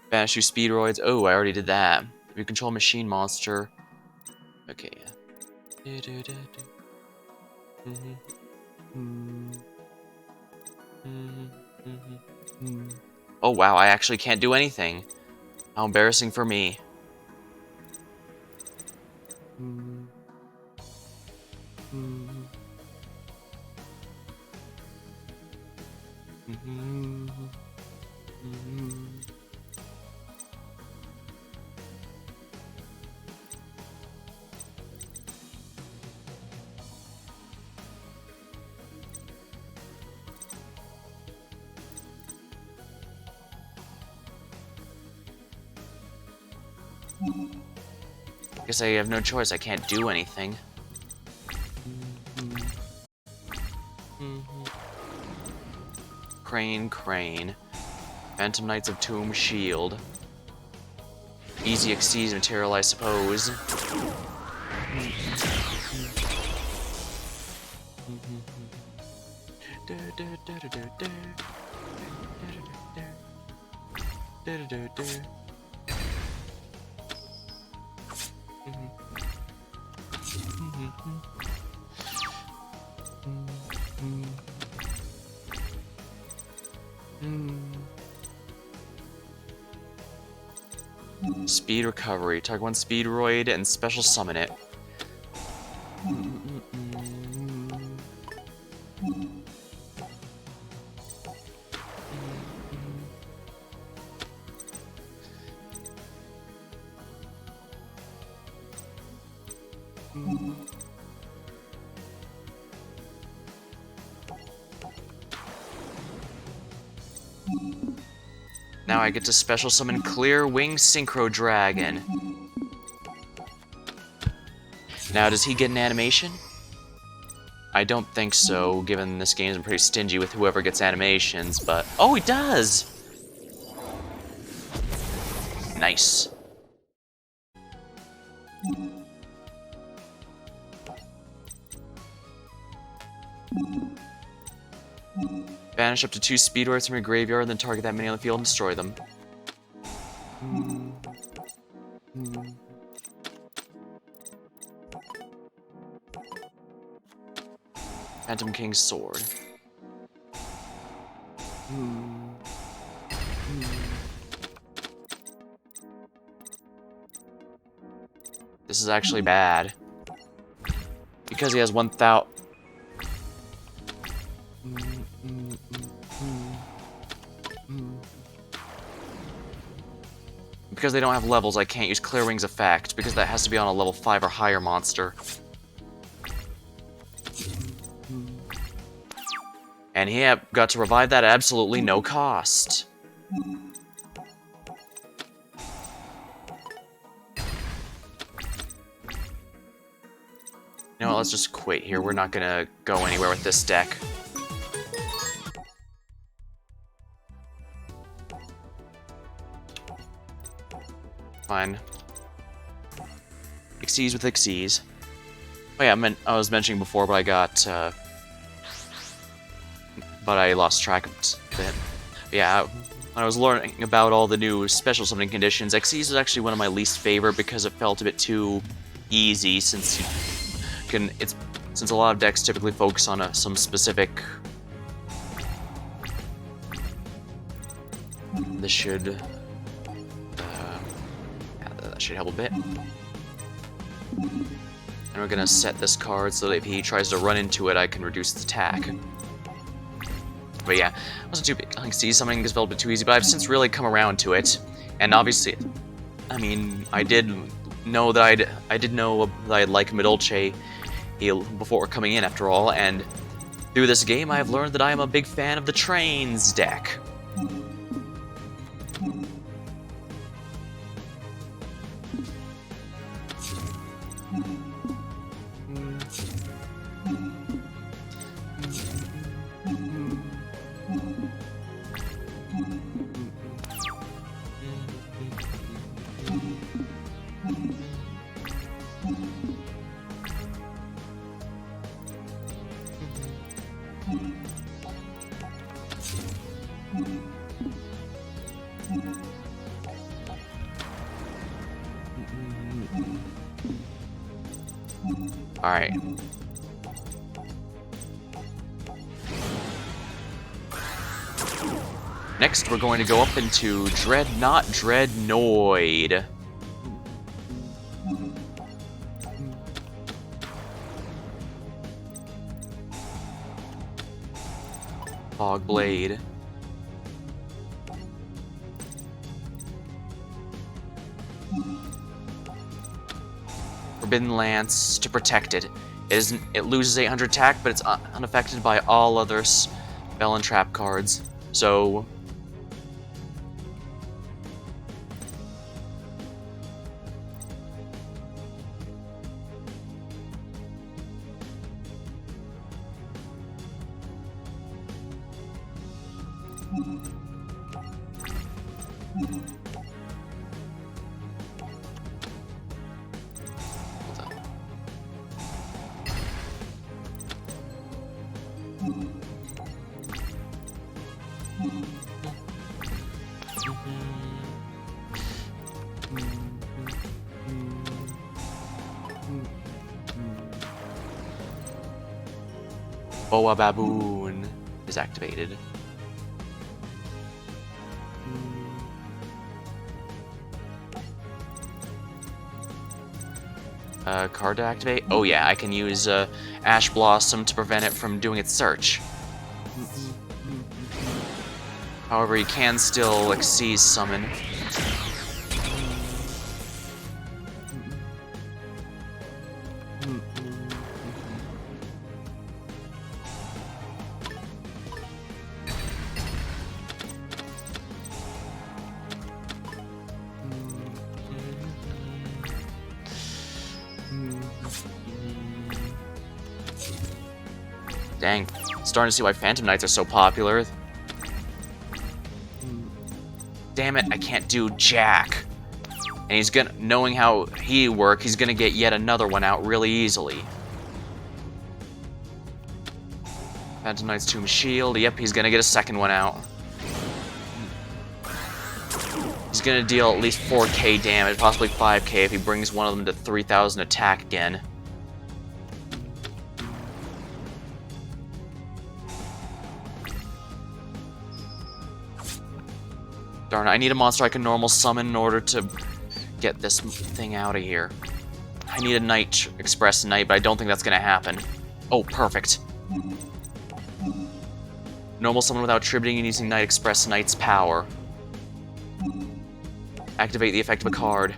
Banish you Speedroids. Oh, I already did that. You control Machine Monster. Okay, yeah. Oh wow, I actually can't do anything. How embarrassing for me. Guess I have no choice, I can't do anything. Crane. Phantom Knights of Tomb Shield. Easy Xyz material, I suppose. Speed recovery. Target one Speedroid and special summon it. Now I get to special summon Clear Wing Synchro Dragon. Now, does he get an animation? I don't think so, given this game's been pretty stingy with whoever gets animations, but... Oh, he does! Nice. Banish up to 2 Speedroids from your graveyard, then target that many on the field and destroy them. Phantom King's Sword. This is actually bad. Because he has 1,000... Because they don't have levels, I can't use Clear Wings Effect, because that has to be on a level 5 or higher monster. And he got to revive that at absolutely no cost. You know what, let's just quit here. We're not gonna go anywhere with this deck. Fine. Xyz with Xyz. Oh yeah, I was mentioning before, but I got... but I lost track of it. Yeah, when I was learning about all the new special summoning conditions, Xyz is actually one of my least favorite because it felt a bit too easy, since a lot of decks typically focus on some specific... This should... yeah, that should help a bit. And we're gonna set this card so that if he tries to run into it, I can reduce its attack. But yeah, it wasn't too big. Like, see, summoning has felt a bit too easy, but I've since really come around to it. And obviously, I mean, I did know that I'd like Midolce before coming in, after all, and through this game I have learned that I am a big fan of the Trains deck. Alright. Next, we're going to go up into Dreadnought Dreadnoid. Fog Blade. Forbidden Lance to protect it. It loses 800 attack, but it's unaffected by all other spell and trap cards. So Boa Baboon is activated. Card to activate? Oh yeah, I can use Ash Blossom to prevent it from doing its search. However, you can still Xyz summon. Dang, starting to see why Phantom Knights are so popular. Damn it, I can't do Jack. And he's gonna, knowing how he works, he's gonna get yet another one out really easily. Phantom Knight's Tomb Shield, yep, he's gonna get a second one out. He's gonna deal at least 4k damage, possibly 5k if he brings one of them to 3000 attack again. Darn it, I need a monster I can normal summon in order to get this thing out of here. I need a Knight Express Knight, but I don't think that's gonna happen. Oh, perfect. Normal summon without tributing and using Knight Express Knight's power. Activate the effect of a card.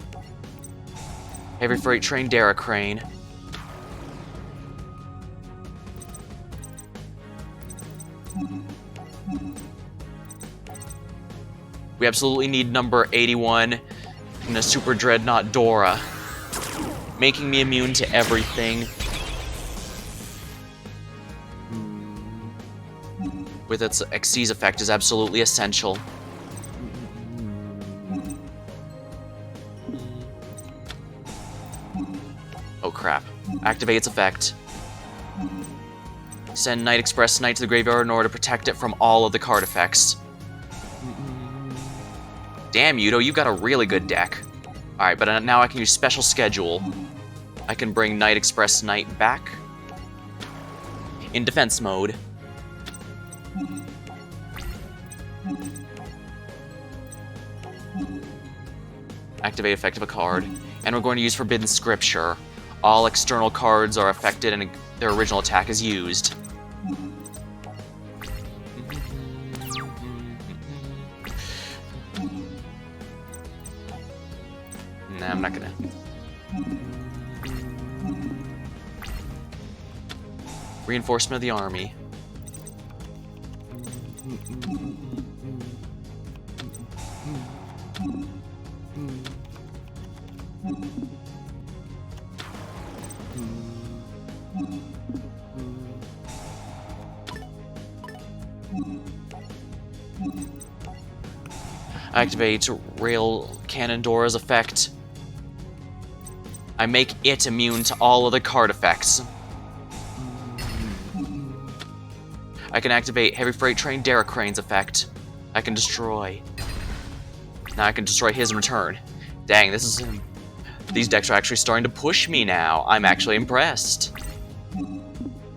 Heavy Freight Train Crane. We absolutely need number 81 in a Super Dreadnought Dora. Making me immune to everything. With its Xyz effect is absolutely essential. Oh crap. Activate its effect. Send Knight Express Knight to the graveyard in order to protect it from all of the card effects. Damn, Yudo, you got a really good deck. Alright, but now I can use Special Schedule. I can bring Knight Express Knight back in defense mode. Activate effect of a card. And we're going to use Forbidden Scripture. All external cards are affected and their original attack is used. Nah, I'm not gonna. Reinforcement of the army. Activate Rail Cannon Dora's effect. I make it immune to all of the card effects. I can activate Heavy Freight Train Crane's effect. I can destroy. Now I can destroy his in return. Dang, this is... These decks are actually starting to push me now. I'm actually impressed.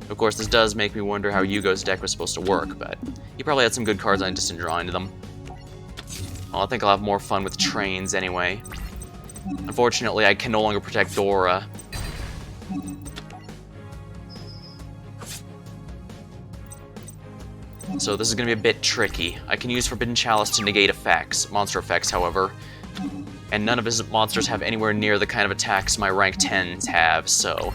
Of course, this does make me wonder how Yugo's deck was supposed to work, but he probably had some good cards I just didn't draw into them. Well, I think I'll have more fun with trains anyway. Unfortunately, I can no longer protect Dora. So this is going to be a bit tricky. I can use Forbidden Chalice to negate effects, monster effects, however. And none of his monsters have anywhere near the kind of attacks my rank 10s have, so...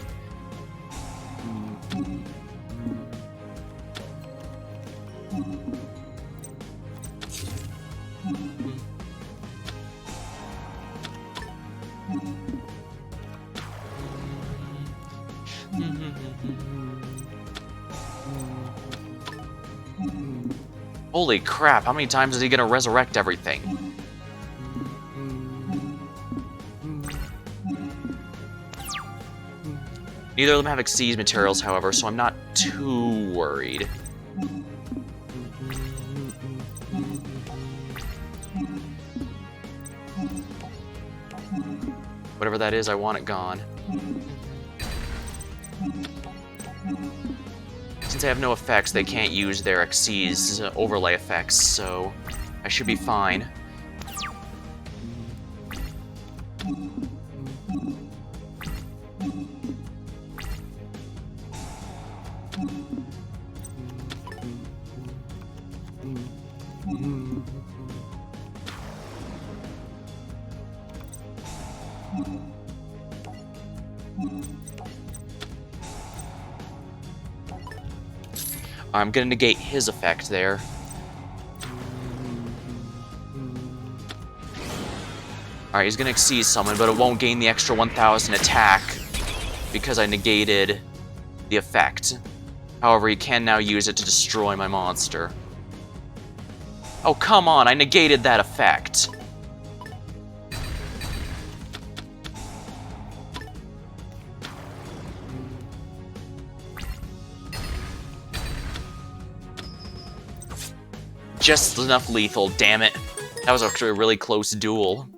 Holy crap, how many times is he gonna resurrect everything? Neither of them have Xyz materials, however, so I'm not too worried. Whatever that is, I want it gone. Since they have no effects, they can't use their Xyz overlay effects, so I should be fine. I'm gonna negate his effect there. Alright, he's gonna Xyz summon, but it won't gain the extra 1000 attack because I negated the effect. However, he can now use it to destroy my monster. Oh, come on, I negated that effect. Just enough lethal, damn it. That was actually a really close duel.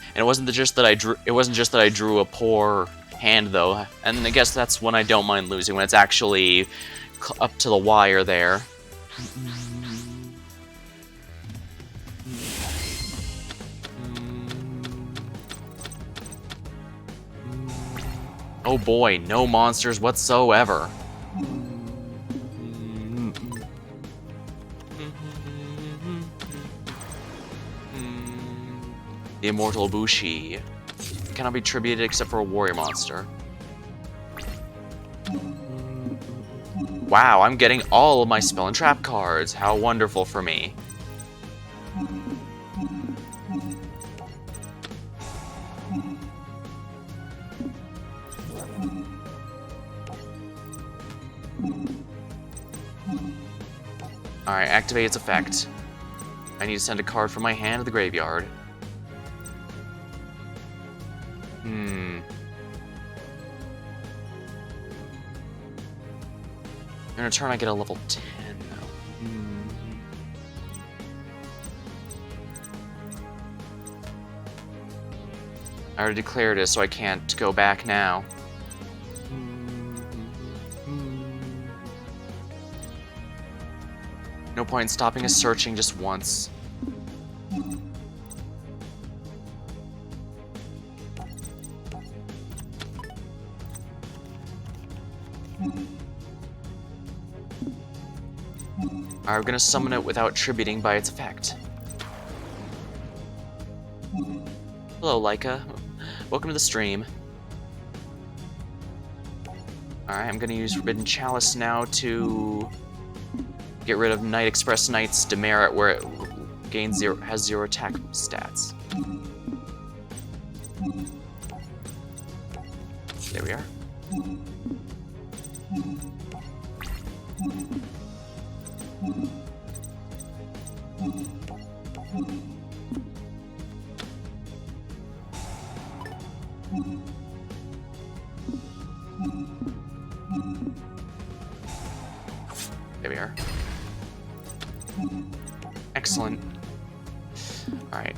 And it wasn't just that I drew a poor hand though, and I guess that's when I don't mind losing, when it's actually up to the wire there. Oh boy, no monsters whatsoever. The Immortal Bushi cannot be tributed except for a warrior monster. Wow, I'm getting all of my spell and trap cards. How wonderful for me. Alright, activate its effect. I need to send a card from my hand to the graveyard. In return, I get a level 10. I already declared it, so I can't go back now. No point in stopping us searching just once. Alright, we're gonna summon it without tributing by its effect. Hello, Leica. Welcome to the stream. Alright, I'm gonna use Forbidden Chalice now to get rid of Night Express Knight's demerit where it has 0 attack stats. There we are. There we are. Excellent. Alright.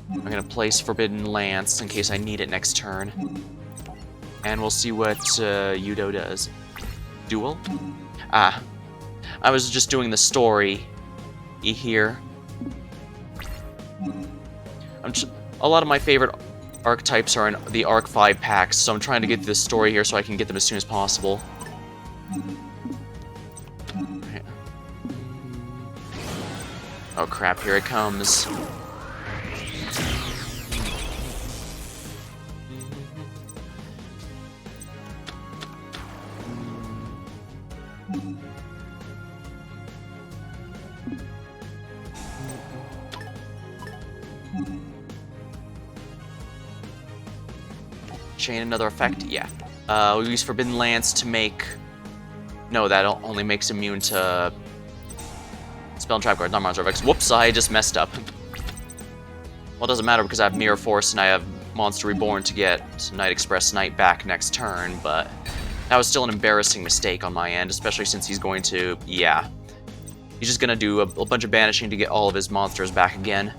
I'm gonna place Forbidden Lance in case I need it next turn. And we'll see what Yudo does. Duel? Ah. I was just doing the story here. A lot of my favorite archetypes are in the Arc 5 packs, so I'm trying to get through the story here so I can get them as soon as possible. Right. Oh crap, here it comes. Chain another effect? Yeah. We'll use Forbidden Lance to make... No, that only makes immune to... Spell and Trap cards, not monster effects. Whoops, I just messed up. Well, it doesn't matter because I have Mirror Force and I have Monster Reborn to get Night Express Knight back next turn, but... That was still an embarrassing mistake on my end, especially since he's going to... Yeah. He's just gonna do a bunch of banishing to get all of his monsters back again.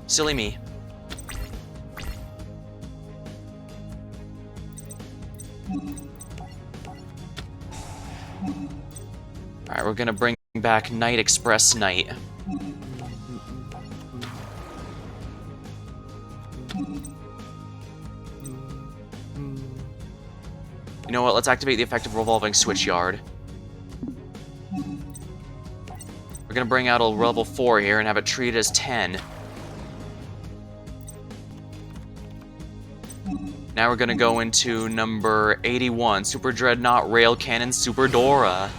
Silly me. Alright, we're gonna bring back Night Express Knight. You know what, let's activate the effect of Revolving Switchyard. We're gonna bring out a level 4 here and have it treated as 10. Now we're gonna go into number 81, Super Dreadnought Rail Cannon Super Dora.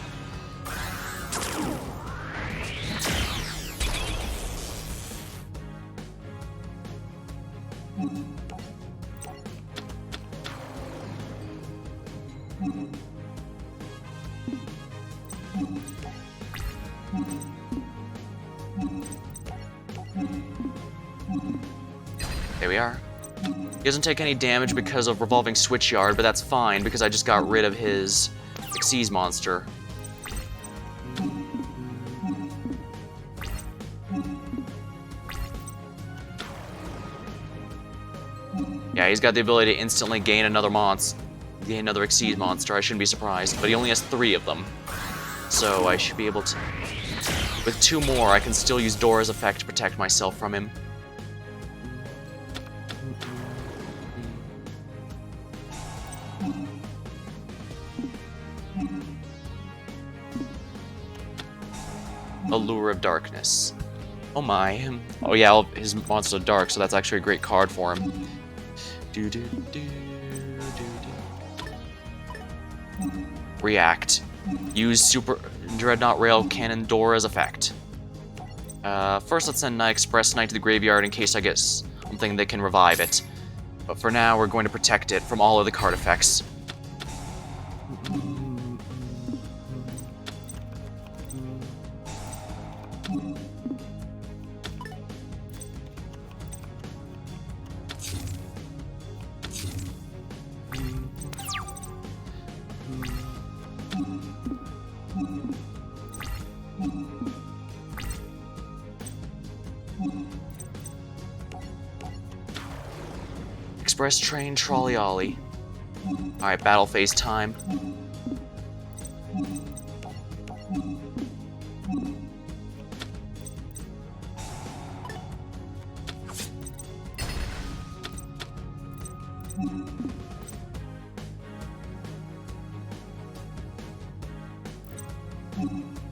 There we are. He doesn't take any damage because of Revolving Switchyard, but that's fine because I just got rid of his Xyz monster. Yeah, he's got the ability to instantly gain another Xyz monster. I shouldn't be surprised, but he only has 3 of them. So I should be able to... With 2 more, I can still use Dora's Effect to protect myself from him. Allure of Darkness. Oh my. Oh yeah, his monsters are dark, so that's actually a great card for him. React. Use Super Dreadnought Rail Cannon Dora's effect. First, let's send Express Knight to the graveyard in case I get something that can revive it. But for now, we're going to protect it from all of the card effects. Express Train Trolley Ollie. Alright, battle phase time.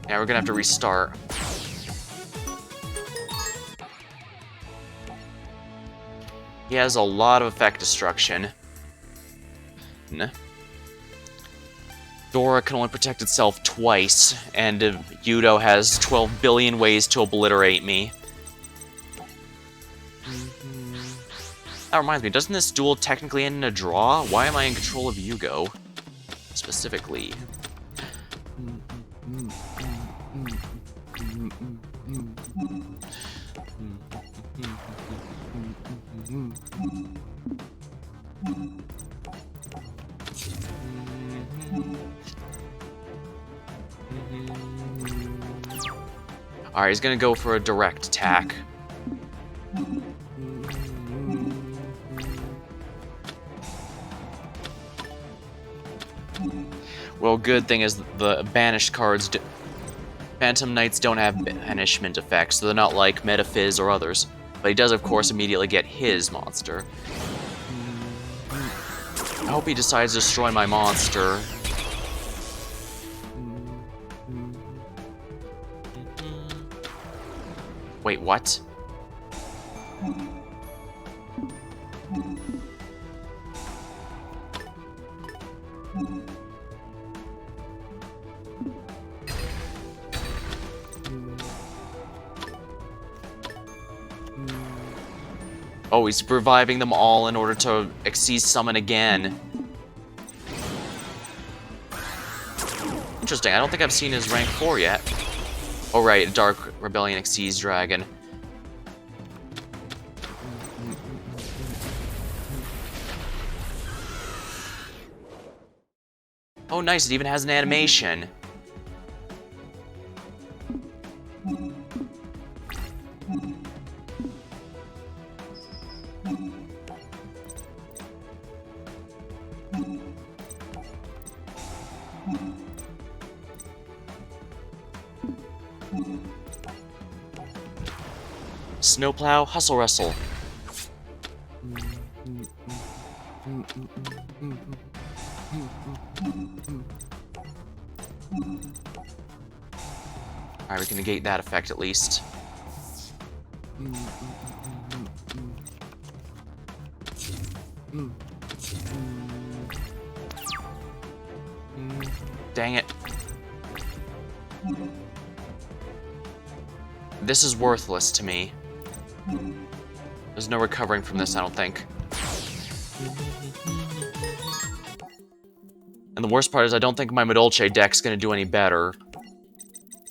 Yeah, we're gonna have to restart. He has a lot of effect destruction. Nah. Dora can only protect itself twice, and Yudo has 12 billion ways to obliterate me. That reminds me, doesn't this duel technically end in a draw? Why am I in control of YGO? Specifically. Alright, he's gonna go for a direct attack. Well, good thing is the banished cards, Phantom Knights don't have banishment effects, so they're not like Metaphyz or others. But he does, of course, immediately get his monster. I hope he decides to destroy my monster. Wait, what? Oh, he's reviving them all in order to Xyz summon again. Interesting, I don't think I've seen his rank 4 yet. Oh right, Dark Rebellion Xyz Dragon. Oh nice, it even has an animation. Snowplow, Hustle Wrestle. Alright, we can negate that effect at least. Dang it. This is worthless to me. There's no recovering from this, I don't think. And the worst part is I don't think my Madolche deck's gonna do any better.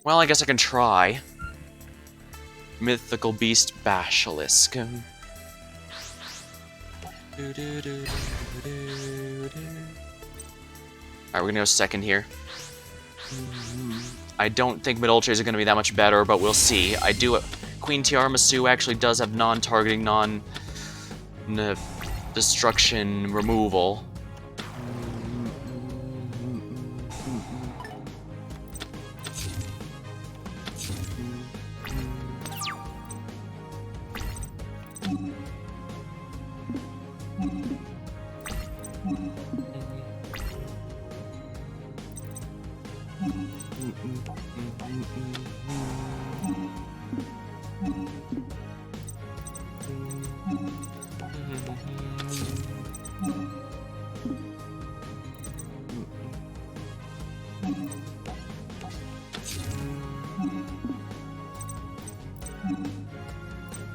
Well, I guess I can try. Mythical Beast Basilisk. we're gonna go second here. I don't think mid-ultras are gonna be that much better, but we'll see. I do. Queen Tiramisu actually does have non-targeting, non-destruction removal.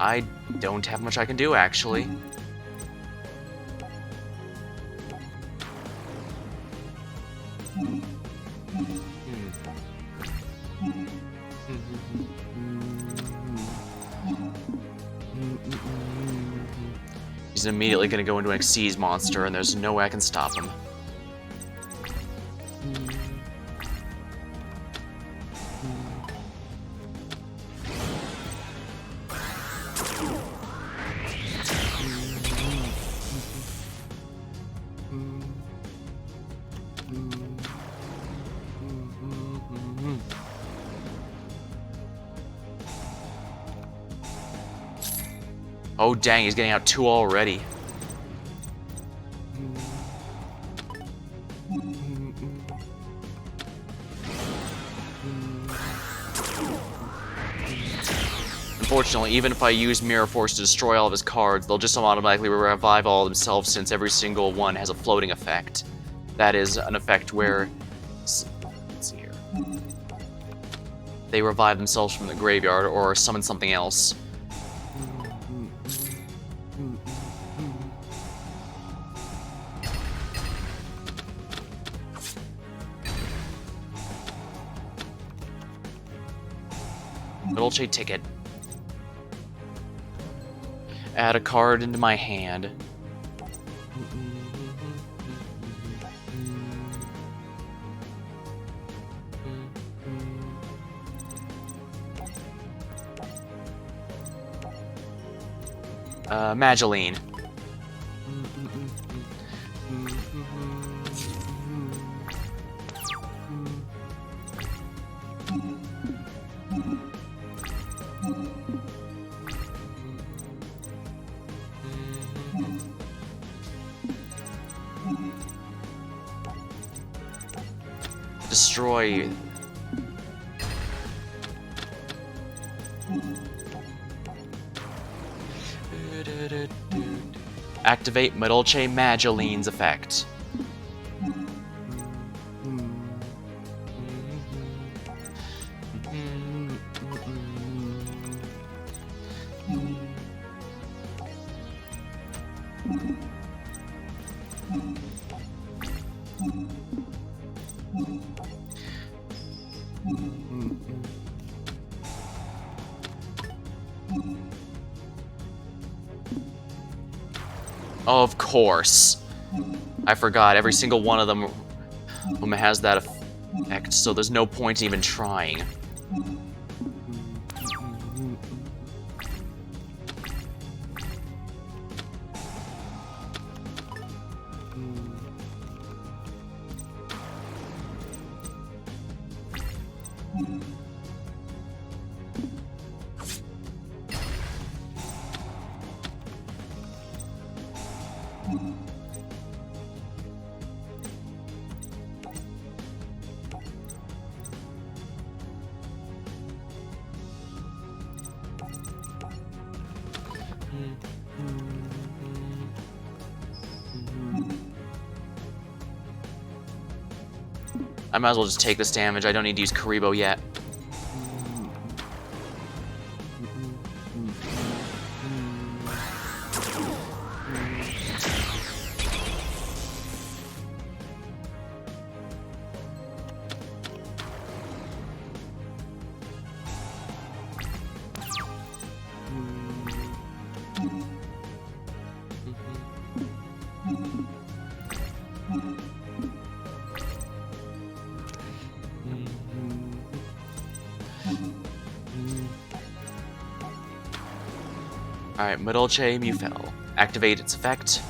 I don't have much I can do, actually. He's immediately going to go into an Xyz monster, and there's no way I can stop him. Oh dang, he's getting out 2 already. Unfortunately, even if I use Mirror Force to destroy all of his cards, they'll just automatically revive all of themselves since every single one has a floating effect. That is an effect where... Let's see here. They revive themselves from the graveyard or summon something else. Dolce ticket. Add a card into my hand. Mageline. Destroy. Activate Medolce Mageline's effect. Of course. I forgot, every single one of them has that effect, so there's no point in even trying. I might as well just take this damage. I don't need to use Karibo yet. Alright, Medolce Mufel. Activate its effect.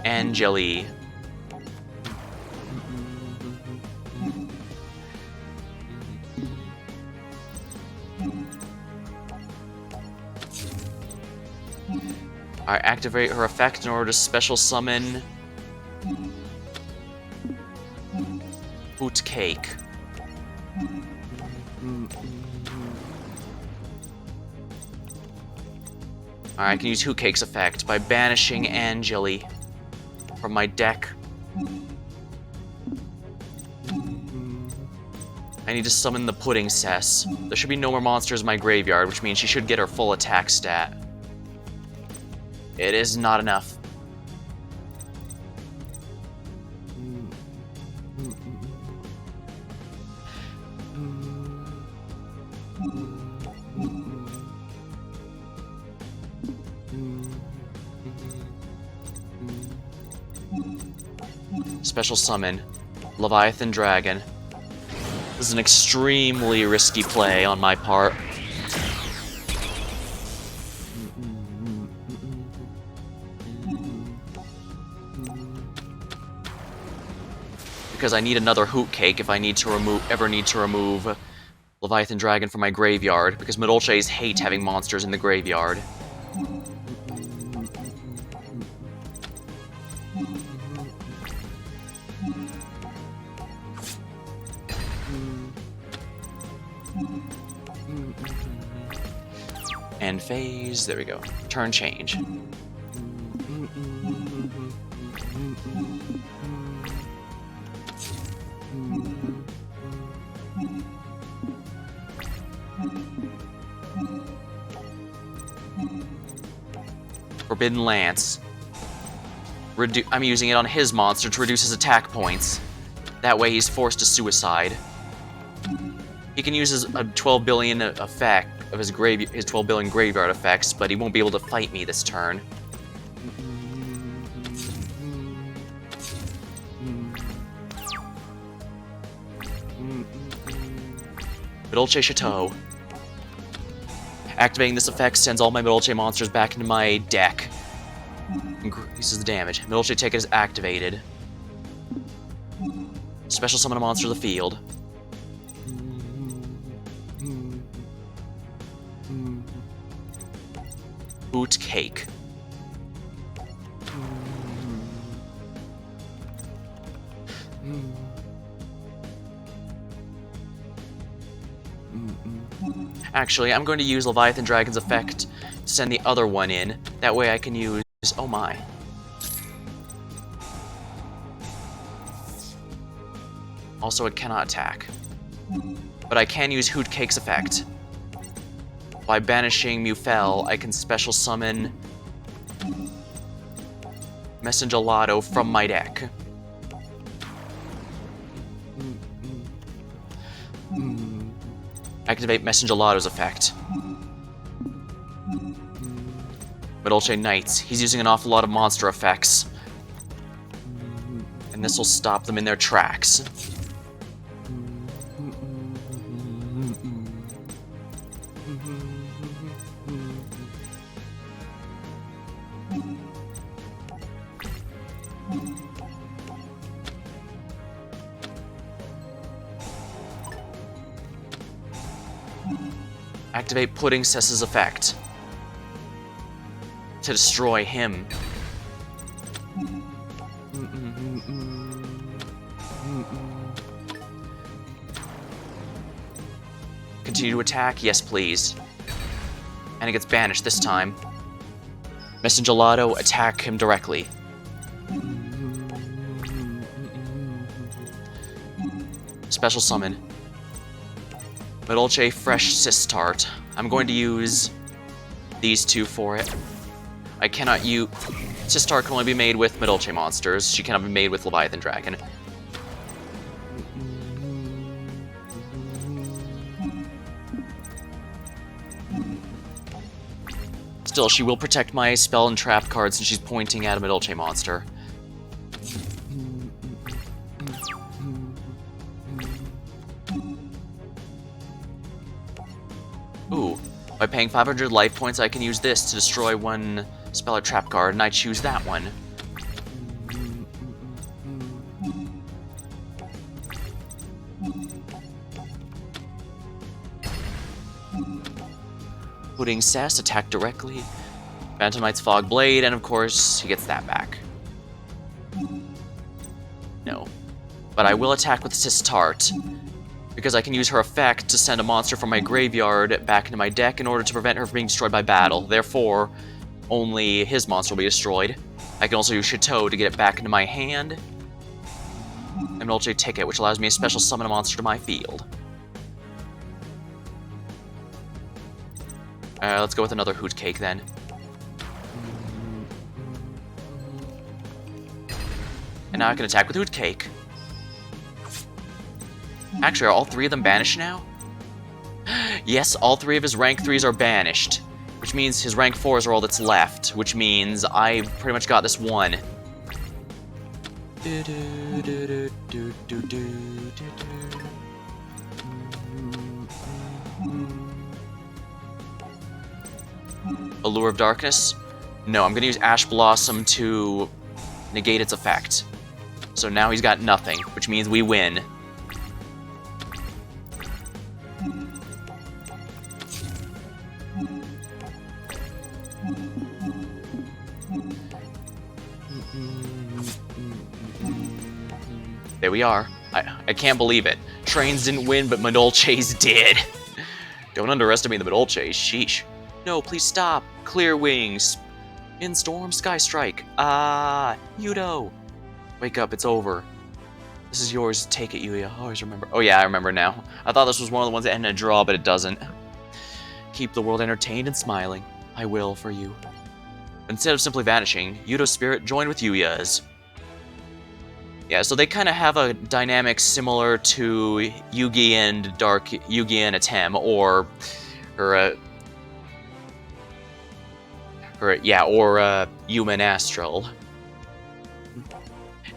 Angeli. Alright, activate her effect in order to special summon Hoot Cake. Alright, I can use Hoot Cake's effect by banishing Angeli from my deck. I need to summon the Pudding Cess. There should be no more monsters in my graveyard, which means she should get her full attack stat. It is not enough. Special summon Leviathan Dragon. This is an extremely risky play on my part. Because I need another Hoot Cake if I need to ever need to remove Leviathan Dragon from my graveyard, because Medolces hate having monsters in the graveyard. End phase, there we go. Turn change. Forbidden Lance. I'm using it on his monster to reduce his attack points. That way he's forced to suicide. He can use his 12 billion effect of his 12 billion graveyard effects, but he won't be able to fight me this turn. Medolce Chateau. Activating this effect sends all my Medolce monsters back into my deck. Increases the damage. Medolce Ticket is activated. Special summon a monster to the field. Hoot Cake. Actually, I'm going to use Leviathan Dragon's effect to send the other one in. That way I can use... Oh my. Also, it cannot attack. But I can use Hoot Cake's effect. By banishing Mufel, I can special summon Messengelato from my deck. Activate Messengelato's effect. Medolce Knights. He's using an awful lot of monster effects. And this will stop them in their tracks. Activate Pudding Cess's effect to destroy him. Continue to attack? Yes, please. And it gets banished this time. Messengelato, attack him directly. Special summon. Medolce Fresh Sistart. I'm going to use these two for it. I cannot use... Sistart can only be made with Medolce monsters. She cannot be made with Leviathan Dragon. Still, she will protect my spell and trap cards since she's pointing at a Medolce monster. Ooh, By paying 500 life points, I can use this to destroy one spell or trap card, and I choose that one. Putting Sass, attack directly. Phantom Knight's Fog Blade, and of course, he gets that back. No. But I will attack with Sistart, because I can use her effect to send a monster from my graveyard back into my deck in order to prevent her from being destroyed by battle. Therefore, only his monster will be destroyed. I can also use Chateau to get it back into my hand. And Dolce Ticket, which allows me to special summon a monster to my field. Let's go with another Hoot Cake then. And now I can attack with Hoot Cake. Actually, are all three of them banished now? Yes, all three of his rank 3s are banished. Which means his rank 4s are all that's left. Which means I pretty much got this one. Allure of Darkness? No, I'm gonna use Ash Blossom to negate its effect. So now he's got nothing, which means we win. There we are. I can't believe it. Trains didn't win, but Madolches did. Don't underestimate the Madolches, sheesh. No, please stop. Clear Wings. In Storm, Sky Strike. Yudo. Wake up, it's over. This is yours, take it, Yuya. Always remember. Oh yeah, I remember now. I thought this was one of the ones that ended in a draw, but it doesn't. Keep the world entertained and smiling. I will for you. Instead of simply vanishing, Yudo's spirit joined with Yuya's. Yeah, so they kind of have a dynamic similar to Yugi and Dark Yugi and Atem, or Yuma and Astral.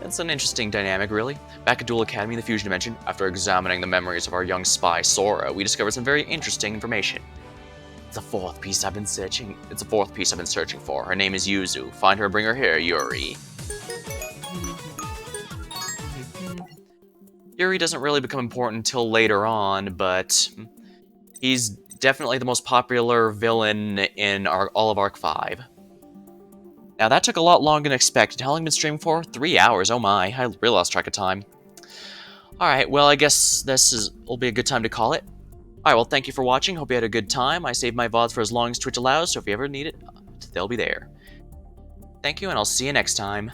That's an interesting dynamic, really. Back at Duel Academy in the Fusion Dimension, after examining the memories of our young spy, Sora, we discovered some very interesting information. It's the fourth piece I've been searching for. Her name is Yuzu. Find her and bring her here, Yuri. Yuri doesn't really become important until later on, but he's definitely the most popular villain in all of Arc 5. Now that took a lot longer than expected. How long have you been streaming for? 3 hours, oh my, I really lost track of time. Alright, well I guess will be a good time to call it. Alright, well thank you for watching, hope you had a good time. I save my VODs for as long as Twitch allows, so if you ever need it, they'll be there. Thank you, and I'll see you next time.